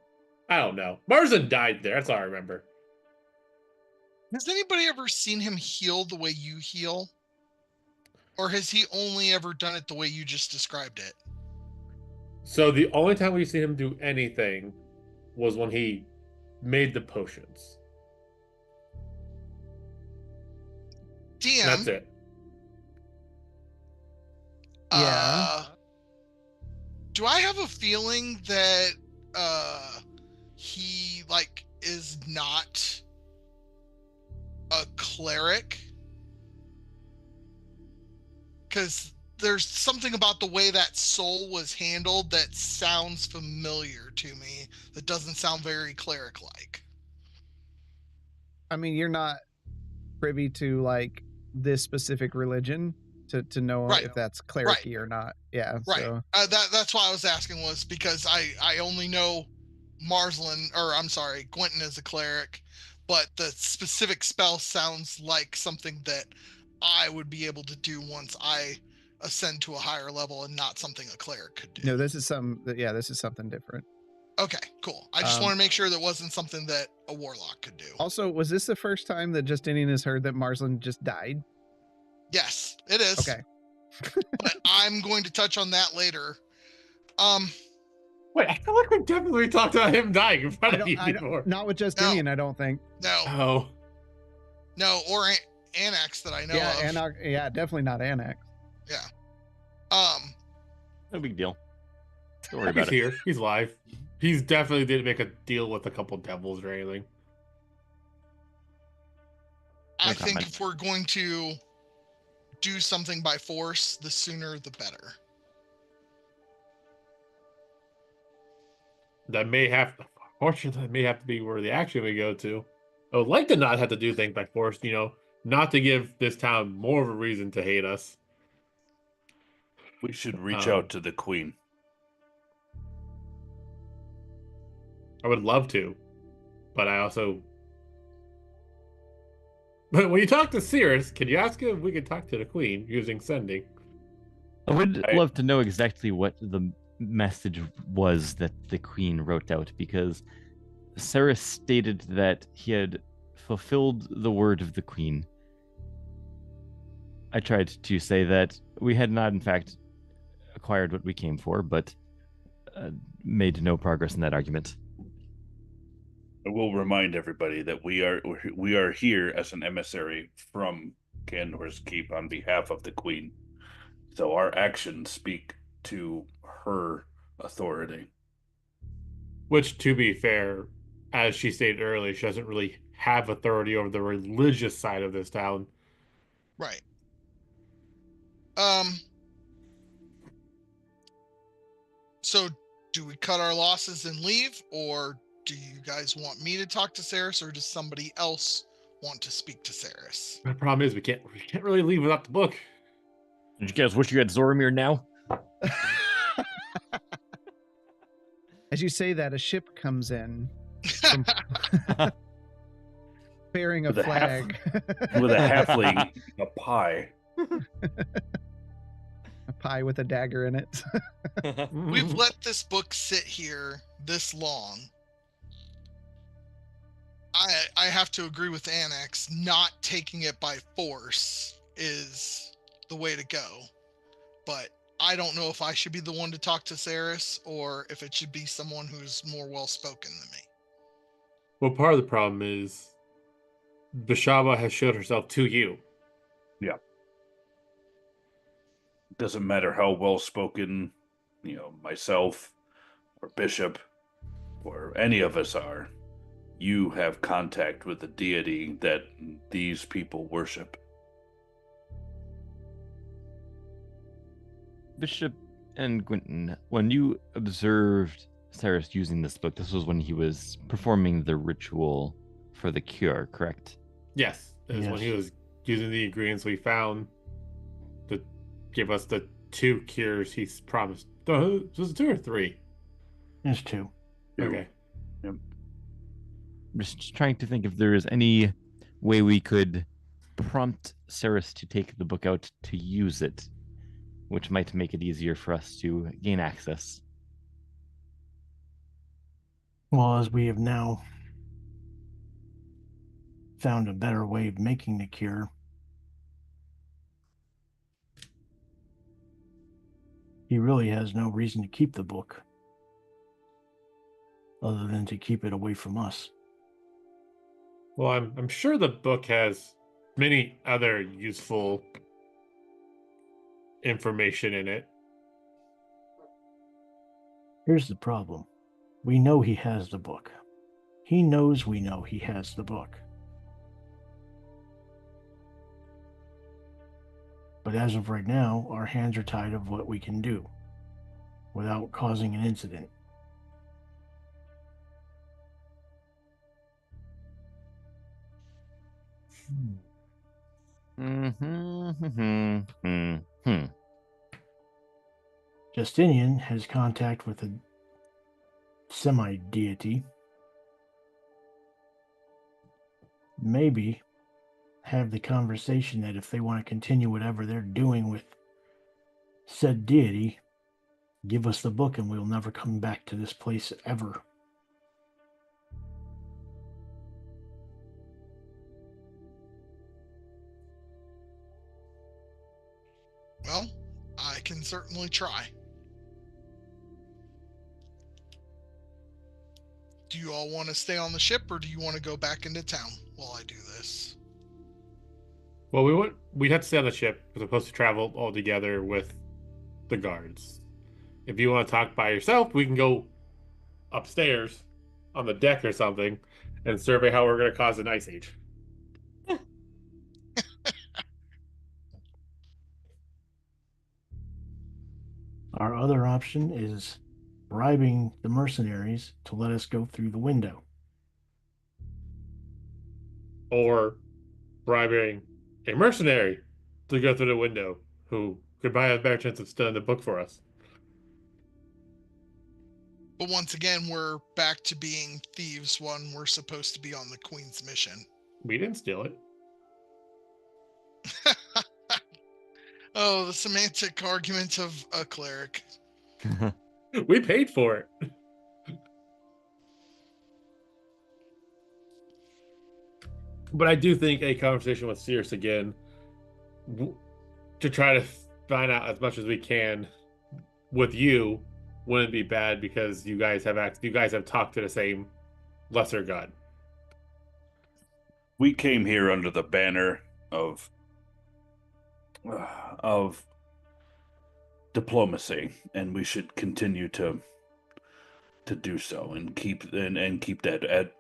I don't know. Marsden died there. That's all I remember. Has anybody ever seen him heal the way you heal? Or has he only ever done it the way you just described it? So the only time we've seen him do anything was when he made the potions. DM. That's it. Yeah. Do I have a feeling that he like is not a cleric? Because there's something about the way that soul was handled that sounds familiar to me. That doesn't sound very cleric-like. I mean, you're not privy to like this specific religion to know Right. if that's clericy or not. Yeah. Right. So That's why I was asking, was because I only know Quentin is a cleric, but the specific spell sounds like something that I would be able to do once I ascend to a higher level, and not something a cleric could do. no, this is something different. Okay, cool. I just want to make sure that wasn't something that a warlock could do. Also, was this the first time that Justinian has heard that Marsland just died? Yes, it is. Okay. But I'm going to touch on that later. Wait, I feel like we've definitely talked about him dying in front of you before. Not with Justinian, I don't think. No. Oh. No, or Annex that I know of. Yeah, definitely not Annex. Yeah. No big deal. Don't worry He's about it. here. He's live. He's definitely didn't make a deal with a couple devils or anything. I think if we're going to do something by force, the sooner the better. Unfortunately, that may have to be where the action we go to. I would like to not have to do things by force, not to give this town more of a reason to hate us. We should reach out to the queen. I would love to, but I also... But when you talk to Cirrus, can you ask him if we can talk to the queen using sending? I would love to know exactly what the message was that the queen wrote out, because Sarah stated that he had fulfilled the word of the queen. I tried to say that we had not, in fact, acquired what we came for, but made no progress in that argument. I will remind everybody that we are here as an emissary from Candor's Keep on behalf of the Queen. So our actions speak to her authority. Which, to be fair, as she stated earlier, she doesn't really have authority over the religious side of this town. Right. So do we cut our losses and leave, or do you guys want me to talk to Saris, or does somebody else want to speak to Saris? The problem is we can't really leave without the book. Did you guys wish you had Zoramir now? As you say that, a ship comes in bearing a With a flag. With a halfling, a pie. A pie with a dagger in it. We've let this book sit here this long. I have to agree with Annex. Not taking it by force is the way to go. But I don't know if I should be the one to talk to Saris, or if it should be someone who's more well-spoken than me. Well, part of the problem is Bashaba has showed herself to you. Yeah. Doesn't matter how well-spoken, myself or Bishop or any of us are. You have contact with the deity that these people worship. Bishop and Quentin, when you observed Cyrus using this book, this was when he was performing the ritual for the cure, correct? Yes, it was when he was using the ingredients we found to give us the 2 cures he's promised. Was it 2 or 3? There's 2. Okay. Yep. I'm just trying to think if there is any way we could prompt Cyrus to take the book out to use it, which might make it easier for us to gain access. Well, as we have now found a better way of making the cure, he really has no reason to keep the book other than to keep it away from us. Well, I'm sure the book has many other useful information in it. Here's the problem. We know he has the book. He knows we know he has the book. But as of right now, our hands are tied of what we can do without causing an incident. Justinian has contact with a semi-deity. Maybe have the conversation that if they want to continue whatever they're doing with said deity, give us the book and we'll never come back to this place ever. Well, I can certainly try. Do you all want to stay on the ship, or do you want to go back into town while I do this? Well, we'd have to stay on the ship. We're supposed to travel all together with the guards. If you want to talk by yourself, we can go upstairs on the deck or something and survey how we're going to cause an ice age. Our other option is bribing the mercenaries to let us go through the window. Or bribing a mercenary to go through the window who could buy a better chance of stealing the book for us. But once again, we're back to being thieves when we're supposed to be on the Queen's mission. We didn't steal it. Oh, the semantic argument of a cleric. We paid for it. But I do think a conversation with Circe again to try to find out as much as we can with you wouldn't be bad, because you guys have talked to the same lesser god. We came here under the banner of diplomacy, and we should continue to do so and keep that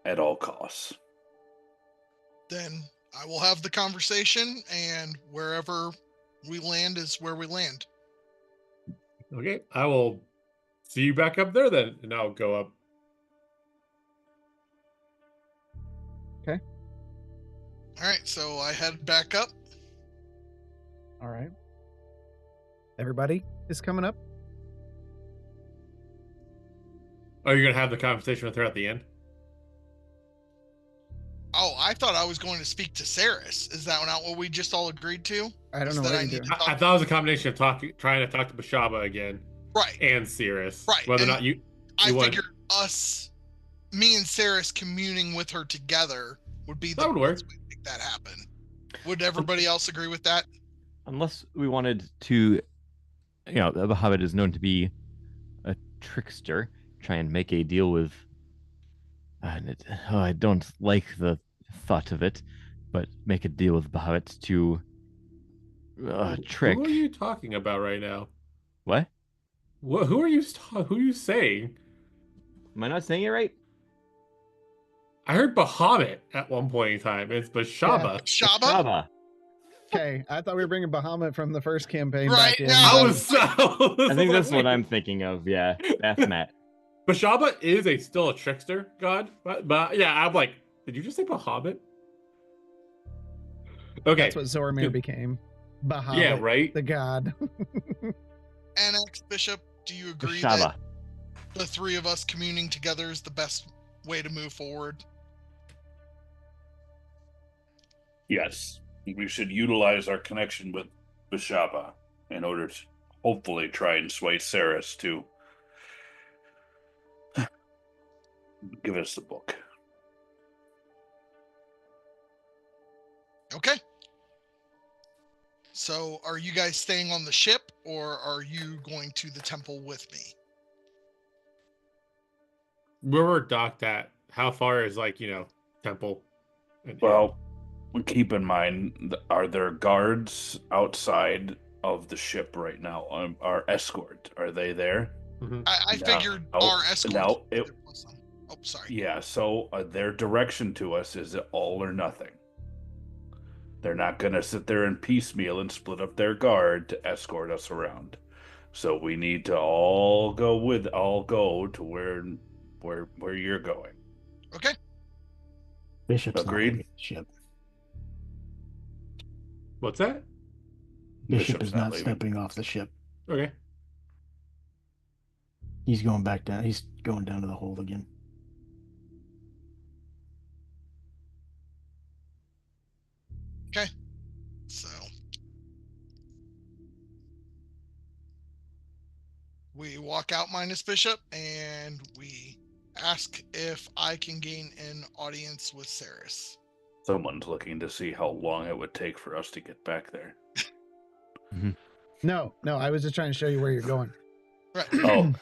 at all costs. Then I will have the conversation, and wherever we land is where we land. Okay, I will see you back up there then, and I'll go up. Okay. All right, so I head back up. All right. Everybody is coming up. Are you going to have the conversation with her at the end? Oh, I thought I was going to speak to Saris. Is that not what we just all agreed to? I don't know Is that what I you're need doing. to talk- I thought it was a combination of trying to talk to Bashaba again Right. and Cirrus. Right, Whether or and not you I want- figured me and Saris communing with her together would be the That would work. best way to make that happen. Would everybody else agree with that? Unless we wanted to, the Bahamut is known to be a trickster, try and make a deal with. I don't like the thought of it, but make a deal with Bahamut to trick. Who are you talking about right now? What? Who are you saying? Am I not saying it right? I heard Bahamut at one point in time. It's Bashaba. Shaba? Shaba. Okay, I thought we were bringing Bahamut from the first campaign Right, back in. no. I think that's what I'm thinking of. Yeah, that's Matt. Bashaba is still a trickster god, but yeah, I'm like, did you just say Bahamut? Okay, That's what Zoramir became. Bahamut, yeah, right. the god. Annex Bishop, do you agree Shaba. that the three of us communing together is the best way to move forward? Yes, we should utilize our connection with Bashaba in order to hopefully try and sway Saris to give us the book. Okay. So are you guys staying on the ship, or are you going to the temple with me? Where we're docked at, how far is temple? Well, keep in mind, are there guards outside of the ship right now? Our escort, are they there? Mhm. I No. figured our escort. No, Oh, sorry. Yeah, so their direction to us is all or nothing. They're not going to sit there and piecemeal and split up their guard to escort us around. So we need to all go to where you're going. Okay. Bishop's not Agreed. leaving the ship. What's that? Bishop is not leaving. stepping off the ship. Okay. He's going back down. He's going down to the hold again. Okay. So we walk out minus Bishop and we ask if I can gain an audience with Saris. Someone's looking to see how long it would take for us to get back there. No, I was just trying to show you where you're going. Right. Oh.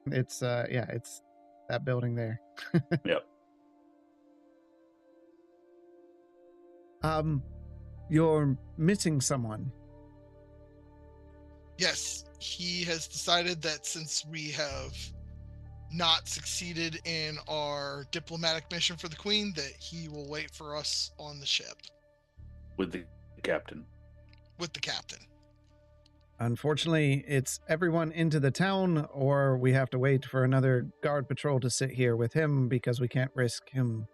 It's it's that building there. Yep. You're missing someone. Yes, he has decided that since we have not succeeded in our diplomatic mission for the Queen, that he will wait for us on the ship With the captain. with the captain. Unfortunately, it's everyone into the town, or we have to wait for another guard patrol to sit here with him because we can't risk him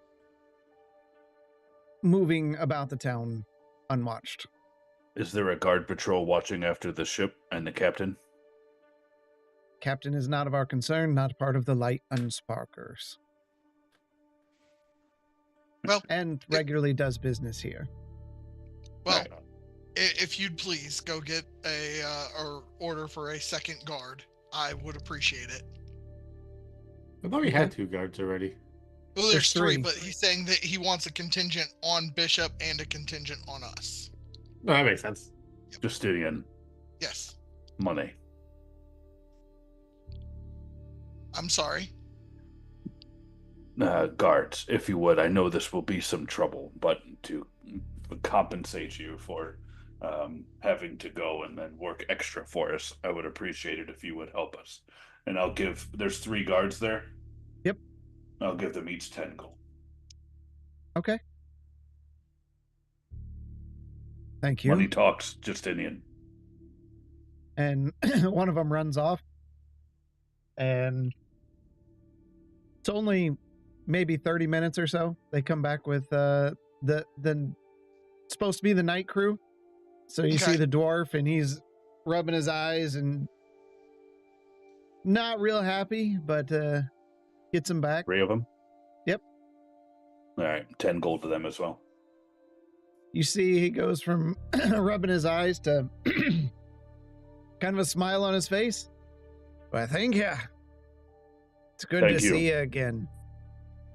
moving about the town unwatched. Is there a guard patrol watching after the ship and the captain? Captain is not of our concern, not part of the Light Unsparkers. Well, and regularly does business here. Well, if you'd please go get a or order for a second guard, I would appreciate it. I thought we had 2 guards already. Well, there's three, three. but he's saying that he wants a contingent on Bishop and a contingent on us. No, that makes sense. Justinian. Yes. Money. I'm sorry. Guards, if you would. I know this will be some trouble, but to compensate you for having to go and then work extra for us, I would appreciate it if you would help us. And there's 3 guards there. Yep. I'll give them each 10 gold. Okay. Thank you. Money talks, Justinian. And one of them runs off, and it's only maybe 30 minutes or so. They come back with the supposed to be the night crew. So you see the dwarf, and he's rubbing his eyes and not real happy, but gets him back. 3 of them? Yep. All right, 10 gold to them as well. You see he goes from rubbing his eyes to kind of a smile on his face. Well, thank you. It's good to see you again.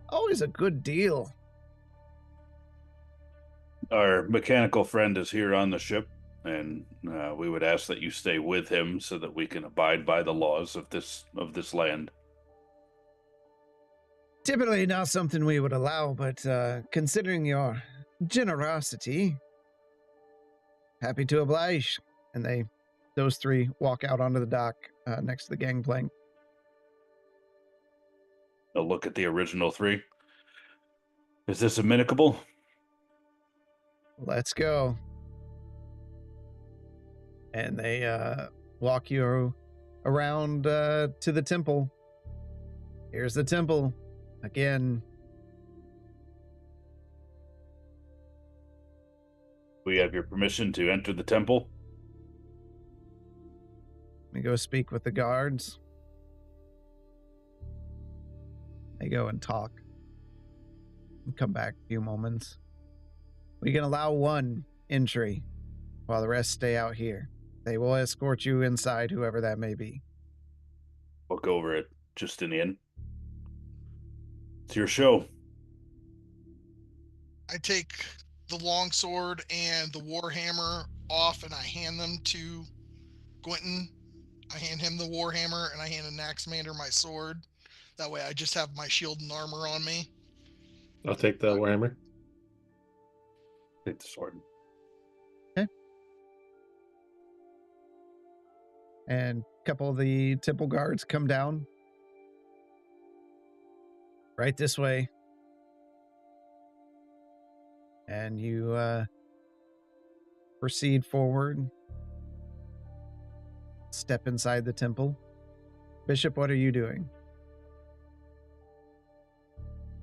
Always a good deal. Our mechanical friend is here on the ship, and we would ask that you stay with him so that we can abide by the laws of this land. Typically not something we would allow, but considering your generosity, happy to oblige. And those 3 walk out onto the dock next to the gangplank. A look at the original 3. Is this amenable? Let's go. And they walk you around to the temple. Here's the temple again. We have your permission to enter the temple. We go speak with the guards. They go and talk. And come back a few moments. We can allow 1 entry while the rest stay out here. They will escort you inside, whoever that may be. Look over it, Justinian. It's your show. I take the longsword and the warhammer off, and I hand them to Quentin. I hand him the warhammer, and I hand Anaximander my sword. That way I just have my shield and armor on me. I'll take the warhammer. Take the sword. Okay. And a couple of the temple guards come down. Right this way. and you proceed forward. Step inside the temple. Bishop, what are you doing?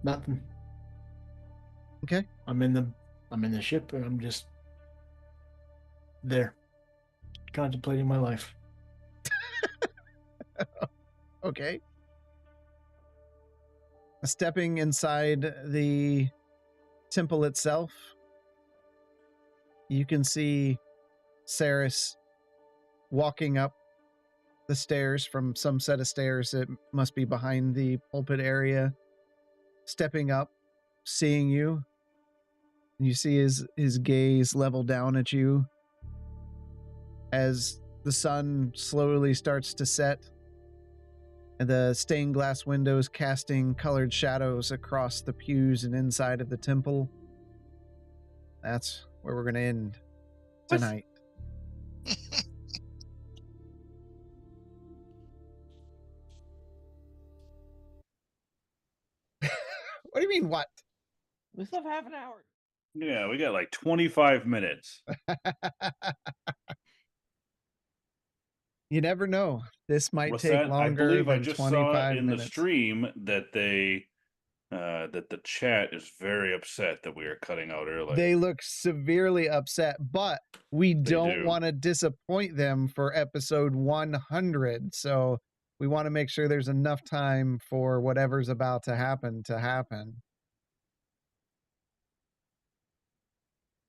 Nothing. Okay. I'm in the ship, and I'm just there, contemplating my life. Okay. Stepping inside the temple itself, you can see Saris walking up the stairs from some set of stairs that must be behind the pulpit area, stepping up, seeing you. You see his gaze level down at you as the sun slowly starts to set and the stained glass windows casting colored shadows across the pews and inside of the temple. That's where we're going to end tonight. What do you mean, what? We still have half an hour. Yeah, we got like 25 minutes. You never know. This might What's take that? I longer believe I than just 25 saw in minutes. the stream that that the chat is very upset that we are cutting out early. They look severely upset, but we don't do. want to disappoint them for episode 100. So we want to make sure there's enough time for whatever's about to happen to happen.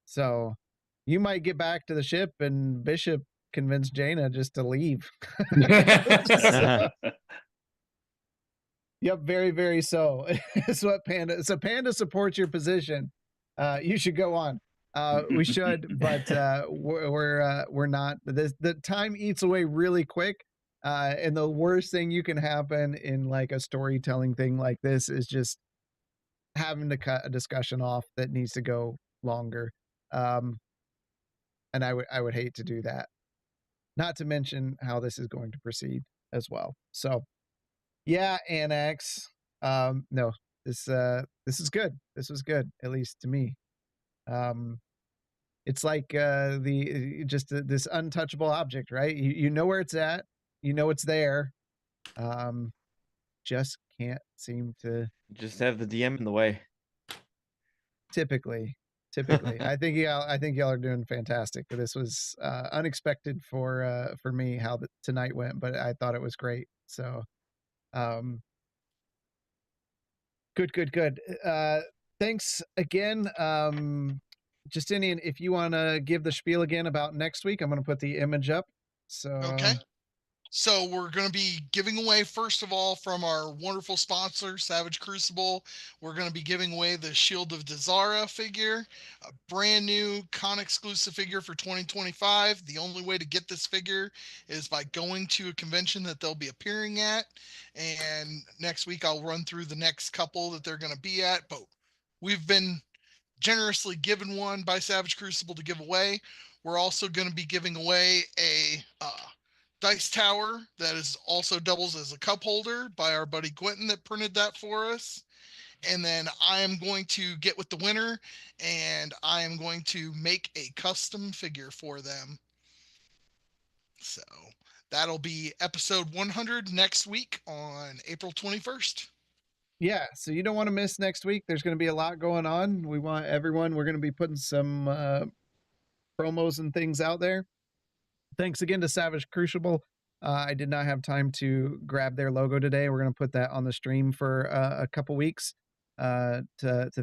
So you might get back to the ship and Bishop convince Jaina just to leave. Yep, very, very so. It's what Panda. So Panda supports your position. You should go on. We should, but we're not. The time eats away really quick, and the worst thing you can happen in like a storytelling thing like this is just having to cut a discussion off that needs to go longer. And I would hate to do that. Not to mention how this is going to proceed as well. So. Yeah, Annex. No, this is good. This was good, at least to me. It's like this untouchable object, right? You know where it's at, you know it's there. Just can't seem to Just have the DM in the way. typically. I think y'all are doing fantastic. This was unexpected for me how tonight went, but I thought it was great. So Good. Thanks again. Justinian, if you want to give the spiel again about next week, I'm going to put the image up. So Okay. So we're going to be giving away, first of all, from our wonderful sponsor, Savage Crucible, we're going to be giving away the Shield of Dazara figure, a brand new con-exclusive figure for 2025. The only way to get this figure is by going to a convention that they'll be appearing at. And next week, I'll run through the next couple that they're going to be at. But we've been generously given one by Savage Crucible to give away. We're also going to be giving away a dice tower that is also doubles as a cup holder by our buddy Quentin that printed that for us. And then I am going to get with the winner and I am going to make a custom figure for them. So that'll be episode 100 next week on April 21st. Yeah, so you don't want to miss next week. There's going to be a lot going on. We want everyone. We're going to be putting some promos and things out there. Thanks again to Savage Crucible. I did not have time to grab their logo today. We're going to put that on the stream for a couple weeks to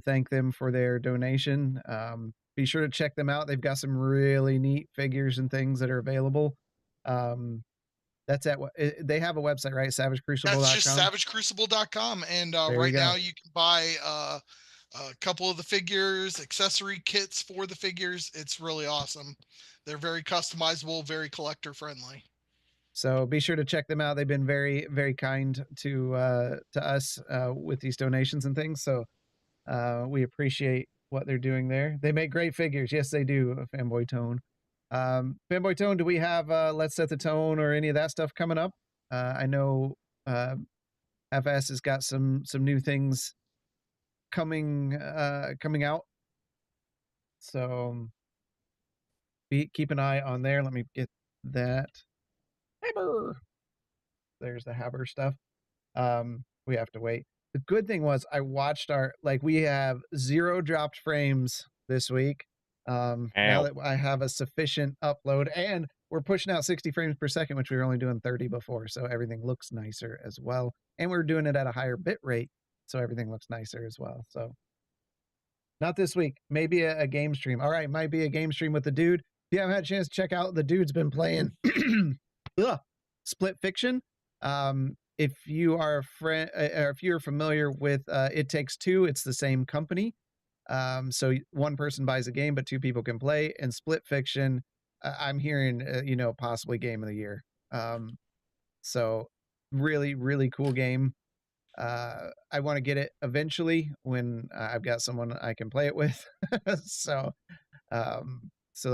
thank them for their donation. Be sure to check them out. They've got some really neat figures and things that are available. That's at what they have a website, right? SavageCrucible.com. That's just SavageCrucible.com. And right now you can buy a couple of the figures, accessory kits for the figures. It's really awesome. They're very customizable, very collector friendly. So be sure to check them out. They've been very, very kind to us with these donations and things. So we appreciate what they're doing there. They make great figures. Yes, they do. Fanboy Tone. Fanboy Tone, do we have Let's Set the Tone or any of that stuff coming up? I know FS has got some new things coming out. So keep an eye on there. Let me get that. Haber. There's the Haber stuff. We have to wait. The good thing was I watched we have 0 dropped frames this week. Now that I have a sufficient upload, and we're pushing out 60 frames per second, which we were only doing 30 before. So everything looks nicer as well. And we're doing it at a higher bit rate. So everything looks nicer as well. So not this week, maybe a game stream. All right. Might be a game stream with the dude. If you haven't had a chance to check out, the dude's been playing Split Fiction. If you are or if you're familiar with It Takes Two, it's the same company. So one person buys a game, but 2 people can play. And Split Fiction, I'm hearing, possibly game of the year. So really, really cool game. I want to get it eventually when I've got someone I can play it with. So I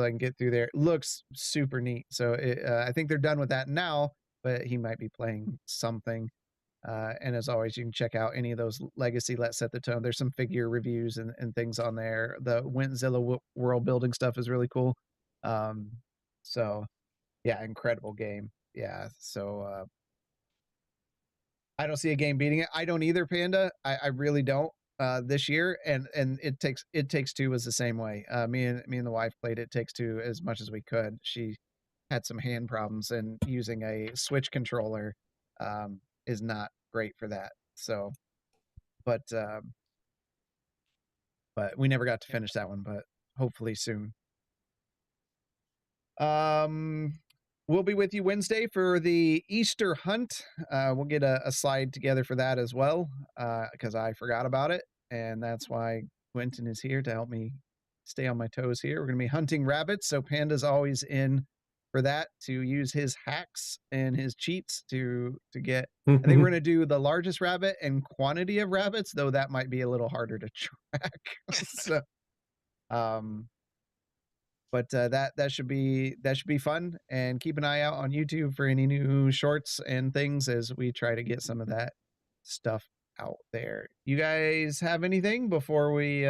can get through there. It looks super neat. So I think they're done with that now, but he might be playing something. And as always, you can check out any of those Legacy Let's Set the Tone. There's some figure reviews and things on there. The Wintzilla world building stuff is really cool. So yeah, incredible game. Yeah. So I don't see a game beating it. I don't either, Panda. I really don't this year. And It Takes Two was the same way. Me and the wife played It Takes Two as much as we could. She had some hand problems, and using a Switch controller is not great for that. So, but we never got to finish that one, but hopefully soon. We'll be with you Wednesday for the Easter hunt. We'll get a slide together for that as well, because I forgot about it, and that's why Quentin is here to help me stay on my toes here. We're going to be hunting rabbits, so Panda's always in for that, to use his hacks and his cheats to get. I think we're going to do the largest rabbit and quantity of rabbits, though that might be a little harder to track. So, but that should be fun, and keep an eye out on YouTube for any new shorts and things as we try to get some of that stuff out there. You guys have anything before we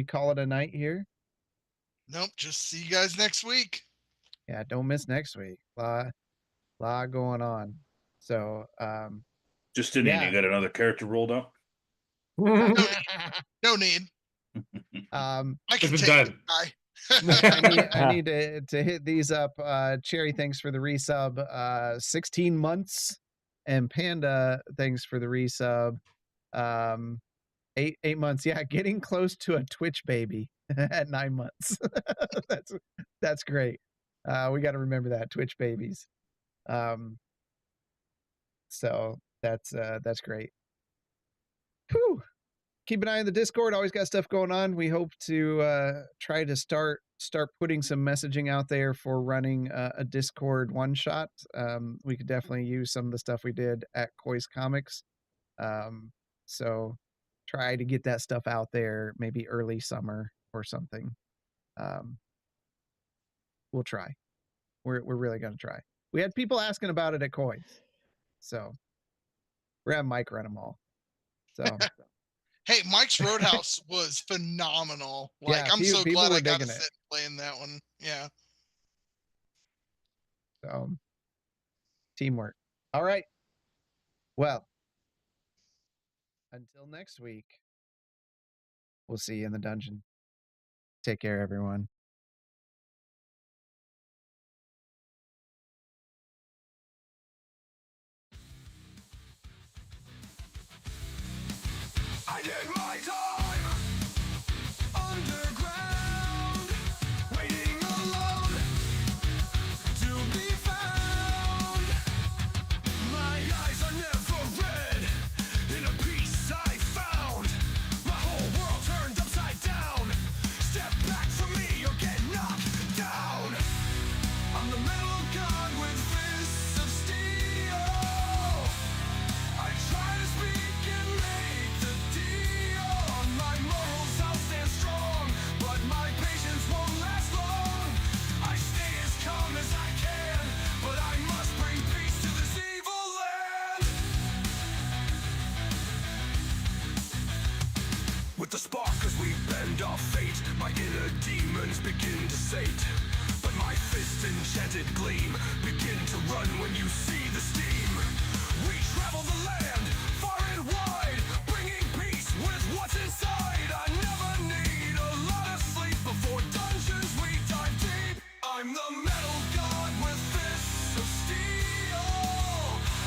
call it a night here? Nope. Just see you guys next week. Yeah, don't miss next week. Lot going on. So Justinian, yeah. you got another character rolled out? No need. I can It's take done. the guy. I need to hit these up. Cherry, thanks for the resub. 16 months, and Panda, thanks for the resub. 8 months. Yeah, getting close to a Twitch baby at 9 months. That's great. We got to remember that, Twitch babies. So that's great. Whew. Keep an eye on the Discord. Always got stuff going on. We hope to try to start putting some messaging out there for running a Discord one shot. We could definitely use some of the stuff we did at Koi's Comics. So try to get that stuff out there maybe early summer or something. We'll try. We're really gonna try. We had people asking about it at Koi's, so we're having Mike run them all. So. Hey, Mike's Roadhouse was phenomenal. Like, Yeah, I'm so people glad were I got to digging it. sit and play in that one. Yeah. So, teamwork. All right. Well, until next week, we'll see you in the dungeon. Take care, everyone. I did my time underground, waiting alone to be found. My eyes are never red in a piece I found. My whole world turned upside down. Step back from me or get knocked down. I'm the metal god with fists of steel. I try to speak and make the deal. On my morals I'll stand strong, but my patience won't last long. I stay as calm as I can, but I must bring peace to this evil land. With the spark as we bend our fate, my My inner demons begin to sate, but my fist enchanted gleam begin to run when you see the steam. We travel the land far and wide, bringing peace with what's inside. I never need a lot of sleep before dungeons we dive deep. I'm the metal god with fists of steel.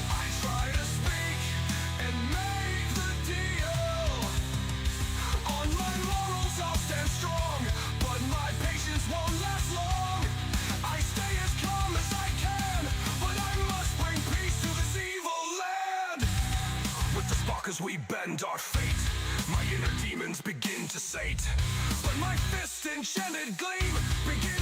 I try to speak and make the deal. On my laurels I'll stand strong, but my patience won't last long. I stay as calm as I can, but I must bring peace to this evil land. With the spark as we bend our fate, my inner demons begin to sate, but my fist enchanted gleam begin